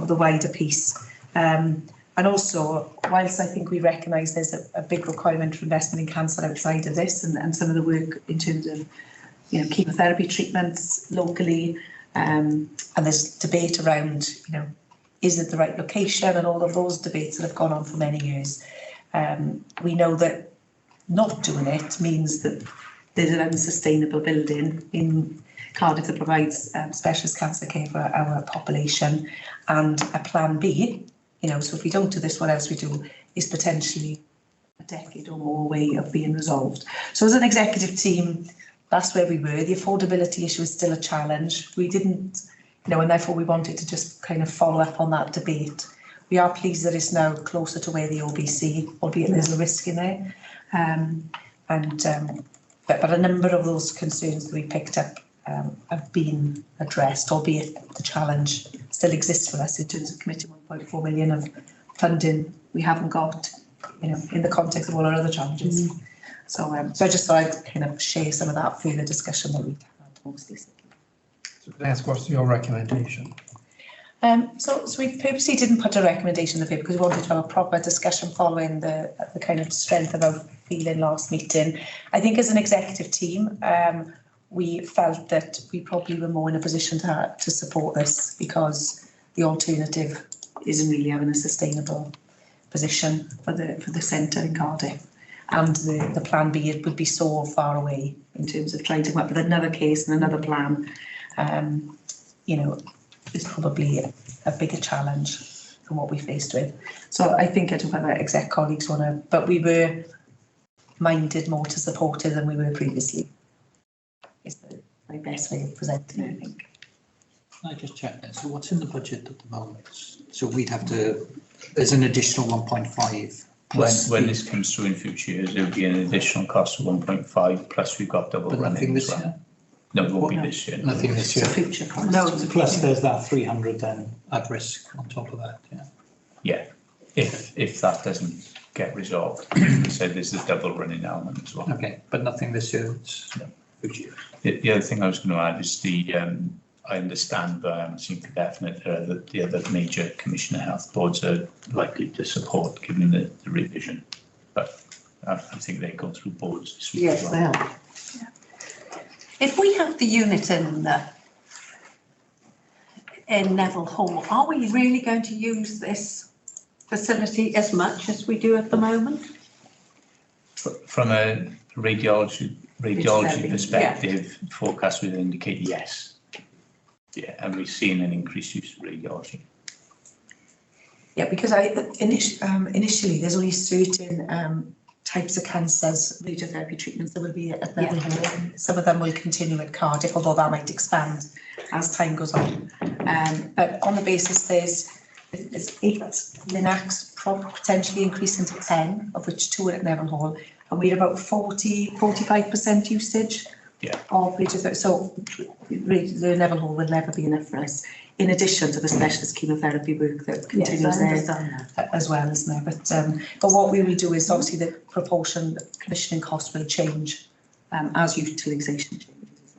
the wider piece. And also, whilst I think we recognise there's a big requirement for investment in cancer outside of this, and some of the work in terms of, you know, chemotherapy treatments locally, and there's debate around, you know, is it the right location, and all of those debates that have gone on for many years. We know that not doing it means that there's an unsustainable building in Cardiff that provides specialist cancer care for our population, and a plan B, you know, so if we don't do this, what else we do is potentially a decade or more away of being resolved. So as an executive team, that's where we were. The affordability issue is still a challenge. We didn't, you know, and therefore we wanted to just kind of follow up on that debate. We are pleased that it's now closer to where the OBC, albeit there's a risk in there. But a number of those concerns that we picked up have been addressed, albeit the challenge still exists for us in terms of committing 1.4 million of funding we haven't got, you know, in the context of all our other challenges. So I just thought I'd kind of share some of that further discussion that we've had most recently. So can I ask, what's your recommendation? So we purposely didn't put a recommendation in the paper because we wanted to have a proper discussion following the kind of strength of our feeling last meeting. I think as an executive team, we felt that we probably were more in a position to support this because the alternative isn't really having a sustainable position for the centre in Cardiff, and the plan B, it would be so far away in terms of trying to come up with another case and another plan. You know, is probably a bigger challenge than what we faced with. So I think I don't know whether exec colleagues want to, but we were minded more to support it than we were previously. Is my best way of presenting it, I think. Can I just check that? So what's in the budget at the moment? So we'd have to, there's an additional 1.5. When this comes through in future years, there'll be an additional cost of 1.5, plus we've got double running. Nothing this year? No, it won't be this year. Nothing this year. Future cost. No, plus there's that 300 then at risk on top of that, yeah. Yeah, if that doesn't get resolved. So there's the double running element as well. Okay, but nothing this year, it's future. The other thing I was going to add is I understand, but I haven't seen for definite, that the other major commissioner health boards are likely to support given the revision. But I think they go through boards this week. Yes, as well. they are. Yeah. If we have the unit in Neville Hall, are we really going to use this facility as much as we do at the moment? From a radiology perspective, forecast would indicate yes. Yeah, and we've seen an increased use of radiology. Yeah, because initially there's only certain types of cancers, radiotherapy treatments that will be at Bevan Hall. Some of them will continue at Cardiff, although that might expand as time goes on. But on the basis there's 8 Linacs, potentially increasing to 10, of which 2 are at Bevan Hall, and we're about 45% usage of radiotherapy. So the Bevan Hall will never be enough for us, in addition to the specialist chemotherapy work that continues there as well, isn't there? But what we will do is obviously the proportion, the commissioning cost will change as utilisation changes.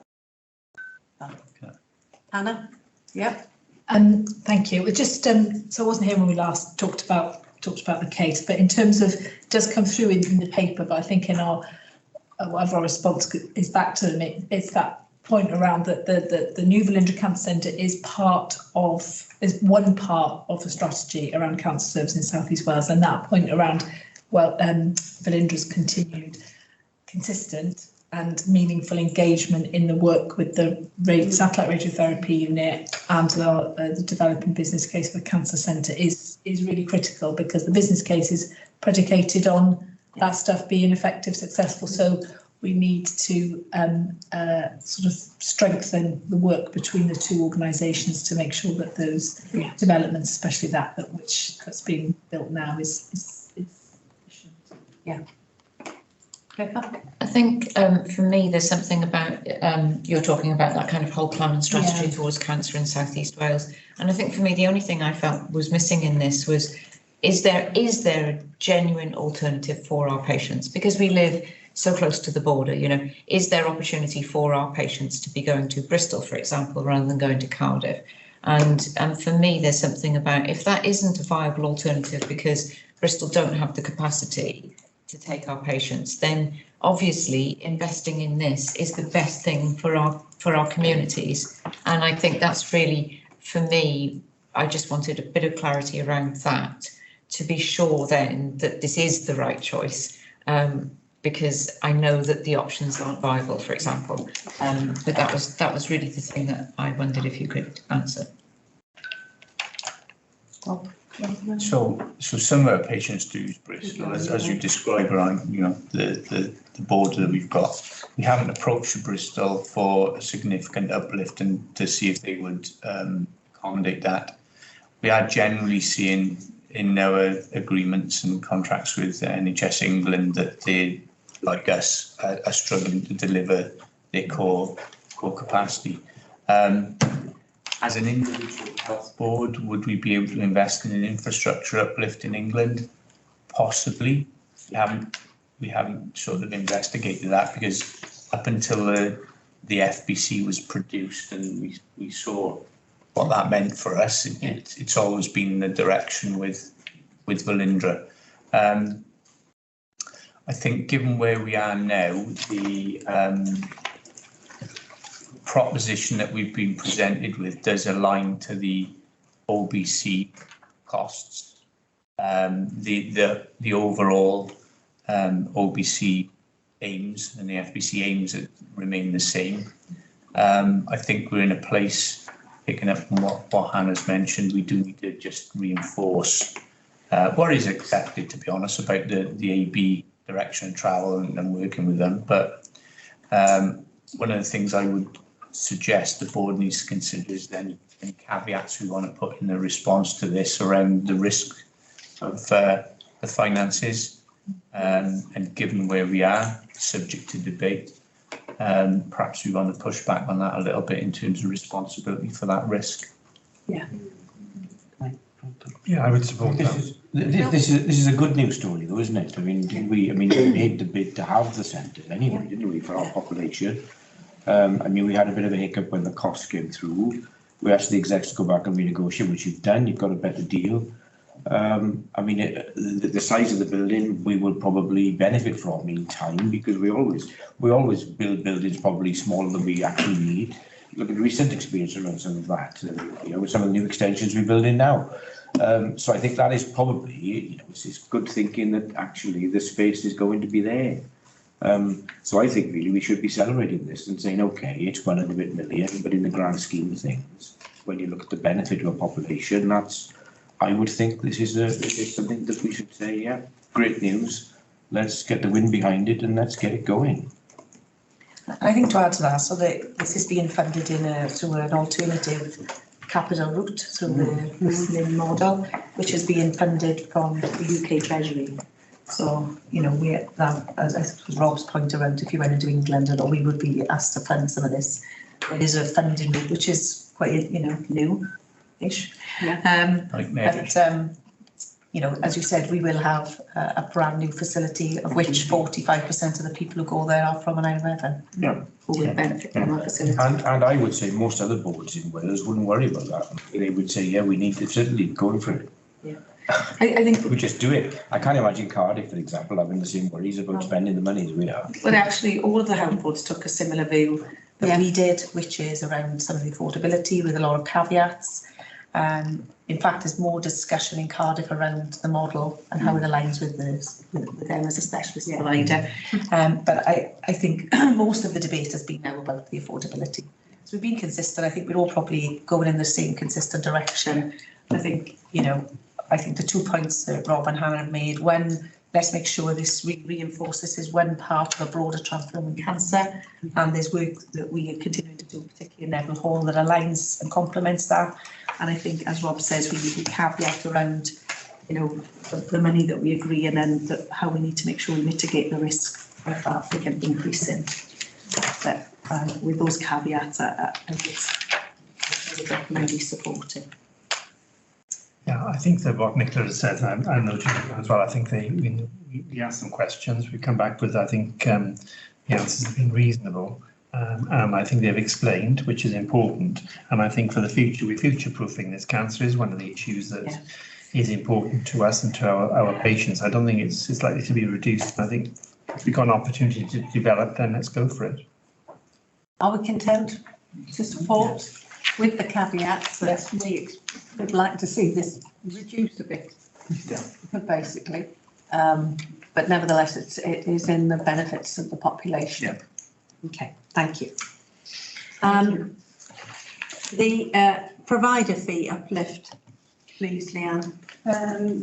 Hannah? Yeah. Thank you. It just so I wasn't here when we last talked about the case, but in terms of, it does come through in the paper, but I think in our whatever our response is back to them, it's that point around that the New Velindre Cancer Centre is one part of the strategy around cancer service in South East Wales, and that point around Velindre's continued consistent and meaningful engagement in the work with the satellite radiotherapy unit and the developing business case for cancer centre is really critical, because the business case is predicated on that stuff being effective, successful. So we need to sort of strengthen the work between the two organisations to make sure that those developments, especially that's being built now, is yeah. I think for me, there's something about, you're talking about that kind of whole plan and strategy towards cancer in South East Wales. And I think for me, the only thing I felt was missing in this was, is there a genuine alternative for our patients? Because we live so close to the border, you know, is there opportunity for our patients to be going to Bristol, for example, rather than going to Cardiff? And for me, there's something about, if that isn't a viable alternative because Bristol don't have the capacity to take our patients, then obviously investing in this is the best thing for our communities. And I think that's really, for me, I just wanted a bit of clarity around that, to be sure then that this is the right choice, because I know that the options aren't viable, for example. But that was really the thing that I wondered if you could answer. So some of our patients do use Bristol, as you describe around, you know, the border that we've got. We haven't approached Bristol for a significant uplift and to see if they would accommodate that. We are generally seeing in our agreements and contracts with NHS England that they, like us, are struggling to deliver their core capacity. As an individual health board, would we be able to invest in an infrastructure uplift in England? Possibly. We haven't sort of investigated that, because up until the FBC was produced and we saw what that meant for us, it's always been the direction with Velindre. I think given where we are now, the proposition that we've been presented with does align to the OBC costs. The overall OBC aims and the FBC aims remain the same. I think we're in a place, picking up from what Hannah's mentioned, we do need to just reinforce what is accepted, to be honest, about the AB direction of travel and working with them. But one of the things I would suggest the board needs to consider is then any caveats we want to put in the response to this around the risk of the finances, and given where we are, subject to debate, perhaps we want to push back on that a little bit in terms of responsibility for that risk. Yeah. Yeah, I would support that. This is a good news story, though, isn't it? I mean, we made the bid to have the centre anyway, didn't we, for our population? I mean, we had a bit of a hiccup when the costs came through. We asked the execs to go back and renegotiate, which you've done. You've got a better deal. I mean, the size of the building we will probably benefit from in time, because we always build buildings probably smaller than we actually need. Look at the recent experience around some of that, you know, with some of the new extensions we build in now. So I think that is probably, you know, it's good thinking that actually the space is going to be there. So I think really we should be celebrating this and saying, okay, it's 100 million, but in the grand scheme of things, when you look at the benefit of a population, that's, I would think this is something that we should say, yeah, great news. Let's get the wind behind it and let's get it going. I think to add to that, so that this is being funded in through an alternative capital route, so the Muslim model, which is being funded from the UK Treasury. So, you know, we as Rob's point around, if you went into England, or we would be asked to fund some of this. It is a funding route, which is quite, you know, new-ish. Yeah. But, you know, as you said, we will have a brand new facility, of which 45% of the people who go there are from an Isle of Bevan. Yeah. Who will benefit from that facility. And I would say most other boards in Wales wouldn't worry about that. They would say, yeah, we need to certainly go for it. Yeah. I think we just do it. I can't imagine Cardiff, for example, having the same worries about spending the money as we are. Well, actually, all of the health boards took a similar view that we did, which is around some of the affordability with a lot of caveats. In fact, there's more discussion in Cardiff around the model and how it aligns with them as a specialist provider. But I think most of the debate has been now about the affordability. So we've been consistent. I think we're all probably going in the same consistent direction. I think, you know, I think the 2 points that Rob and Hannah have made, one, let's make sure this reinforces this is one part of a broader transforming cancer, and there's work that we are continuing to do, particularly in Neville Hall, that aligns and complements that. And I think, as Rob says, we need to caveat around, you know, the money that we agree, and then how we need to make sure we mitigate the risk of that again increasing. But with those caveats, I would recommend we support it. Yeah, I think that what Nicola has said, I noted as well. I think we asked some questions. We come back with, I think, the answers have been reasonable. I think they've explained, which is important. And I think for the future, we're future-proofing this. Cancer is one of the issues that is important to us and to our patients. I don't think it's likely to be reduced. I think if we've got an opportunity to develop, then let's go for it. Are we content to support, with the caveats that we would like to see this reduced a bit, basically? But nevertheless, it is in the benefits of the population. Yeah. Okay, thank you. The provider fee uplift, please, Leanne.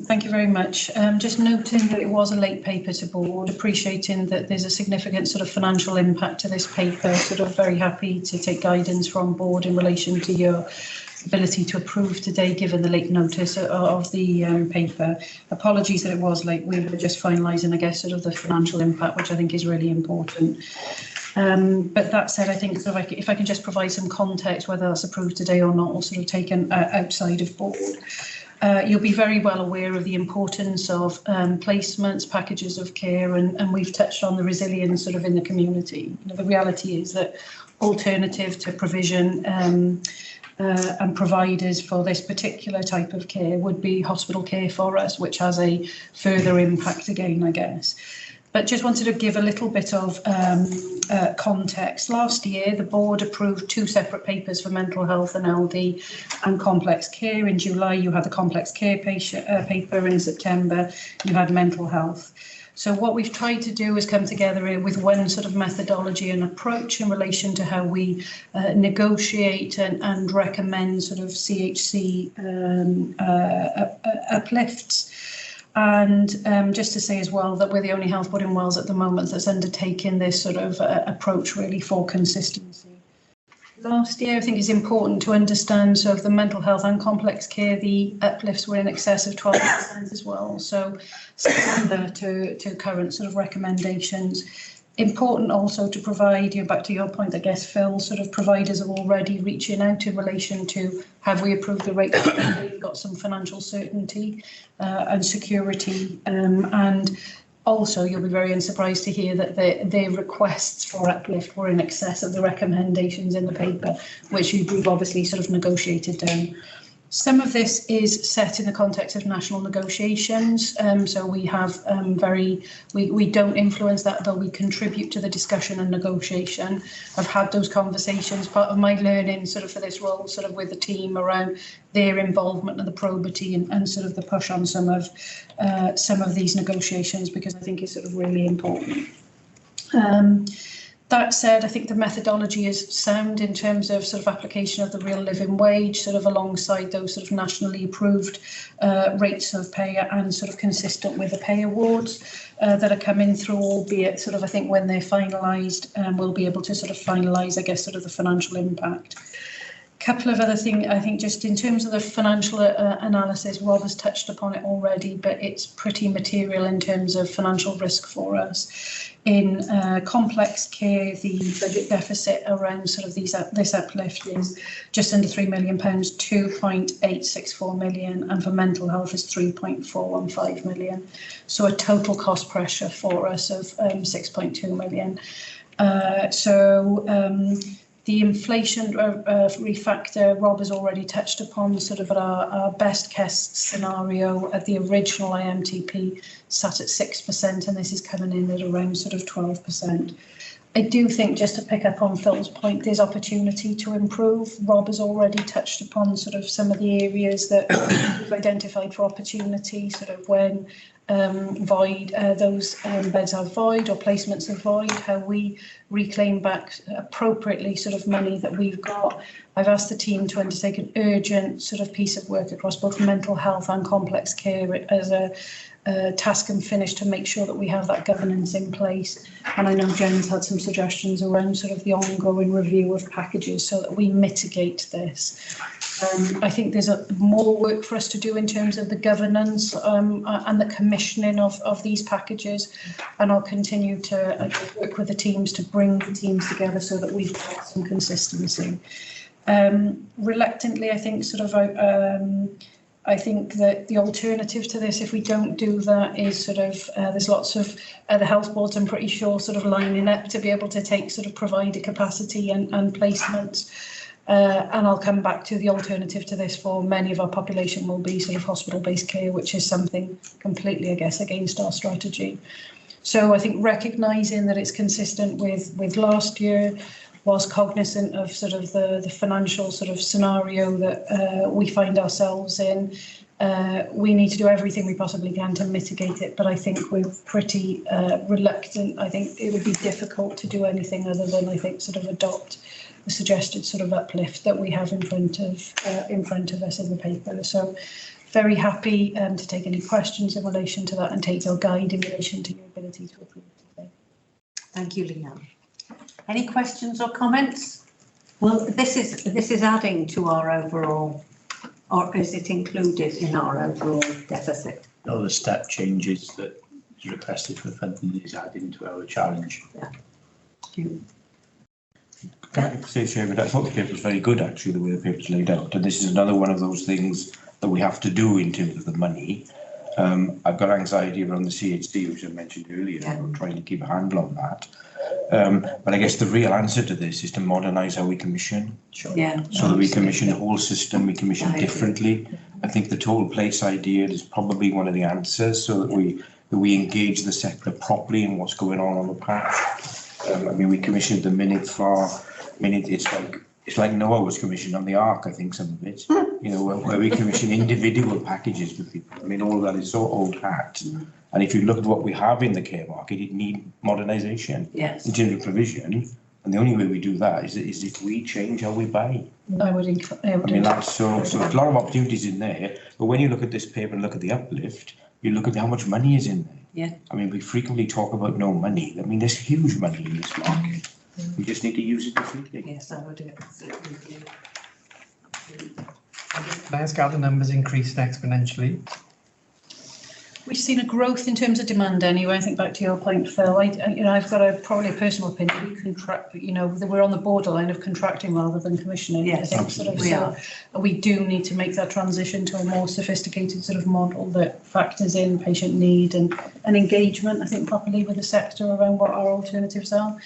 Thank you very much. Just noting that it was a late paper to board, appreciating that there's a significant sort of financial impact to this paper, sort of very happy to take guidance from board in relation to your ability to approve today, given the late notice of the paper. Apologies that it was late. We were just finalising, I guess, sort of the financial impact, which I think is really important. But that said, I think sort of if I can just provide some context, whether that's approved today or not, or sort of taken outside of board. You'll be very well aware of the importance of placements, packages of care, and we've touched on the resilience sort of in the community. You know, the reality is that alternative to provision and providers for this particular type of care would be hospital care for us, which has a further impact again, I guess. But just wanted to give a little bit of context. Last year, the board approved 2 separate papers for mental health and LD and complex care. In July, you had the complex care paper, and in September, you had mental health. So what we've tried to do is come together with one sort of methodology and approach in relation to how we negotiate and recommend sort of CHC uplifts. And just to say as well that we're the only health board in Wales at the moment that's undertaking this sort of approach really for consistency. Last year, I think it's important to understand, so of the mental health and complex care, the uplifts were in excess of 12% as well. So similar to current sort of recommendations. Important also to provide, you know, back to your point, I guess, Phil, sort of providers are already reaching out in relation to have we approved the rate, we've got some financial certainty and security. And also, you'll be very unsurprised to hear that their requests for uplift were in excess of the recommendations in the paper, which we've obviously sort of negotiated down. Some of this is set in the context of national negotiations, so we have we don't influence that, though we contribute to the discussion and negotiation. I've had those conversations, part of my learning sort of for this role, sort of with the team around their involvement and the probity and sort of the push on some of these negotiations, because I think it's sort of really important. That said, I think the methodology is sound in terms of sort of application of the real living wage, sort of alongside those sort of nationally approved rates of pay and sort of consistent with the pay awards that are coming through, albeit sort of I think when they're finalised, we'll be able to sort of finalise, I guess, sort of the financial impact. Couple of other things, I think, just in terms of the financial analysis, Rob has touched upon it already, but it's pretty material in terms of financial risk for us. In complex care, the budget deficit around sort of this uplift is just under £3 million, 2.864 million, and for mental health is 3.415 million. So a total cost pressure for us of 6.2 million. The inflation refactor, Rob has already touched upon sort of our best case scenario at the original IMTP sat at 6%, and this is coming in at around sort of 12%. I do think, just to pick up on Phil's point, there's opportunity to improve. Rob has already touched upon sort of some of the areas that we've identified for opportunity, sort of when those beds are void or placements are void, how we reclaim back appropriately sort of money that we've got. I've asked the team to undertake an urgent sort of piece of work across both mental health and complex care as a task and finish to make sure that we have that governance in place. And I know Jen's had some suggestions around sort of the ongoing review of packages so that we mitigate this. I think there's more work for us to do in terms of the governance and the commissioning of these packages, and I'll continue to work with the teams to bring the teams together so that we've got some consistency. Reluctantly, I think I think that the alternative to this, if we don't do that, is sort of there's lots of the health boards, I'm pretty sure, sort of lining up to be able to take sort of provider capacity and placements. And I'll come back to the alternative to this for many of our population will be sort of hospital-based care, which is something completely, I guess, against our strategy. So I think recognising that it's consistent with last year, whilst cognizant of sort of the financial sort of scenario that we find ourselves in, we need to do everything we possibly can to mitigate it. But I think we're pretty reluctant. I think it would be difficult to do anything other than, I think, sort of adopt the suggested sort of uplift that we have in front of us in the paper. So very happy to take any questions in relation to that and take your guide in relation to your ability to approve today. Thank you, Leanne. Any questions or comments? Well, this is adding to our overall, or is it included in our overall deficit? No, the step changes that is requested for funding is added to our challenge. Yeah. Thank you. Can I say, Chair, but I thought the paper was very good, actually, the way the paper is laid out. And this is another one of those things that we have to do in terms of the money. I've got anxiety around the CHD, which I mentioned earlier. Yeah. We're trying to keep a handle on that. But I guess the real answer to this is to modernise how we commission. Sure. Yeah. So that we commission the whole system, we commission differently. I think the total place idea is probably one of the answers, so that we engage the sector properly in what's going on the patch. I mean, we commissioned the minute. It's like Noah was commissioned on the Ark, I think, some of it. You know, where we commission individual packages for people. I mean, all that is so old hat. And if you look at what we have in the care market, it needs modernisation in terms of provision. And the only way we do that is if we change how we buy. I mean, that's so there's a lot of opportunities in there. But when you look at this paper and look at the uplift, you look at how much money is in there. Yeah. I mean, we frequently talk about no money. I mean, there's huge money in this market. We just need to use it differently. Yes, I would absolutely. Let's gather the numbers increased exponentially. We've seen a growth in terms of demand anyway. I think back to your point, Phil. I've got probably a personal opinion. We contract, we're on the borderline of contracting rather than commissioning. Yes, I think we do need to make that transition to a more sophisticated sort of model that factors in patient need and engagement, I think, properly with the sector around what our alternatives are.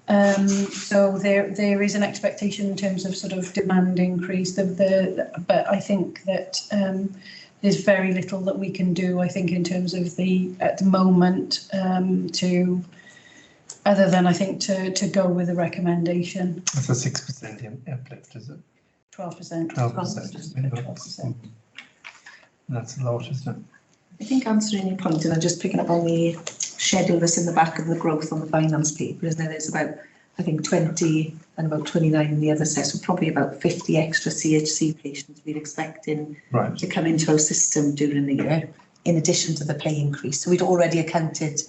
So there is an expectation in terms of sort of demand increase. But I think that there's very little that we can do, I think, in terms of at the moment other than I think to go with a recommendation. That's a 6% uplift, is it? 12%. 12%. That's a lot, isn't it? I think answering your point, and I'm just picking up on the schedule this in the back of the growth on the finance paper, isn't there? There's about, I think, 20 and about 29 in the other set, so probably about 50 extra CHC patients we're expecting to come into our system during the year, in addition to the pay increase. So we'd already accounted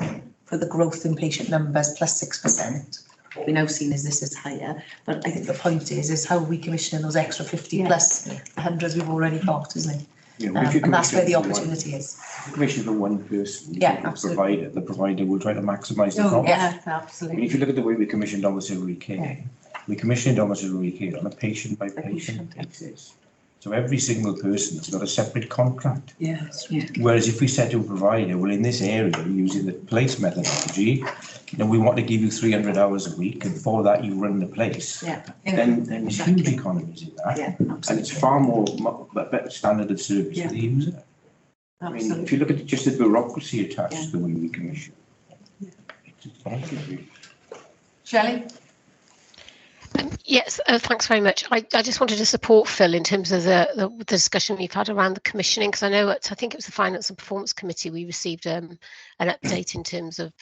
for the growth in patient numbers plus 6%. What we're now seeing is this is higher, but I think the point is how are we commissioning those extra 50 plus the hundreds we've already got, isn't it? Yeah, well, if you And that's where the commission for opportunity is. Commission for one person, Yeah, the provider will try to maximise the cost. Yeah, I absolutely. mean, if you look at the way we commission domiciliary care, we commission domiciliary care on a patient by patient basis. So every single person has got a separate contract. Yes. Whereas if we said to a provider, well, in this area, using the place methodology, we want to give you 300 hours a week, and for that you run the place. Then there's huge economies in that, and it's far more a better standard of service for the user. I mean, if you look at just the bureaucracy attached to the way we commission, it's astonishing. Shelley? Yes, thanks very much. I just wanted to support Phil in terms of the discussion we've had around the commissioning, because I know I think it was the Finance and Performance Committee, we received an update in terms of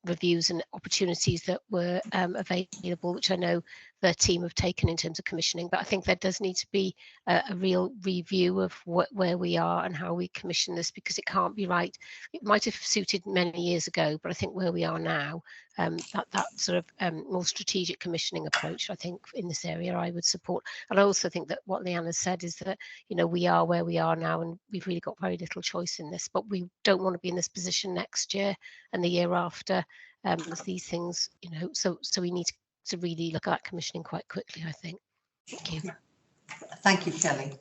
reviews and opportunities that were available, which I know the team have taken in terms of commissioning. But I think there does need to be a real review of where we are and how we commission this, because it can't be right. It might have suited many years ago, but I think where we are now, that sort of more strategic commissioning approach, I think in this area I would support. And I also think that what Leanne has said is that, we are where we are now and we've really got very little choice in this, but we don't want to be in this position next year and the year after as these things, so we need to really look at commissioning quite quickly, I think. Thank you. Thank you, Shelley.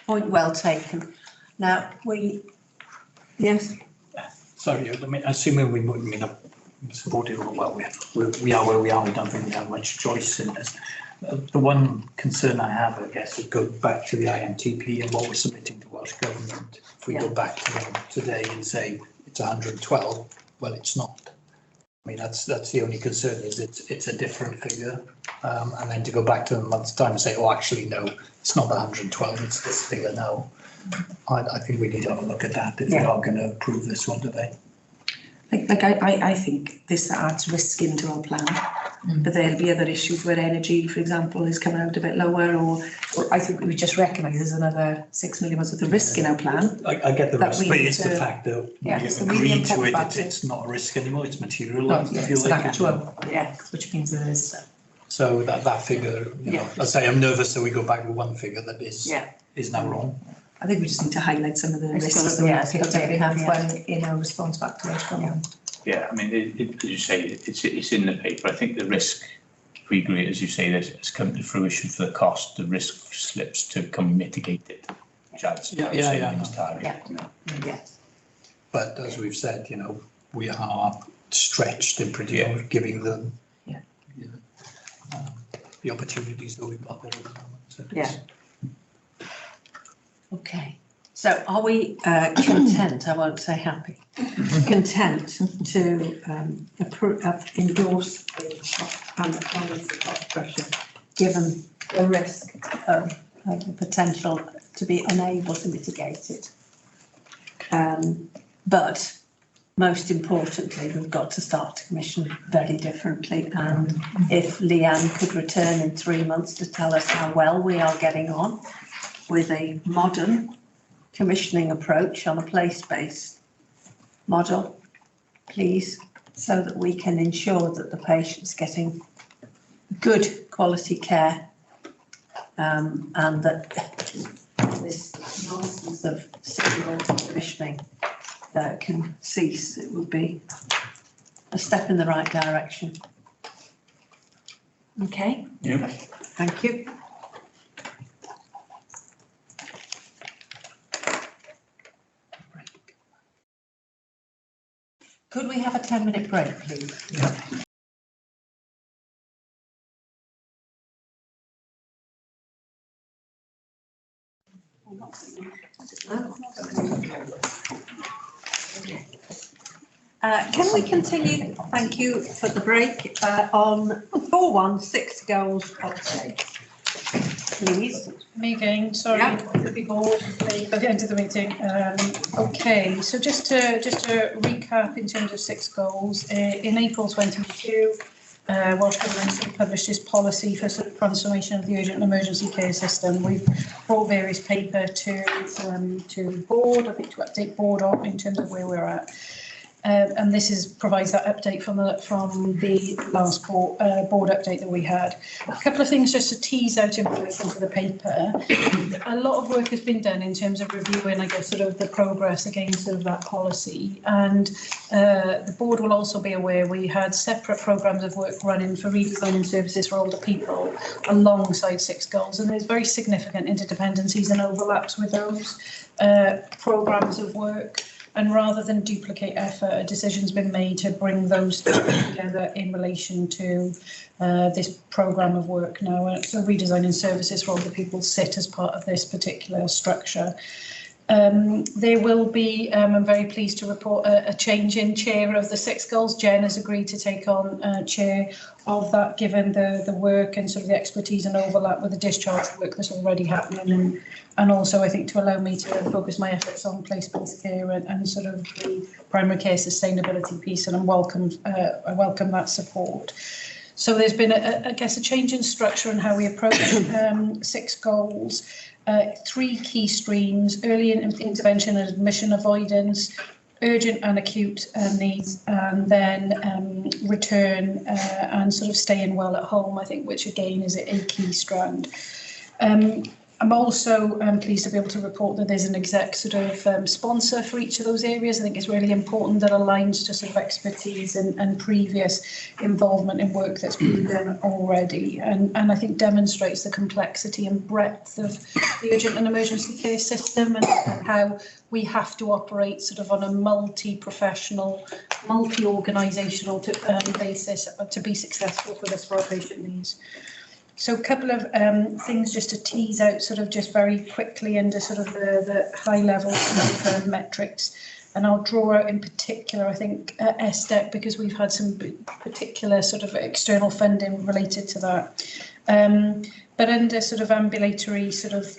Point well taken. Now, yes. Sorry, I mean, assuming we would, support it, well, we are where we are, we don't think we have much choice in this. The one concern I have, I guess, is go back to the IMTP and what we're submitting to Welsh Government. If we go back to them today and say it's 112, well, it's not. I mean, that's the only concern, is it's a different figure. And then to go back to them a month's time and say, oh, actually, no, it's not the 112, it's this figure now. I think we need to have a look at that if we are going to approve this one today. I think this adds risk into our plan, but there'll be other issues where energy, for example, is coming out a bit lower, or I think we just recognise there's another 6 million worth of the risk in our plan. I get the risk, but it's the fact that we agree to it, it's not a risk anymore, it's material. It's actual, which means there is. So that figure, I say I'm nervous that we go back with one figure that is now wrong. I think we just need to highlight some of the risks that we have in our response back to Welsh Government. Yeah, I mean, as you say, it's in the paper. I think the risk, if we agree, as you say, this has come to fruition for the cost, the risk slips to come mitigate it, which adds to the savings target. Yes. But as we've said, we are stretched in pretty giving them the opportunities that we've got there at the moment. So Okay, so are we content, I won't say happy, content to endorse the cost pressure, given the risk of the potential to be unable to mitigate it? But most importantly, we've got to start to commission very differently. And if Leanne could return in 3 months to tell us how well we are getting on with a modern commissioning approach on a place-based model, please, so that we can ensure that the patient's getting good quality care, and that this nonsense of single commissioning can cease. It would be a step in the right direction. Okay. Yeah. Thank you. Could we have a 10-minute break, please? Can we continue? Thank you for the break on 416 goals update. please. Me again, sorry, to be bored at the end of the meeting. Okay, so just to recap in terms of 6 goals, in April 22, Welsh Government published this policy for sort of transformation of the urgent and emergency care system. We've brought various paper to board, I think to update board on in terms of where we're at. And this provides that update from the last board update that we had. A couple of things just to tease out in relation to the paper. A lot of work has been done in terms of reviewing, I guess, sort of the progress against sort of that policy. And the board will also be aware we had separate programmes of work running for redesigning services for older people alongside 6 goals. And there's very significant interdependencies and overlaps with those programmes of work. And rather than duplicate effort, a decision's been made to bring those together in relation to this programme of work now. So redesigning services for older people sit as part of this particular structure. There will be, I'm very pleased to report, a change in chair of the 6 goals. Jen has agreed to take on chair of that, given the work and sort of the expertise and overlap with the discharge work that's already happening, and also I think to allow me to focus my efforts on place-based care and sort of the primary care sustainability piece, and I welcome that support. So there's been, I guess, a change in structure and how we approach 6 goals. 3 key streams: early intervention and admission avoidance, urgent and acute needs, and then return and sort of staying well at home, I think, which again is a key strand. I'm also pleased to be able to report that there's an exec sort of sponsor for each of those areas. I think it's really important that aligns to sort of expertise and previous involvement in work that's been done already, and I think demonstrates the complexity and breadth of the urgent and emergency care system, and how we have to operate sort of on a multi-professional, multi-organisational basis to be successful for this for our patient needs. So a couple of things just to tease out sort of just very quickly into sort of the high level metrics. And I'll draw out in particular, I think, SDEC, because we've had some particular sort of external funding related to that. But under sort of ambulatory sort of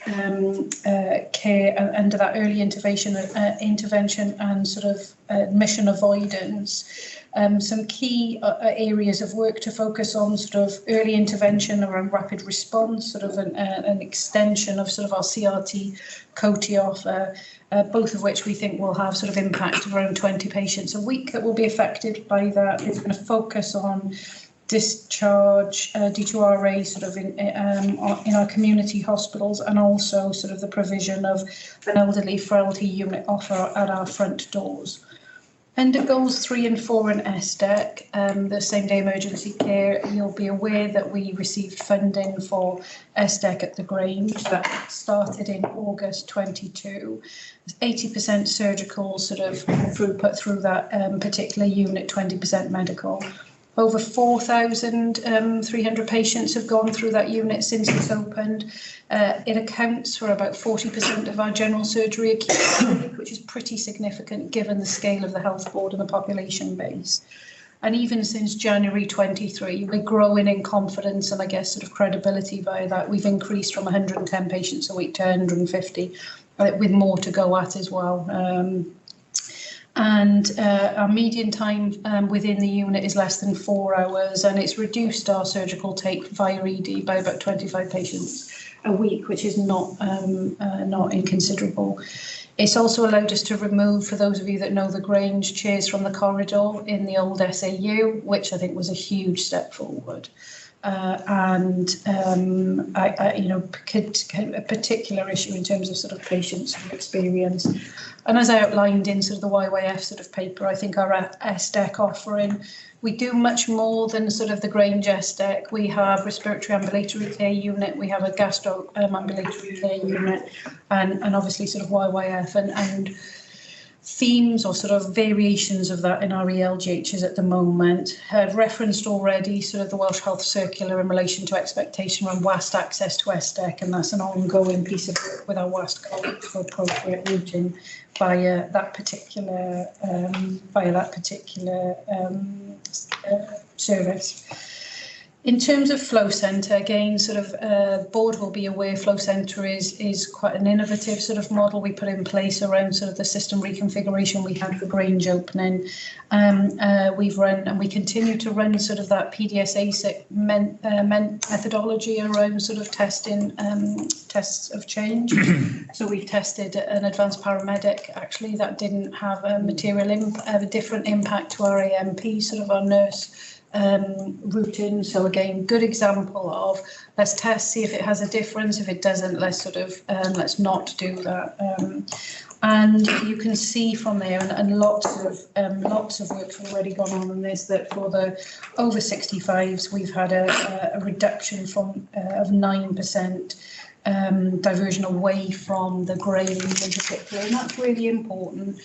care, and under that early intervention and sort of admission avoidance, some key areas of work to focus on: sort of early intervention around rapid response, sort of an extension of sort of our CRT COTI offer, both of which we think will have sort of impact of around 20 patients a week that will be affected by that. It's going to focus on discharge, D2RA sort of in our community hospitals, and also sort of the provision of an elderly frailty unit offer at our front doors. Under goals 3 and 4 in SDEC, the same day emergency care, you'll be aware that we received funding for SDEC at the Grange that started in August 22. 80% surgical sort of throughput through that particular unit, 20% medical. Over 4,300 patients have gone through that unit since it's opened. It accounts for about 40% of our general surgery acute, which is pretty significant given the scale of the health board and the population base. And even since January 23, we're growing in confidence and I guess sort of credibility via that. We've increased from 110 patients a week to 150, with more to go at as well. And our median time within the unit is less than 4 hours, and it's reduced our surgical take via ED by about 25 patients a week, which is not inconsiderable. It's also allowed us to remove, for those of you that know the Grange, chairs from the corridor in the old SAU, which I think was a huge step forward. And a particular issue in terms of sort of patients and experience. And as I outlined in sort of the YYF sort of paper, I think our SDEC offering, we do much more than sort of the Grange SDEC. We have respiratory ambulatory care unit, we have a gastro ambulatory care unit, and obviously sort of YYF and themes or sort of variations of that in our ELGHs at the moment. I've referenced already sort of the Welsh Health Circular in relation to expectation around WAST access to SDEC, and that's an ongoing piece of work with our WAST colleagues for appropriate routing via that particular service. In terms of Flow Centre, again, sort of board will be aware Flow Centre is quite an innovative sort of model we put in place around sort of the system reconfiguration we had for Grange opening. We've run and we continue to run sort of that PDSA methodology around sort of testing tests of change. So we've tested an advanced paramedic actually that didn't have a a different impact to our AMP, sort of our nurse routine. So again, good example of let's test, see if it has a difference. If it doesn't, let's sort of let's not do that. And you can see from there, and lots of work's already gone on in this, that for the over 65s, we've had a reduction from of 9%. Diversion away from the grey in particular, and that's really important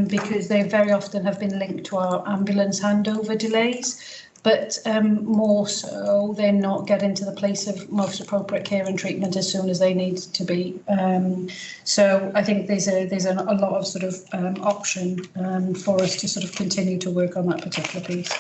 because they very often have been linked to our ambulance handover delays, but more so they're not getting to the place of most appropriate care and treatment as soon as they need to be. So I think there's a lot of sort of option for us to sort of continue to work on that particular piece.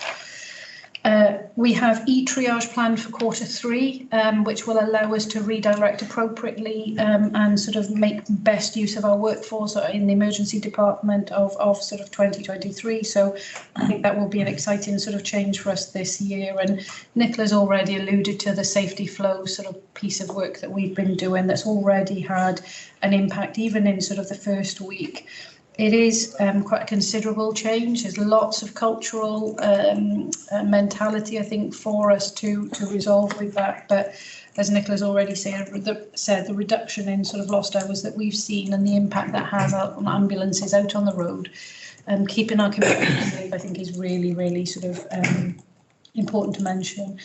We have e-triage planned for Q3, which will allow us to redirect appropriately and sort of make best use of our workforce in the emergency department of sort of 2023. So I think that will be an exciting sort of change for us this year. And Nicola's already alluded to the safety flow sort of piece of work that we've been doing that's already had an impact even in sort of the first week. It is quite a considerable change. There's lots of cultural mentality, I think, for us to resolve with that. But as Nicola's already said, the reduction in sort of lost hours that we've seen and the impact that has on ambulances out on the road, keeping our communities safe, I think, is really, really sort of important to mention.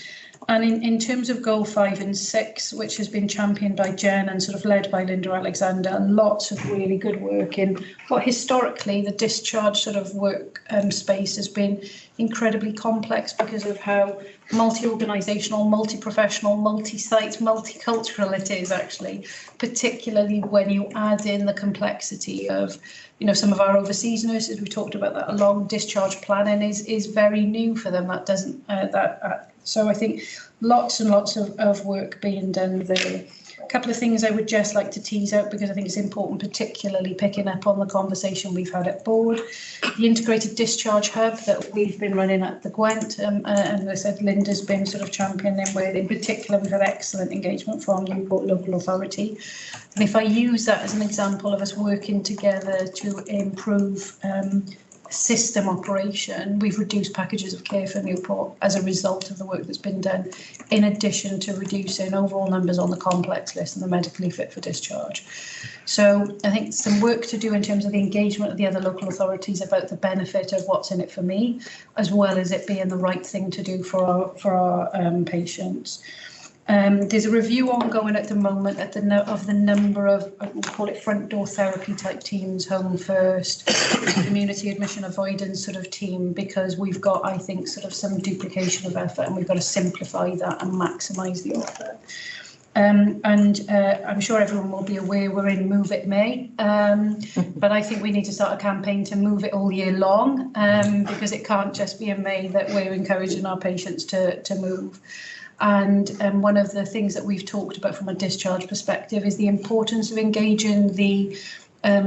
And in terms of goal 5 and 6, which has been championed by Jen and sort of led by Linda Alexander, lots of really good work in what historically the discharge sort of work space has been incredibly complex because of how multi-organisational, multi-professional, multi-site, multicultural it is actually, particularly when you add in the complexity of, you know, some of our overseas nurses, we talked about that along, discharge planning is very new for them. That doesn't, so I think lots and lots of work being done there. A couple of things I would just like to tease out because I think it's important, particularly picking up on the conversation we've had at board. The integrated discharge hub that we've been running at the Gwent, and as I said, Linda's been sort of championing with. In particular, we've had excellent engagement from Newport Local Authority. And if I use that as an example of us working together to improve system operation, we've reduced packages of care for Newport as a result of the work that's been done, in addition to reducing overall numbers on the complex list and the medically fit for discharge. So I think some work to do in terms of the engagement of the other local authorities about the benefit of what's in it for me, as well as it being the right thing to do for our patients. There's a review ongoing at the moment of the number of, we'll call it front door therapy type teams, home first, community admission avoidance sort of team, because we've got, I think, sort of some duplication of effort and we've got to simplify that and maximise the offer. I'm sure everyone will be aware we're in Move It May, but I think we need to start a campaign to move it all year long, because it can't just be in May that we're encouraging our patients to move. And one of the things that we've talked about from a discharge perspective is the importance of engaging the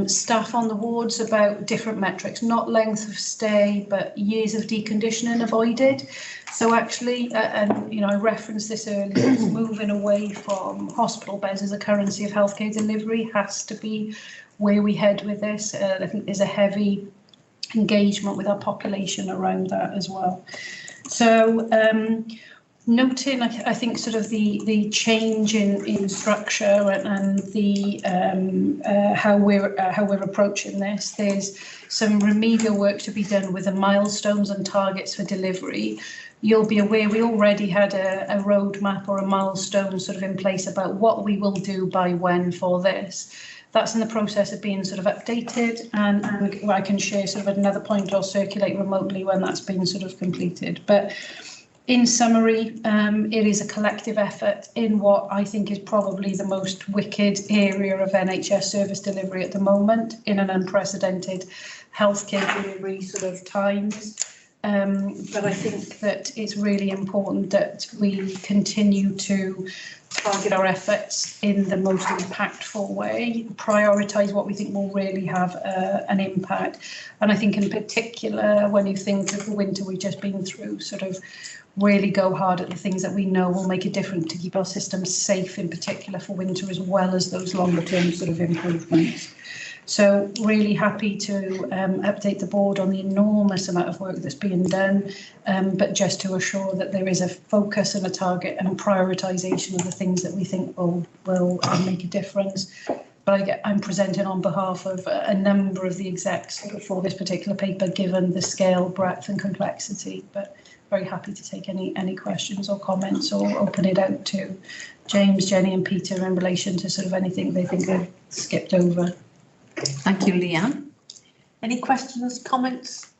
staff on the wards about different metrics, not length of stay, but years of deconditioning avoided. So actually, and you know, I referenced this earlier, moving away from hospital beds as a currency of healthcare delivery has to be where we head with this. I think there's a heavy engagement with our population around that as well. So noting, I think, sort of the change in structure and the how we're approaching this. There's some remedial work to be done with the milestones and targets for delivery. You'll be aware we already had a roadmap or a milestone sort of in place about what we will do by when for this. That's in the process of being sort of updated, and I can share sort of another point or circulate remotely when that's been sort of completed. But in summary, it is a collective effort in what I think is probably the most wicked area of NHS service delivery at the moment in an unprecedented healthcare delivery sort of times. but I think that it's really important that we continue to target our efforts in the most impactful way, prioritise what we think will really have an impact. And I think in particular, when you think of the winter we've just been through, sort of really go hard at the things that we know will make a difference to keep our systems safe, in particular for winter, as well as those longer term sort of improvements. So really happy to update the board on the enormous amount of work that's being done, but just to assure that there is a focus and a target and a prioritisation of the things that we think will make a difference. But I'm presenting on behalf of a number of the execs for this particular paper, given the scale, breadth and complexity. But very happy to take any questions or comments, or open it out to James, Jenny and Peter in relation to sort of anything they think I've skipped over. Thank you, Leanne. Any questions, comments?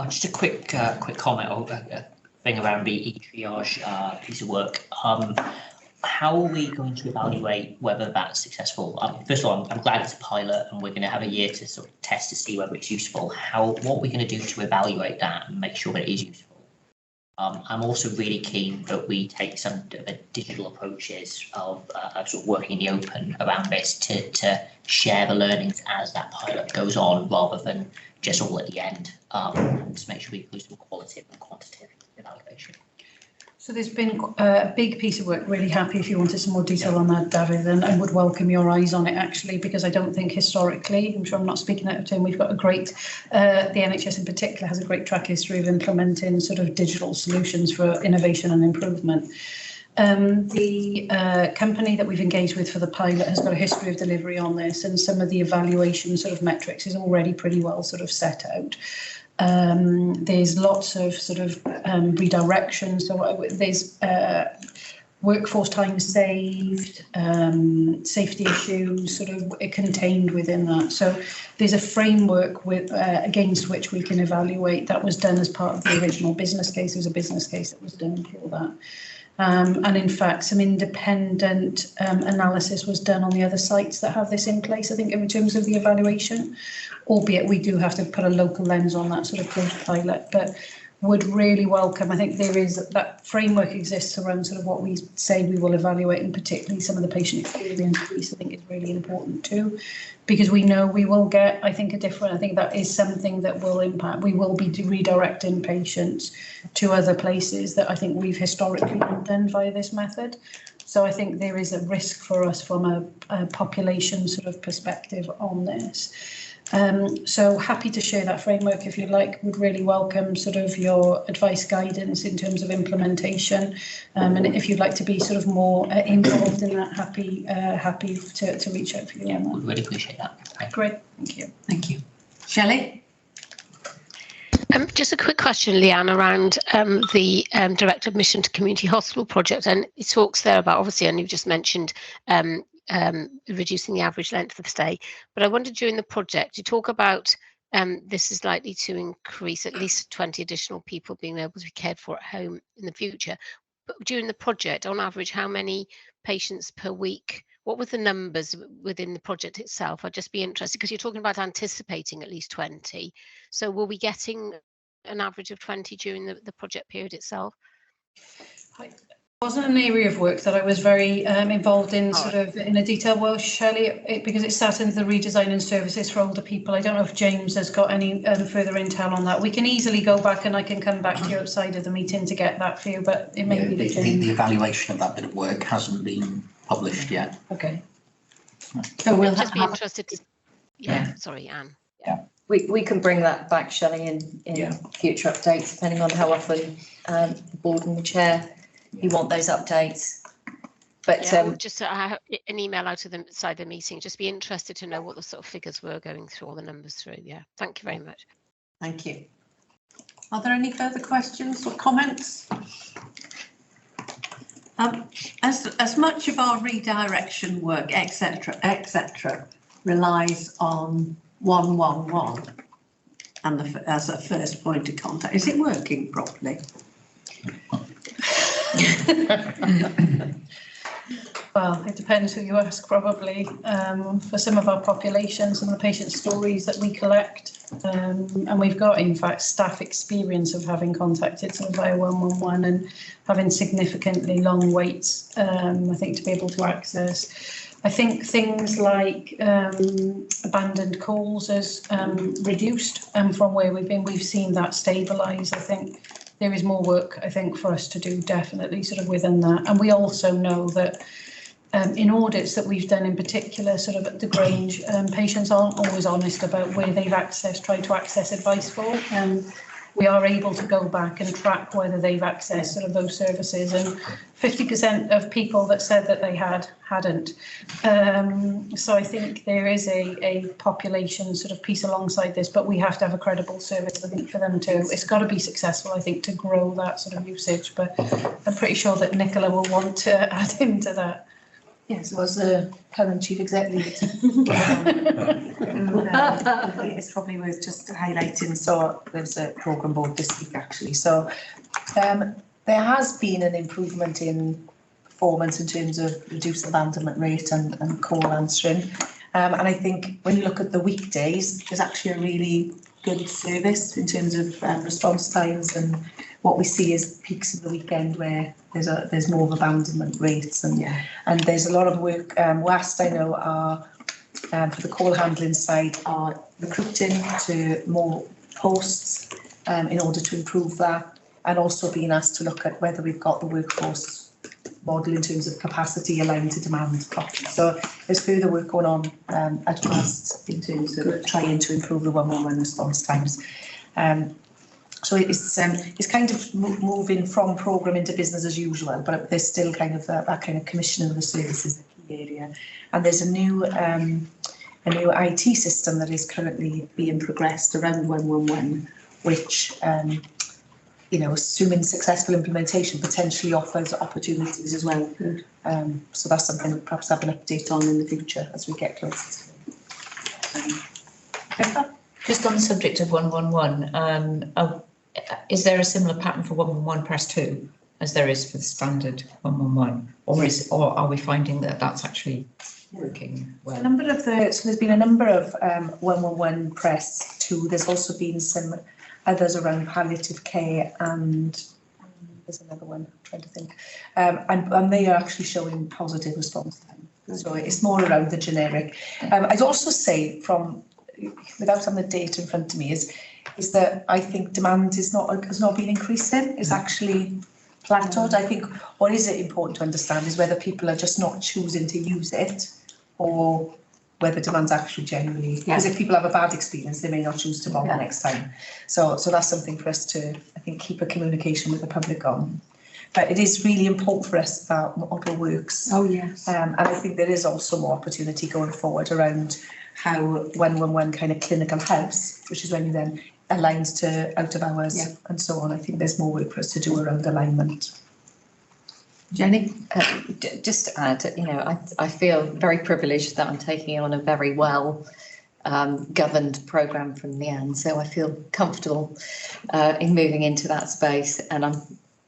Just a quick comment or thing around the e-triage piece of work. How are we going to evaluate whether that's successful? First of all, I'm glad it's a pilot and we're going to have a year to sort of test to see whether it's useful. What are we going to do to evaluate that and make sure that it is useful? I'm also really keen that we take some digital approaches of sort of working in the open around this to share the learnings as that pilot goes on, rather than just all at the end, and to make sure we do some qualitative and quantitative evaluation. So there's been a big piece of work, really happy if you wanted some more detail on that, David, and would welcome your eyes on it actually, because I don't think historically, I'm sure I'm not speaking out of turn, we've got a great, the NHS in particular has a great track history of implementing sort of digital solutions for innovation and improvement. The company that we've engaged with for the pilot has got a history of delivery on this, and some of the evaluation sort of metrics is already pretty well sort of set out. There's lots of sort of redirection, so there's workforce time saved, safety issues sort of contained within that. So there's a framework with against which we can evaluate. That was done as part of the original business case. There was a business case that was done for that. And in fact, some independent analysis was done on the other sites that have this in place, I think, in terms of the evaluation, albeit we do have to put a local lens on that sort of post-pilot, but would really welcome, I think there is, that framework exists around sort of what we say we will evaluate, and particularly some of the patient experience piece, I think is really important too, because we know we will get, I think, I think that is something that will impact, we will be redirecting patients to other places that I think we've historically not done via this method. So I think there is a risk for us from a population sort of perspective on this. So happy to share that framework if you'd like. Would really welcome sort of your advice, guidance in terms of implementation, and if you'd like to be sort of more involved in that, happy to reach out for you. Yeah, would really appreciate that. Great, thank you. Thank you. Shelley? Just a quick question, Leanne, around the direct admission to community hospital project, and it talks there about, obviously, and you've just mentioned reducing the average length of stay, but I wondered during the project, you talk about this is likely to increase at least 20 additional people being able to be cared for at home in the future. But during the project, on average, how many patients per week? What were the numbers within the project itself? I'd just be interested, because you're talking about anticipating at least 20. So were we getting an average of 20 during the project period itself? It wasn't an area of work that I was very involved in sort of in a detail. Well, Shelley, because it sat into the redesigning services for older people. I don't know if James has got any further intel on that. We can easily go back and I can come back to you outside of the meeting to get that for you, but it may be the evaluation of that bit of work hasn't been published yet. Okay. So we'll just be interested to, sorry, Anne. Yeah. We can bring that back, Shelley, in future updates, depending on how often the board and the chair you want those updates. But just I have an email out of the side of the meeting. Just be interested to know what the sort of figures were going through, all the numbers through. Yeah, thank you very much. Thank you. Are there any further questions or comments? As much of our redirection work, etc., relies on 111 and as a first point of contact, is it working properly? Well, it depends who you ask, probably. For some of our populations and the patient stories that we collect, and we've got, in fact, staff experience of having contacted sort of via 111 and having significantly long waits, I think, to be able to access. I think things like abandoned calls has reduced from where we've been. We've seen that stabilise. I think there is more work, I think, for us to do, definitely, sort of within that. And we also know that in audits that we've done in particular, sort of at the Grange, patients aren't always honest about where they've tried to access advice for. We are able to go back and track whether they've accessed sort of those services, and 50% of people that said that they hadn't. So I think there is a population sort of piece alongside this, but we have to have a credible service, I think, for them too. It's got to be successful, I think, to grow that sort of usage, but I'm pretty sure that Nicola will want to add into that. Yes, was the current chief executive. It's probably worth just highlighting. So there's a programme board this week actually. So there has been an improvement in performance in terms of reduced abandonment rate and call answering. And I think when you look at the weekdays, there's actually a really good service in terms of response times, and what we see is peaks in the weekend where there's more of abandonment rates, and there's a lot of work. WAST, I know, are for the call handling side are recruiting to more posts in order to improve that, and also being asked to look at whether we've got the workforce model in terms of capacity aligned to demand properly. So there's further work going on at WAST in terms of trying to improve the 111 response times. So it's kind of moving from programme into business as usual, but there's still kind of that kind of commissioning of the services, the key area. And there's a new IT system that is currently being progressed around 111, which assuming successful implementation, potentially offers opportunities as well. So that's something we'll perhaps have an update on in the future as we get closer to it. Just on the subject of 111, is there a similar pattern for 111 press 2 as there is for the standard 111, or are we finding that that's actually working well? So there's been a number of 111 press 2. There's also been some others around palliative care, and there's another one I'm trying to think, and they are actually showing positive response time. So it's more around the generic. I'd also say, from without having the data in front of me, is that I think demand has not been increasing. It's actually plateaued. I think what is important to understand is whether people are just not choosing to use it, or whether demand's actually generally, because if people have a bad experience, they may not choose to bother next time. So that's something for us to, I think, keep a communication with the public on. But it is really important for us that model works. Oh, yes. And I think there is also more opportunity going forward around how 111 kind of clinical helps, which is when you then aligns to out of hours and so on. I think there's more work for us to do around alignment. Jenny? Just to add, I feel very privileged that I'm taking on a very well governed programme from Leanne, so I feel comfortable in moving into that space, and I'm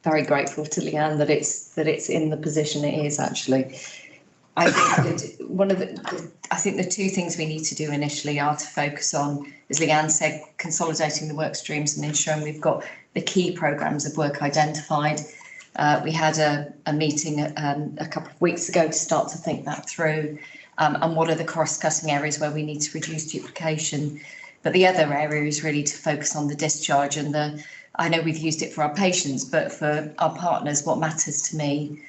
very grateful to Leanne that it's in the position it is actually. I think that I think the two things we need to do initially are to focus on, as Leanne said, consolidating the work streams and ensuring we've got the key programmes of work identified. We had a meeting a couple of weeks ago to start to think that through, and what are the cross-cutting areas where we need to reduce duplication. But the other area is really to focus on the discharge and I know we've used it for our patients, but for our partners, what matters to me.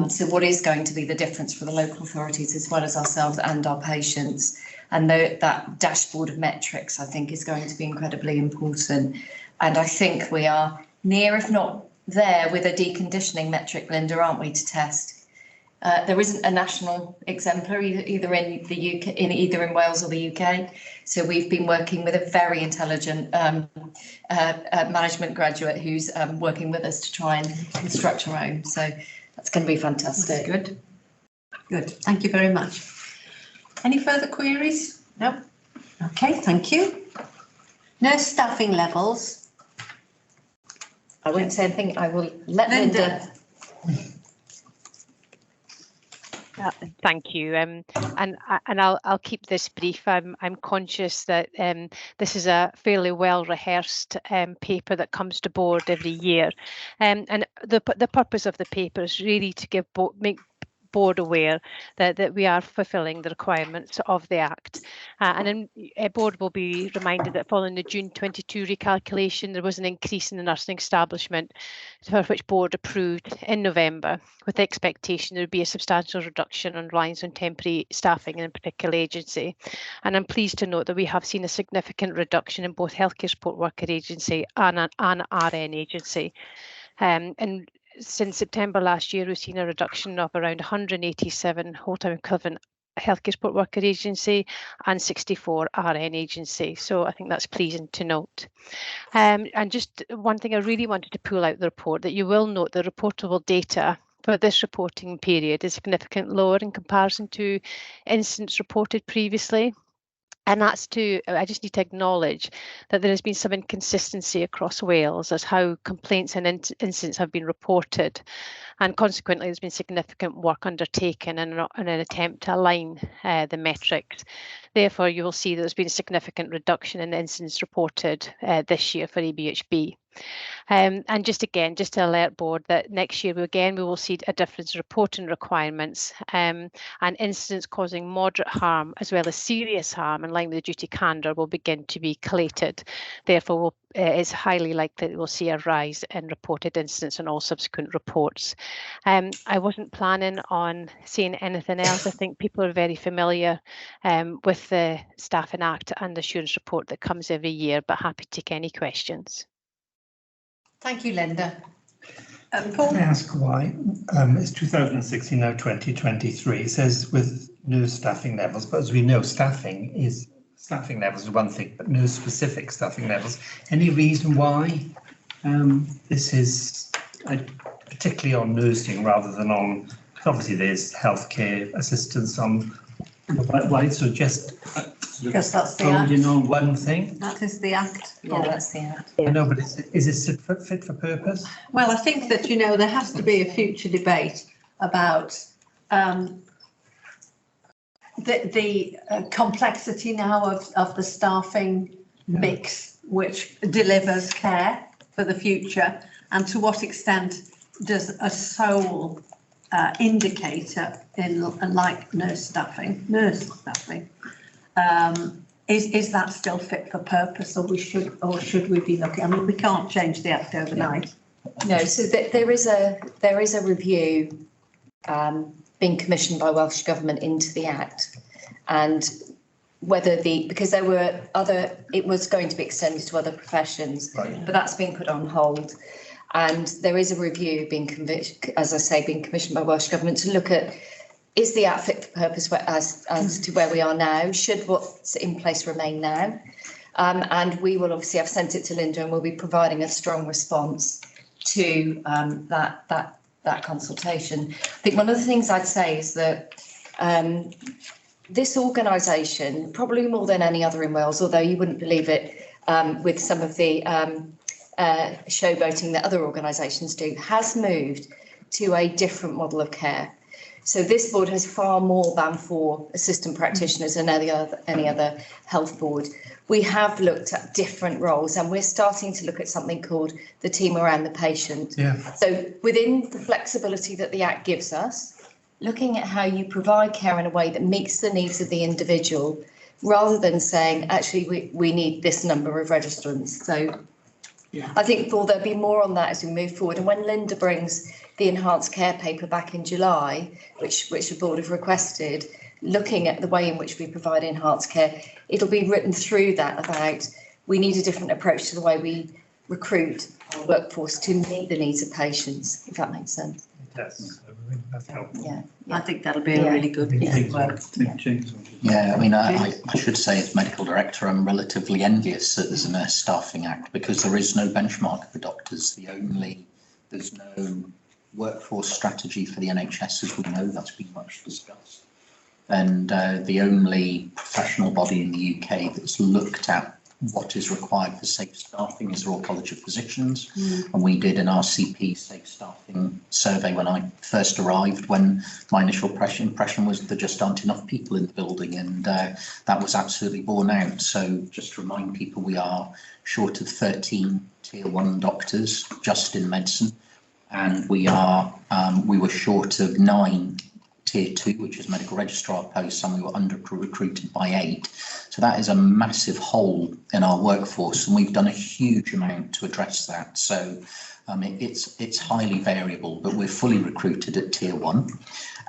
So what is going to be the difference for the local authorities as well as ourselves and our patients? And that dashboard of metrics, I think, is going to be incredibly important. And I think we are near, if not there, with a deconditioning metric, Linda, aren't we, to test? There isn't a national exemplar either in the UK, either in Wales or the UK. So we've been working with a very intelligent management graduate who's working with us to try and construct our own. So that's going to be fantastic. That's good. Good. Thank you very much. Any further queries? No. Okay, thank you. Nurse staffing levels. I won't say anything. I will let Linda. Thank you, and I'll keep this brief. I'm conscious that this is a fairly well rehearsed paper that comes to board every year, and the purpose of the paper is really to make board aware that we are fulfilling the requirements of the Act. And then board will be reminded that following the June 22 recalculation, there was an increase in the nursing establishment, for which board approved in November, with the expectation there would be a substantial reduction on reliance on temporary staffing in a particular agency. And I'm pleased to note that we have seen a significant reduction in both healthcare support worker agency and an RN agency. And since September last year, we've seen a reduction of around 187 whole-time equivalent healthcare support worker agency and 64 RN agency. So I think that's pleasing to note. And just one thing I really wanted to pull out the report, that you will note the reportable data for this reporting period is significantly lower in comparison to incidents reported previously. And that's I just need to acknowledge that there has been some inconsistency across Wales as how complaints and incidents have been reported. And consequently, there's been significant work undertaken in an attempt to align the metrics. Therefore, you will see that there's been a significant reduction in the incidents reported this year for ABHB. And just to alert board that next year we will see a difference in reporting requirements, and incidents causing moderate harm as well as serious harm in line with the duty candour will begin to be collated. Therefore, it's highly likely that we'll see a rise in reported incidents in all subsequent reports. I wasn't planning on saying anything else. I think people are very familiar with the Staffing Act and the assurance report that comes every year, but happy to take any questions. Thank you, Linda. Paul? Can I ask why? It's 2016, now 2023. It says with nurse staffing levels, but as we know, staffing levels is one thing, but nurse-specific staffing levels. Any reason why this is particularly on nursing rather than on? Because obviously there's healthcare assistance on. Why? So just because that's the holding Act. On one thing. That is the Act. Yeah, that's the Act. I know, but is it fit for purpose? Well, I think that, there has to be a future debate about the complexity now of the staffing mix, which delivers care for the future, and to what extent does a sole indicator in like nurse staffing, is that still fit for purpose, or should we be looking? I mean, we can't change the Act overnight. No, so there is a review being commissioned by Welsh Government into the Act, and whether because there were it was going to be extended to other professions, but that's been put on hold. And there is a review being commissioned by Welsh Government to look at, is the Act fit for purpose as to where we are now? Should what's in place remain now? And we will obviously, I've sent it to Linda, and we'll be providing a strong response to that consultation. I think one of the things I'd say is that this organisation, probably more than any other in Wales, although you wouldn't believe it with some of the showboating that other organisations do, has moved to a different model of care. So this board has far more than 4 assistant practitioners than any other health board. We have looked at different roles, and we're starting to look at something called the team around the patient. Yeah. So within the flexibility that the Act gives us, looking at how you provide care in a way that meets the needs of the individual, rather than saying, actually, we need this number of registrants. So I think there'll be more on that as we move forward. And when Linda brings the enhanced care paper back in July, which the board have requested, looking at the way in which we provide enhanced care, it'll be written through that about we need a different approach to the way we recruit our workforce to meet the needs of patients, if that makes sense. Yes, that's helpful. Yeah. I think that'll be a really good piece of work. Yeah, I mean, I should say as medical director, I'm relatively envious that there's a Nurse Staffing Act, because there is no benchmark for doctors. There's no workforce strategy for the NHS, as we know. That's been much discussed. And the only professional body in the UK that's looked at what is required for safe staffing is the Royal College of Physicians. And we did an RCP safe staffing survey when I first arrived, when my initial impression was there just aren't enough people in the building, and that was absolutely borne out. So just to remind people, we are short of 13 tier 1 doctors just in medicine, and we were short of 9 tier 2, which is medical registrar posts, and we were under recruited by 8. So that is a massive hole in our workforce, and we've done a huge amount to address that. So it's highly variable, but we're fully recruited at tier 1,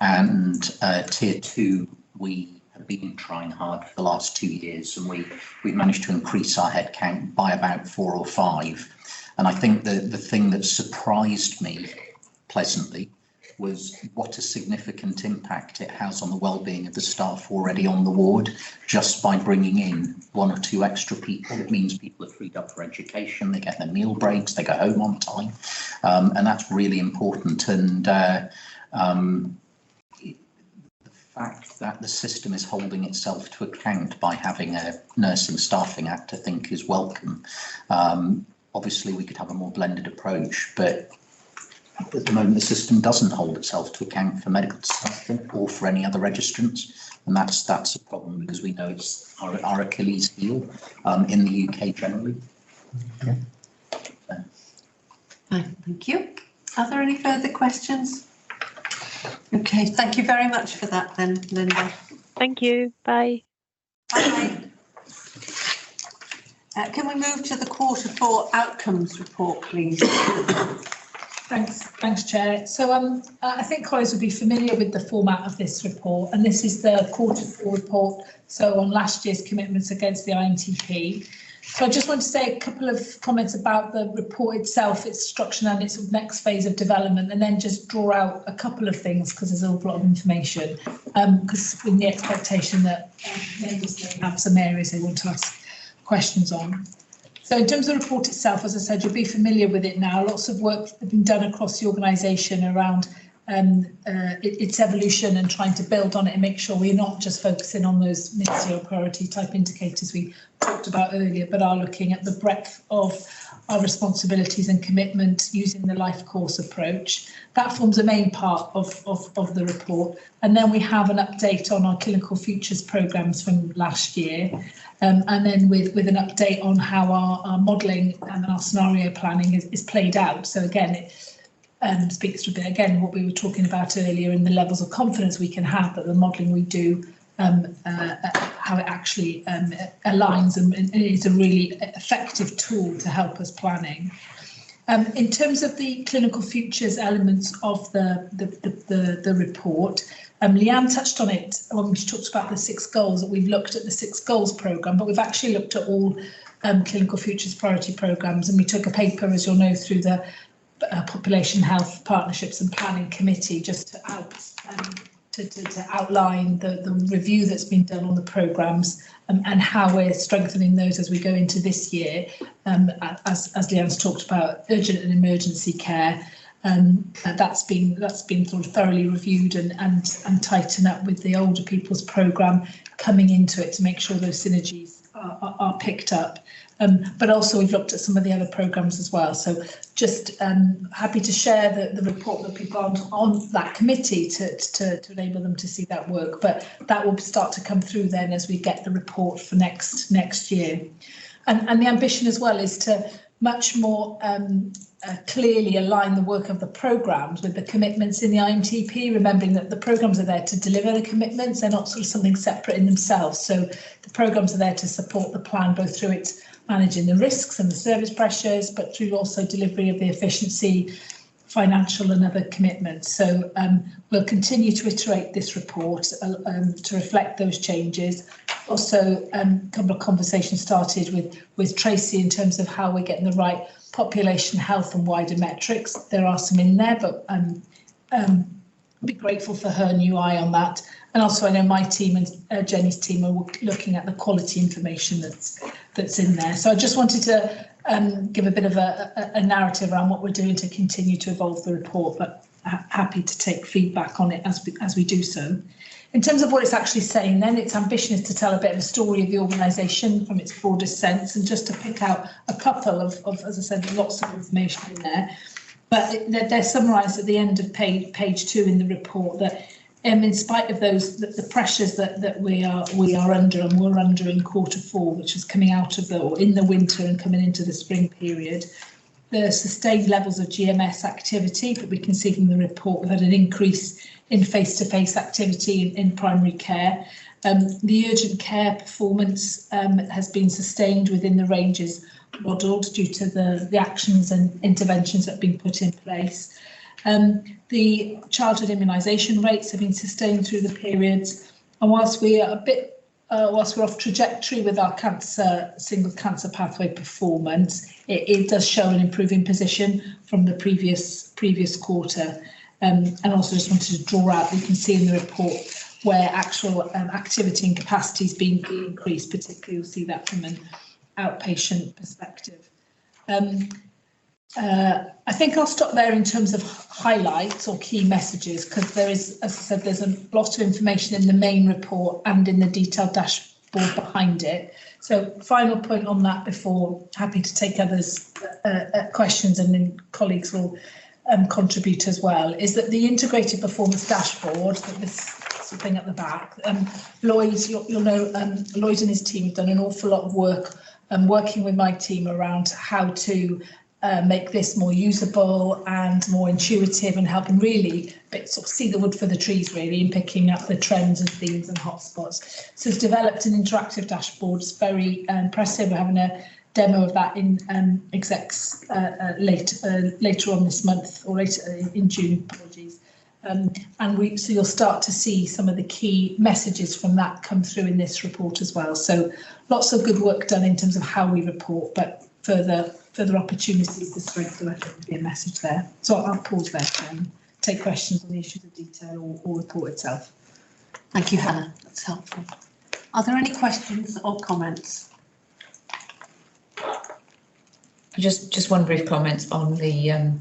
and tier 2 we have been trying hard for the last 2 years, and we've managed to increase our headcount by about 4 or 5. And I think the thing that surprised me pleasantly was what a significant impact it has on the well-being of the staff already on the ward. Just by bringing in 1 or 2 extra people, it means people are freed up for education, they get their meal breaks, they go home on time, and that's really important. And the fact that the system is holding itself to account by having a Nursing Staffing Act, I think, is welcome. Obviously, we could have a more blended approach, but at the moment, the system doesn't hold itself to account for medical staffing or for any other registrants, and that's a problem, because we know it's our Achilles heel in the UK generally. Yeah. Thank you. Are there any further questions? Okay, thank you very much for that then, Linda. Thank you. Bye. Bye. Can we move to the Q4 outcomes report, please? Thanks, Chair. So I think colleagues will be familiar with the format of this report, and this is the Q4 report, so on last year's commitments against the IMTP. So I just want to say a couple of comments about the report itself, its structure and its next phase of development, and then just draw out a couple of things, because there's a lot of information, because with the expectation that members may have some areas they want to ask questions on. So in terms of the report itself, as I said, you'll be familiar with it now. Lots of work has been done across the organisation around its evolution and trying to build on it and make sure we're not just focusing on those ministerial priority type indicators we talked about earlier, but are looking at the breadth of our responsibilities and commitment using the life course approach. That forms a main part of the report. And then we have an update on our clinical futures programmes from last year. And then with an update on how our modelling and our scenario planning is played out. So again, it speaks to a bit again what we were talking about earlier in the levels of confidence we can have that the modelling we do, how it actually aligns and is a really effective tool to help us planning. In terms of the clinical futures elements of the report, Leanne touched on it when we talked about the 6 goals, that we've looked at the 6 goals programme, but we've actually looked at all clinical futures priority programmes, and we took a paper, as you'll know, through the Population Health Partnerships and Planning Committee just to outline the review that's been done on the programmes and how we're strengthening those as we go into this year. As Leanne's talked about, urgent and emergency care. That's been sort of thoroughly reviewed and tightened up with the older people's programme coming into it to make sure those synergies are picked up. But also we've looked at some of the other programmes as well. So just happy to share the report that people are on that committee to enable them to see that work. But that will start to come through then as we get the report for next year. And the ambition as well is to much more clearly align the work of the programmes with the commitments in the IMTP, remembering that the programmes are there to deliver the commitments, they're not sort of something separate in themselves. So the programmes are there to support the plan both through its managing the risks and the service pressures, but through also delivery of the efficiency, financial and other commitments. So we'll continue to iterate this report to reflect those changes. Also, a couple of conversations started with Tracy in terms of how we're getting the right population health and wider metrics. There are some in there, but be grateful for her new eye on that. And also I know my team and Jenny's team are looking at the quality information that's in there. So I just wanted to give a bit of a narrative around what we're doing to continue to evolve the report, but happy to take feedback on it as we do so. In terms of what it's actually saying then, its ambition is to tell a bit of a story of the organisation from its broadest sense, and just to pick out a couple of as I said, lots of information in there. But they're summarised at the end of page 2 in the report that in spite of those, the pressures that we are under and were under in Q4, which was coming out of in the winter and coming into the spring period, the sustained levels of GMS activity that we can see from the report. We've had an increase in face-to-face activity in primary care. The urgent care performance has been sustained within the ranges modelled due to the actions and interventions that have been put in place. The childhood immunisation rates have been sustained through the periods, and whilst we are whilst we're off trajectory with our single cancer pathway performance, it does show an improving position from the previous quarter. And also just wanted to draw out, you can see in the report where actual activity and capacity is being increased, particularly you'll see that from an outpatient perspective. I think I'll stop there in terms of highlights or key messages, because there is, as I said, there's a lot of information in the main report and in the detailed dashboard behind it. So final point on that before happy to take others' questions, and then colleagues will contribute as well, is that the integrated performance dashboard, that this thing at the back, Lloyd, you'll know, Lloyd and his team have done an awful lot of work working with my team around how to make this more usable and more intuitive, and helping really sort of see the wood for the trees really, and picking up the trends and themes and hotspots. So it's developed an interactive dashboard. It's very impressive. We're having a demo of that in execs later on this month, or later in June, apologies. So you'll start to see some of the key messages from that come through in this report as well. So lots of good work done in terms of how we report, but further opportunities to strengthen, I think, would be a message there. So I'll pause there and take questions on the issues of detail or report itself. Thank you, Hannah. That's helpful. Are there any questions or comments? Just one brief comment on the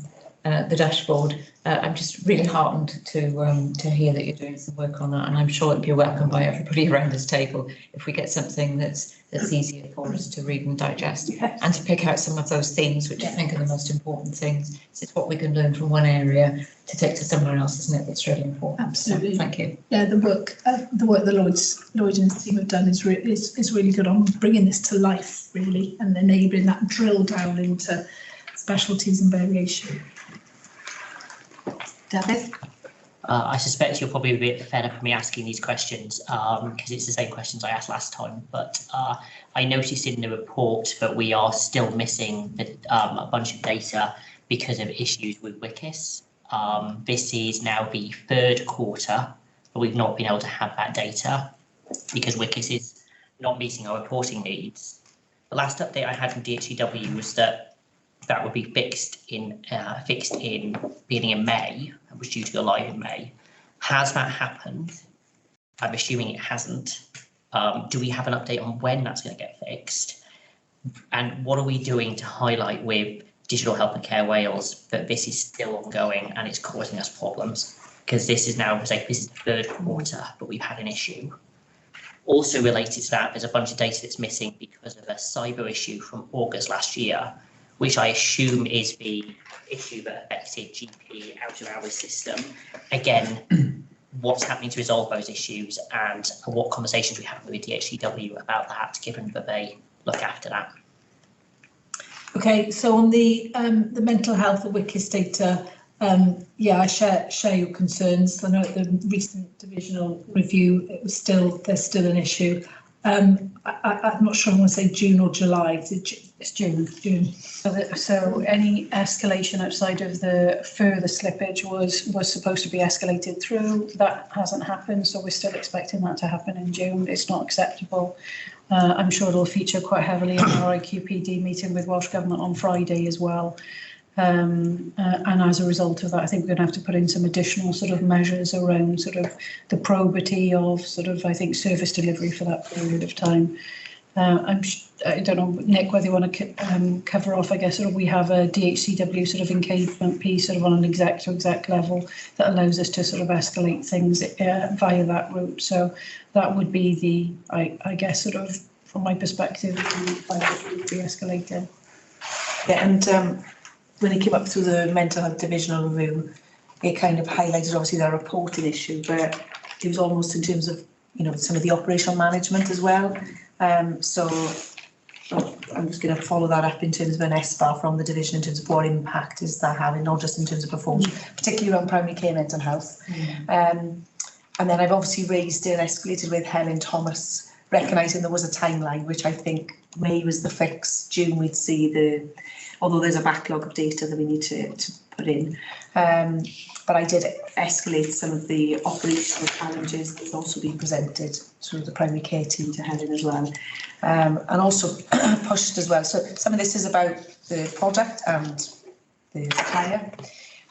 dashboard. I'm just really heartened to hear that you're doing some work on that, and I'm sure it'll be welcomed by everybody around this table if we get something that's easier for us to read and digest, and to pick out some of those themes which I think are the most important things. It's what we can learn from one area to take to somewhere else, isn't it? That's really important. Absolutely. So, thank you. Yeah, the work that Lloyd and his team have done is really good on bringing this to life, really, and enabling that drill down into specialties and variation. David? I suspect you're probably a bit fed up of me asking these questions because it's the same questions I asked last time, but I noticed in the report that we are still missing a bunch of data because of issues with WICIS. This is now the third quarter, but we've not been able to have that data because WICIS is not meeting our reporting needs. The last update I had from DHCW was that would be fixed in beginning in May. It was due to go live in May. Has that happened? I'm assuming it hasn't. Do we have an update on when that's going to get fixed? And what are we doing to highlight with Digital Health and Care Wales that this is still ongoing and it's causing us problems? Because this is now, this is the third quarter, but we've had an issue. Also related to that, there's a bunch of data that's missing because of a cyber issue from August last year, which I assume is the issue that affected GP out-of-hours system. Again, what's happening to resolve those issues, and what conversations we have with DHCW about that, given that they look after that. Okay, so on the mental health, the WICIS data, yeah, I share your concerns. I know at the recent divisional review, there's still an issue. I'm not sure I want to say June or July. It's June. So any escalation outside of the further slippage was supposed to be escalated through. That hasn't happened, so we're still expecting that to happen in June. It's not acceptable. I'm sure it'll feature quite heavily in our IQPD meeting with Welsh Government on Friday as well. And as a result of that, I think we're going to have to put in some additional sort of measures around sort of the probity of sort of, I think, service delivery for that period of time. I don't know, Nick, whether you want to cover off, I guess, sort of we have a DHCW sort of engagement piece sort of on an exec to exec level that allows us to sort of escalate things via that route. So that would be the, I guess, sort of from my perspective, would be escalating. Yeah, and when it came up through the mental health divisional review, it kind of highlighted obviously the reporting issue, but it was almost in terms of, you know, some of the operational management as well. So I'm just going to follow that up in terms of an SBAR from the division in terms of what impact is that having, not just in terms of performance, particularly around primary care mental health. And then I've obviously raised and escalated with Helen Thomas, recognising there was a timeline, which I think May was the fix, June we'd see although there's a backlog of data that we need to put in. But I did escalate some of the operational challenges that also been presented through the primary care team to Helen as well. And also pushed as well. So some of this is about the product and the supplier,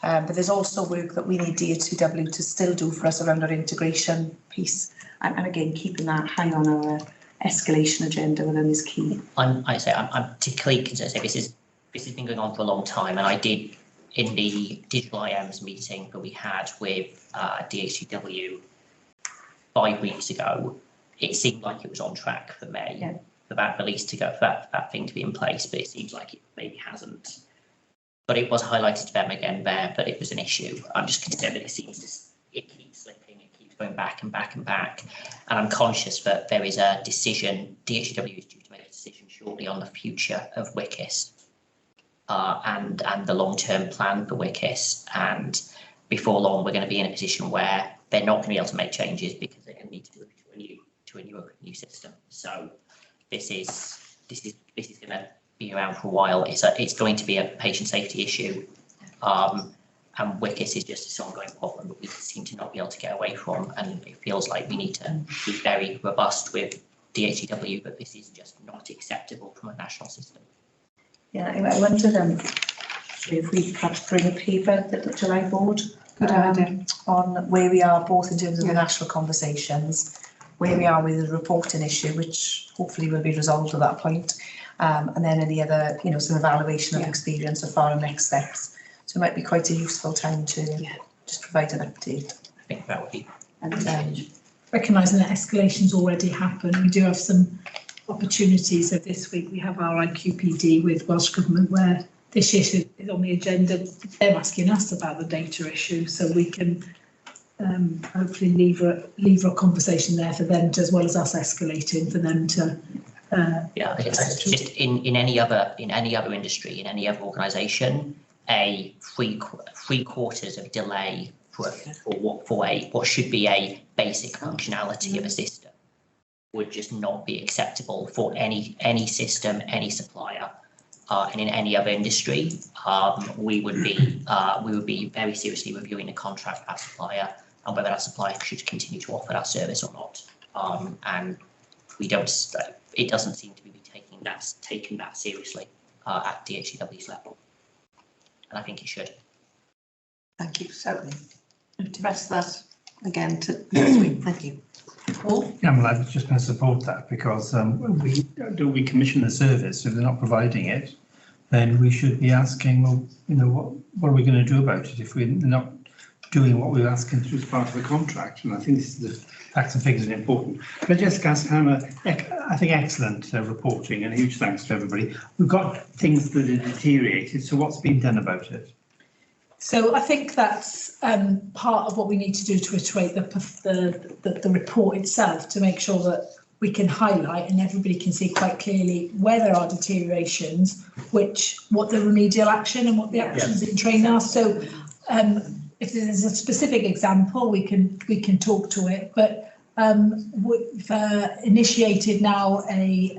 but there's also work that we need DHCW to still do for us around our integration piece. And again, keeping that high on our escalation agenda within is key. I'm particularly concerned. This has been going on for a long time, and I did in the digital IMs meeting that we had with DHCW 5 weeks ago. It seemed like it was on track for May for that release to go, for that thing to be in place, but it seems like it maybe hasn't. But it was highlighted to them again there, but it was an issue. I'm just concerned that it keeps slipping, it keeps going back and back and back. And I'm conscious that there is a decision, DHCW is due to make a decision shortly on the future of WCIS. And the long-term plan for WCIS, and before long we're going to be in a position where they're not going to be able to make changes because they're going to need to move to a new system. So this is going to be around for a while. It's going to be a patient safety issue, and WCIS is just this ongoing problem that we seem to not be able to get away from, and it feels like we need to be very robust with DHCW, but this is just not acceptable from a national system. Yeah, I wondered if we perhaps bring a paper at the July board on where we are both in terms of the national conversations, where we are with the reporting issue, which hopefully will be resolved at that point, and then any other, you know, some evaluation of experience so far and next steps. So it might be quite a useful time to just provide an update. I think that would be. And recognising that escalation's already happened, we do have some opportunities. So this week we have our IQPD with Welsh Government, where this issue is on the agenda. They're asking us about the data issue, so we can hopefully leave a conversation there for them to, as well as us escalating for them to. It's just in any other industry, in any other organisation, a three quarters of delay for what should be a basic functionality of a system would just not be acceptable for any system, any supplier, and in any other industry. We would be very seriously reviewing the contract with that supplier and whether that supplier should continue to offer that service or not. And we don't. It doesn't seem to be taken that seriously at DHCW's level, and I think it should. Thank you. Certainly. To rest that again to next week. Thank you. Paul? Yeah, well, I'm just going to support that because we commission a service. If they're not providing it, then we should be asking, well, you know, what are we going to do about it if we're not doing what we're asking to as part of the contract? And I think this is the facts and figures are important. But just ask Hannah, I think excellent reporting, and a huge thanks to everybody. We've got things that are deteriorated, so what's been done about it? So I think that's part of what we need to do to iterate the report itself, to make sure that we can highlight and everybody can see quite clearly where there are deteriorations, what the remedial action and what the actions in train are. So if there's a specific example, we can talk to it, but we've initiated now a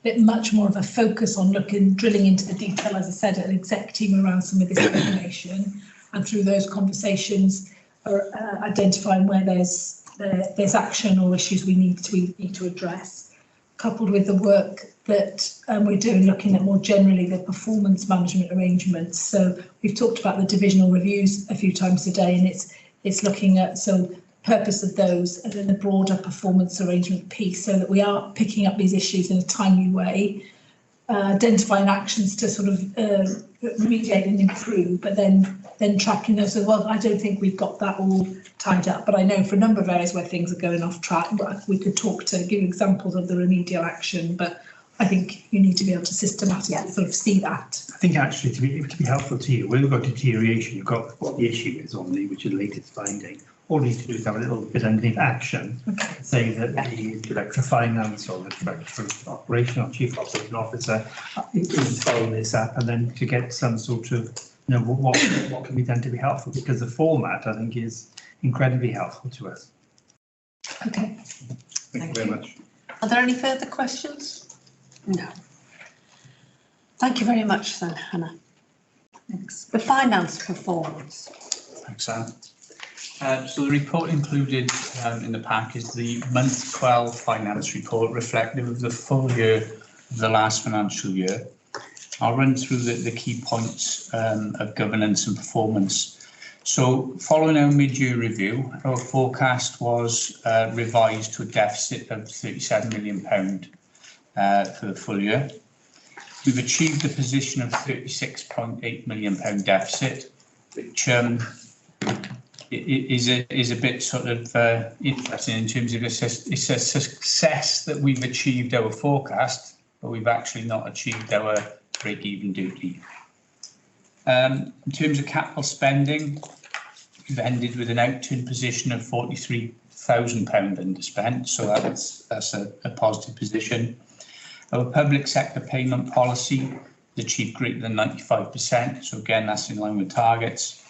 bit much more of a focus on drilling into the detail, as I said, an exec team around some of this information, and through those conversations identifying where there's action or issues we need to address, coupled with the work that we're doing looking at more generally the performance management arrangements. So we've talked about the divisional reviews a few times today, and it's looking at purpose of those and then the broader performance arrangement piece, so that we are picking up these issues in a timely way, identifying actions to sort of remediate and improve, but then tracking those. So, well, I don't think we've got that all tied up, but I know for a number of areas where things are going off track, we could talk to give examples of the remedial action, but I think you need to be able to systematically sort of see that. I think actually to be helpful to you, when we've got deterioration, you've got what the issue is on the, which is the latest finding. All you need to do is have a little bit underneath action, saying that the Director of Finance or the Director of Operational Chief Operating Officer is following this up, and then to get some sort of, you know, what can be done to be helpful, because the format, I think, is incredibly helpful to us. Okay. Thank you very much. Are there any further questions? No. Thank you very much, then, Hannah. Thanks. The finance performance. Thanks, Anne. So the report included in the pack is the month 12 finance report reflective of the full year of the last financial year. I'll run through the key points of governance and performance. So following our mid-year review, our forecast was revised to a deficit of £37 million for the full year. We've achieved a position of £36.8 million deficit, which is a bit sort of interesting in terms of it's a success that we've achieved our forecast, but we've actually not achieved our break-even duty. In terms of capital spending, we've ended with an outturn position of £43,000 underspent, so that's a positive position. Our public sector payment policy is achieved greater than 95%, so again that's in line with targets.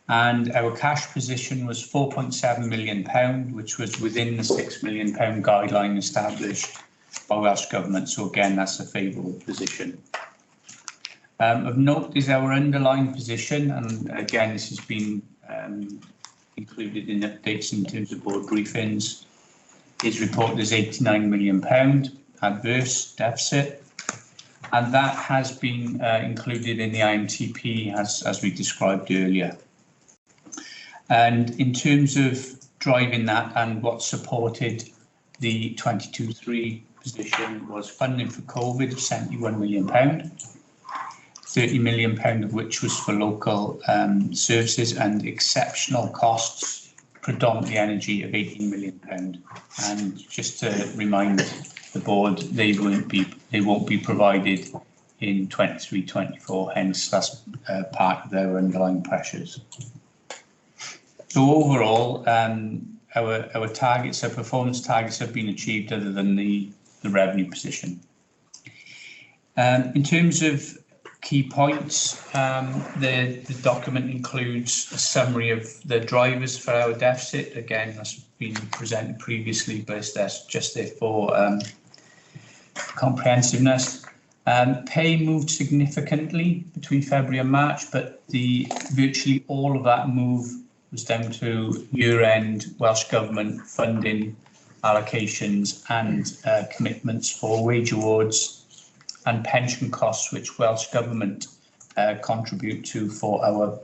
And our cash position was £4.7 million, which was within the £6 million guideline established by Welsh Government, so again that's a favourable position. Of note is our underlying position, and again this has been included in updates in terms of board briefings, is reported as £89 million adverse deficit, and that has been included in the IMTP as we described earlier. And in terms of driving that and what supported the 22-3 position was funding for COVID of £71 million, £30 million of which was for local services, and exceptional costs, predominantly energy, of £18 million. And just to remind the board, they won't be provided in 23-24, hence that's part of their underlying pressures. So overall, our targets, our performance targets, have been achieved other than the revenue position. In terms of key points, the document includes a summary of the drivers for our deficit. Again, that's been presented previously, but that's just there for comprehensiveness. Pay moved significantly between February and March, but virtually all of that move was down to year-end Welsh Government funding allocations and commitments for wage awards and pension costs, which Welsh Government contribute to for our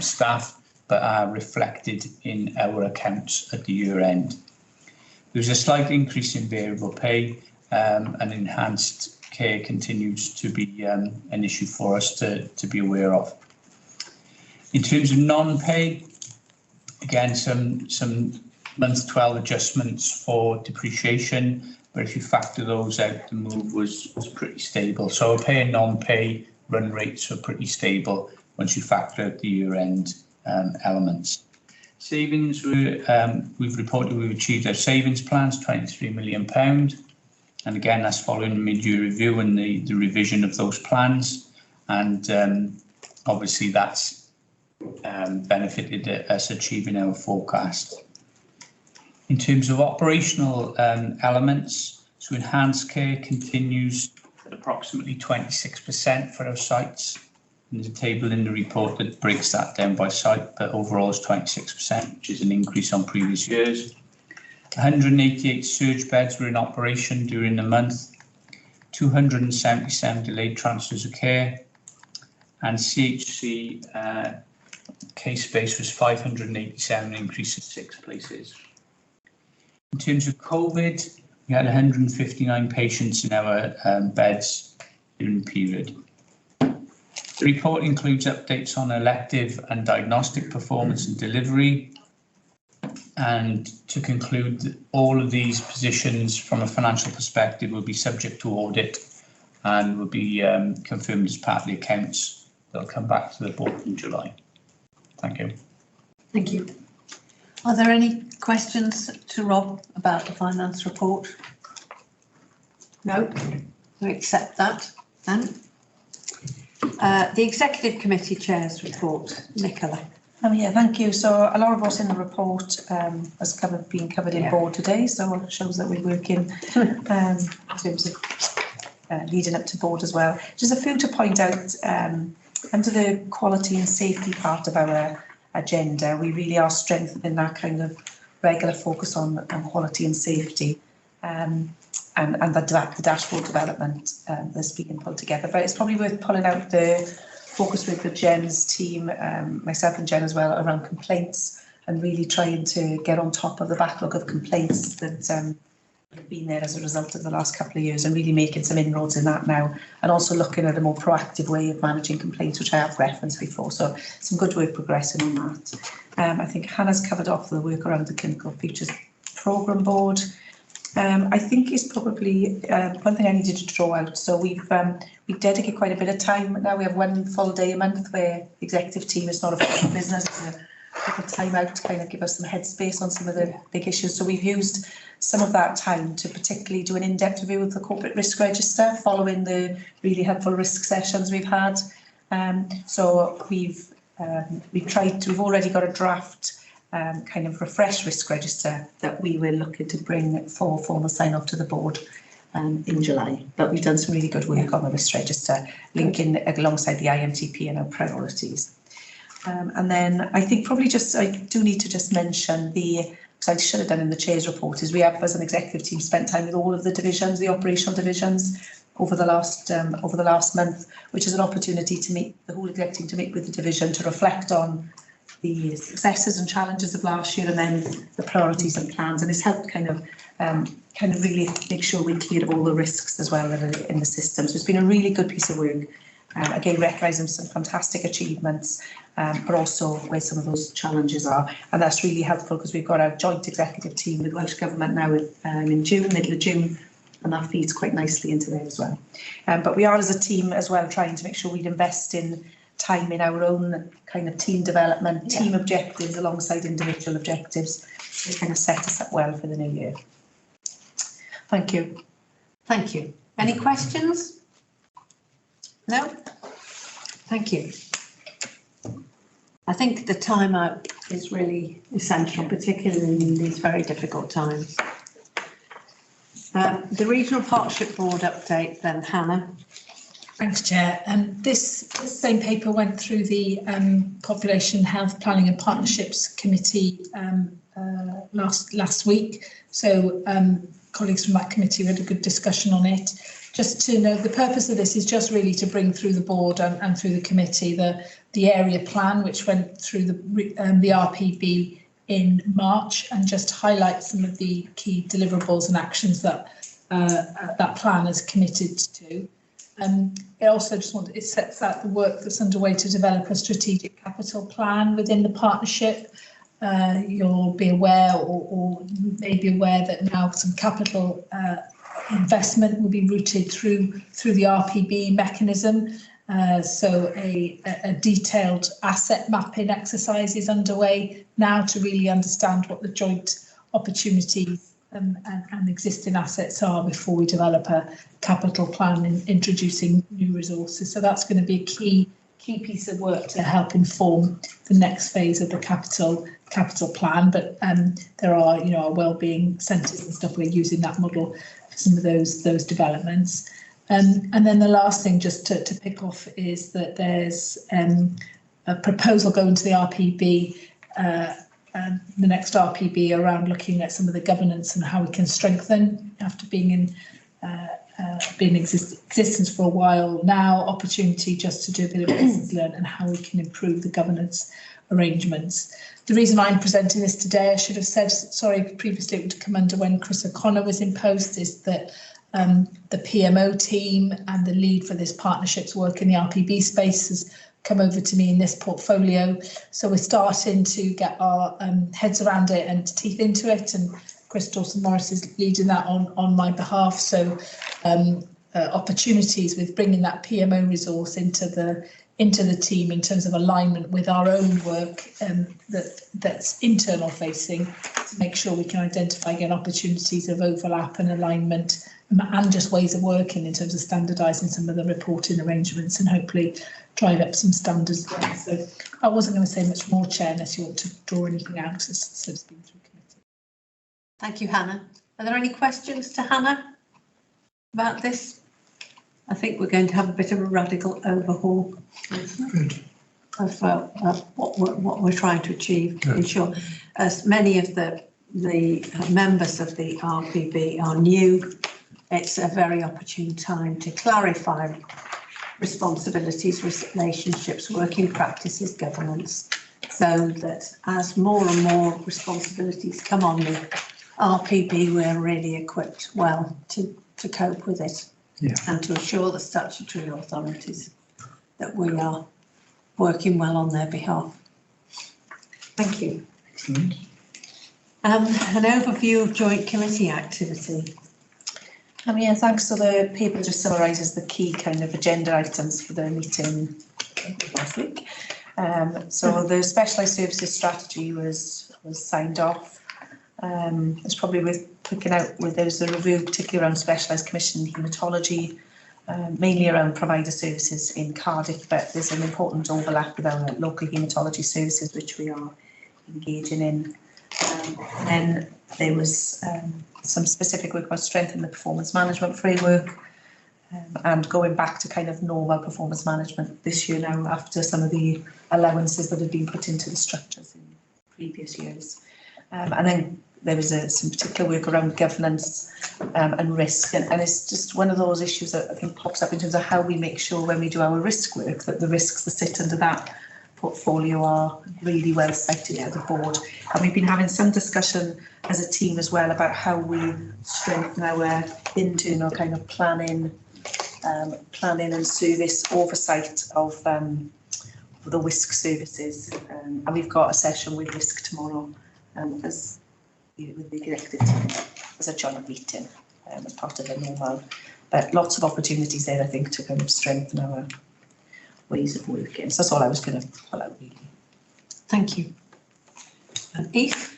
staff, but are reflected in our accounts at the year-end. There's a slight increase in variable pay, and enhanced care continues to be an issue for us to be aware of. In terms of non-pay, again, some month 12 adjustments for depreciation, but if you factor those out, the move was pretty stable. So our pay and non-pay run rates are pretty stable once you factor out the year-end elements. Savings, we've reported we've achieved our savings plans, £23 million. And again, that's following the mid-year review and the revision of those plans. And obviously that's benefited us achieving our forecast. In terms of operational elements, so enhanced care continues at approximately 26% for our sites. And there's a table in the report that breaks that down by site, but overall it's 26%, which is an increase on previous years. 188 surge beds were in operation during the month, 277 delayed transfers of care, and CHC Case base was 587, increase of 6 places. In terms of COVID, we had 159 patients in our beds during the period. The report includes updates on elective and diagnostic performance and delivery. And to conclude, all of these positions from a financial perspective will be subject to audit and will be confirmed as part of the accounts. They'll come back to the board in July. Thank you. Thank you. Are there any questions to Rob about the finance report? No, we accept that then. The Executive Committee Chair's report, Nicola. Yeah, thank you. So a lot of what's in the report has been covered in board today, so it shows that we're working in terms of leading up to board as well. Just a few to point out, under the quality and safety part of our agenda, we really are strengthening that kind of regular focus on quality and safety, and the dashboard development that's being pulled together. But it's probably worth pulling out the focus with the Jen's team, myself and Jen as well, around complaints and really trying to get on top of the backlog of complaints that have been there as a result of the last couple of years, and really making some inroads in that now, and also looking at a more proactive way of managing complaints, which I have referenced before. So some good work progressing on that. I think Hannah's covered off the work around the Clinical Features Programme Board. I think is probably one thing I needed to draw out. So we dedicate quite a bit of time now. We have one full day a month where the executive team is not a full business. It's a time out to kind of give us some headspace on some of the big issues. So we've used some of that time to particularly do an in-depth review of the corporate risk register following the really helpful risk sessions we've had. So we've already got a draft kind of refresh risk register that we were looking to bring for formal sign off to the board in July. But we've done some really good work on the risk register, linking alongside the IMTP and our priorities. And then I think probably I do need to just mention because I should have done in the chair's report, is we have as an executive team spent time with all of the divisions, the operational divisions, over the last month, which is an opportunity to meet the whole executive team, to meet with the division, to reflect on the successes and challenges of last year, and then the priorities and plans. And it's helped kind of really make sure we're clear of all the risks as well that are in the system. So it's been a really good piece of work. Again, recognising some fantastic achievements, but also where some of those challenges are. And that's really helpful because we've got a joint executive team with Welsh Government now in June, middle of June, and that feeds quite nicely into there as well. But we are as a team as well trying to make sure we invest in time in our own kind of team development, team objectives alongside individual objectives. To kind of set us up well for the new year. Thank you. Thank you. Any questions? No? Thank you. I think the time out is really essential, particularly in these very difficult times. The Regional Partnership Board update then, Hannah. Thanks, Chair. This same paper went through the Population Health Planning and Partnerships Committee last week. So colleagues from that committee had a good discussion on it. Just to know, the purpose of this is just really to bring through the board and through the committee the area plan, which went through the RPB in March, and just highlight some of the key deliverables and actions that that plan is committed to. It also it sets out the work that's underway to develop a strategic capital plan within the partnership. You'll be aware or may be aware that now some capital investment will be routed through the RPB mechanism. So a detailed asset mapping exercise is underway now to really understand what the joint opportunities and existing assets are before we develop a capital plan in introducing new resources. So that's going to be a key piece of work to help inform the next phase of the capital plan. But there are, our wellbeing centres and stuff. We're using that model for some of those developments. And then the last thing just to pick off is that there's a proposal going to the RPB, the next RPB, around looking at some of the governance and how we can strengthen after being in been in existence for a while now. Opportunity just to do a bit of lessons learned and how we can improve the governance arrangements. The reason I'm presenting this today, I should have said, sorry, previously it would come under when Chris O'Connor was in post, is that the PMO team and the lead for this partnerships work in the RPB space has come over to me in this portfolio. So we're starting to get our heads around it and teeth into it, and Chris Dawson-Morris is leading that on my behalf. So opportunities with bringing that PMO resource into the team in terms of alignment with our own work that's internal facing, to make sure we can identify again opportunities of overlap and alignment, and just ways of working in terms of standardising some of the reporting arrangements and hopefully drive up some standards there. So I wasn't going to say much more, Chair, unless you want to draw anything out, so it's been through committee. Thank you, Hannah. Are there any questions to Hannah about this? I think we're going to have a bit of a radical overhaul of what we're trying to achieve. To ensure, as many of the members of the RPB are new, it's a very opportune time to clarify responsibilities, relationships, working practices, governance, so that as more and more responsibilities come on the RPB, we're really equipped well to cope with it. Yeah. And to assure the statutory authorities that we are working well on their behalf. Thank you. Excellent. An overview of joint committee activity. Yeah, thanks. So the paper just summarises the key kind of agenda items for the meeting last week. So the specialised services strategy was signed off. It's probably worth picking out with there's a review particularly around specialised commission in haematology, mainly around provider services in Cardiff, but there's an important overlap with our local haematology services which we are engaging in. Then there was some specific work about strengthening the performance management framework and going back to kind of normal performance management this year now after some of the allowances that had been put into the structures in previous years. And then there was some particular work around governance and risk, and it's just one of those issues that I think pops up in terms of how we make sure when we do our risk work that the risks that sit under that portfolio are really well cited to the board. And we've been having some discussion as a team as well about how we strengthen our internal kind of planning and service oversight of the WISC services. And we've got a session with WISC tomorrow with the executive team as a joint meeting as part of the normal. But lots of opportunities there, I think, to kind of strengthen our ways of working. So that's all I was going to pull out, really. Thank you. East?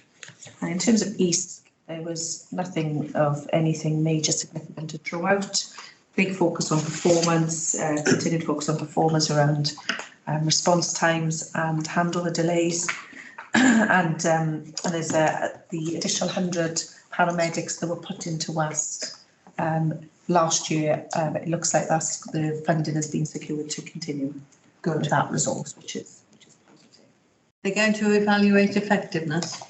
And in terms of East, there was nothing of anything major significant to draw out. Big focus on performance, continued focus on performance around response times and handover delays. And there's the additional 100 paramedics that were put into WAST last year. It looks like the funding has been secured to continue with that resource, which is positive. They're going to evaluate effectiveness.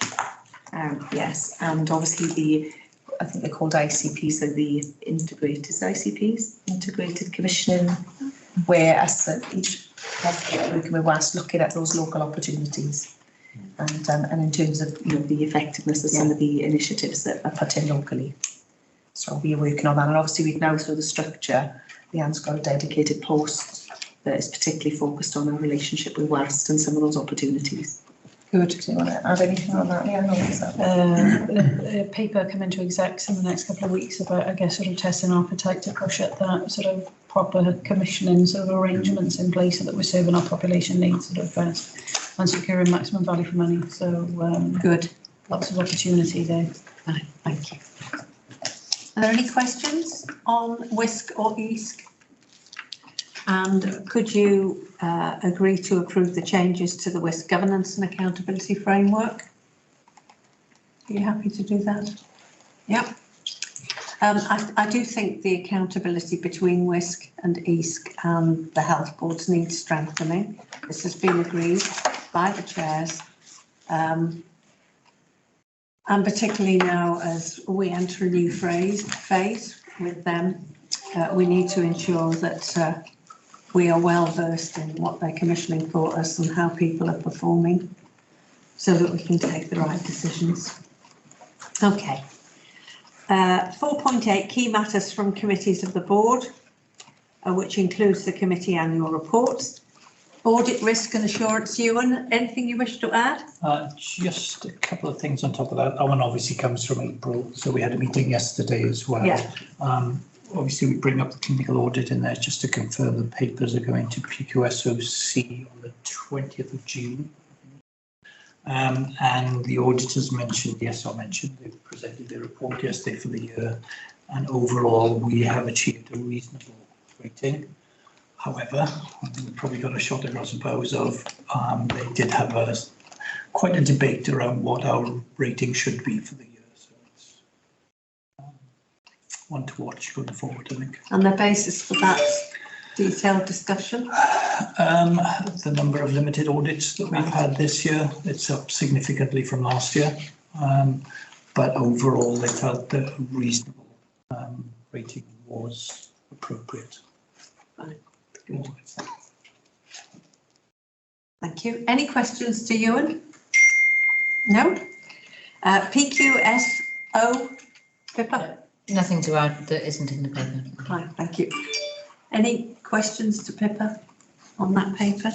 Yes, and obviously I think they're called ICPs, so the integrated ICPs, integrated commissioning, where as each hospital working with WAST looking at those local opportunities. And in terms of the effectiveness of some of the initiatives that are put in locally. So we're working on that, and obviously we've now through the structure, Leanne's got a dedicated post that is particularly focused on our relationship with WAST and some of those opportunities. Good. Do you want to add anything on that? Yeah, A paper come into execs in the next couple of weeks about, I guess, sort of testing our appetite to push at that sort of proper commissioning sort of arrangements in place so that we're serving our population needs sort of best and securing maximum value for money. So good. Lots of opportunity there. Right, thank you. Are there any questions on WISC or ESC? And could you agree to approve the changes to the WISC governance and accountability framework? Are you happy to do that? Yep. I do think the accountability between WISC and ESC and the health boards needs strengthening. This has been agreed by the chairs. And particularly now as we enter a new phase with them, we need to ensure that we are well versed in what they're commissioning for us and how people are performing so that we can take the right decisions. Okay. 4.8 key matters from committees of the board, which includes the committee annual reports. Audit, risk and assurance. Ewan, anything you wish to add? Just a couple of things on top of that. That one obviously comes from April, so we had a meeting yesterday as well. Yeah. Obviously, we bring up the clinical audit in there just to confirm the papers are going to PQSOC on the 20th of June. And the auditors mentioned, yes, I mentioned, they presented their report yesterday for the year, and overall we have achieved a reasonable rating. However, I think we've probably got a shot across the bows of they did have quite a debate around what our rating should be for the year. So it's one to watch going forward, I think. And the basis for that detailed discussion? The number of limited audits that we've had this year, it's up significantly from last year. But overall, they felt that a reasonable rating was appropriate. Right. Good. Thank you. Any questions to Ewan? No? PQSO, Pippa? Nothing to add that isn't in the paper. Right, thank you. Any questions to Pippa on that paper?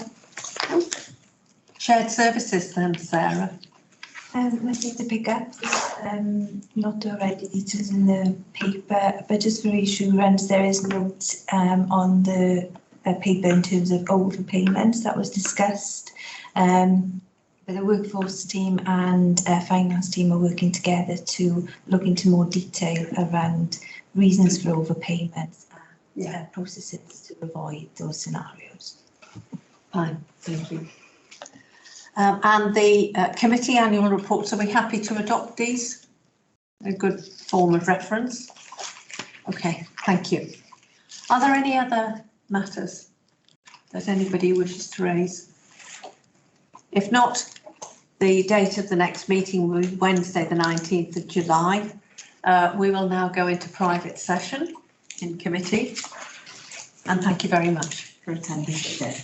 No? Shared services then, Sarah? Nothing to pick up. Not already details in the paper, but just for reassurance, there is note on the paper in terms of overpayments that was discussed. But the workforce team and finance team are working together to look into more detail around reasons for overpayments and processes to avoid those scenarios. Fine, thank you. And the committee annual reports, are we happy to adopt these? A good form of reference? Okay, thank you. Are there any other matters that anybody wishes to raise? If not, the date of the next meeting will be Wednesday, the 19th of July. We will now go into private session in committee. And thank you very much for attending today.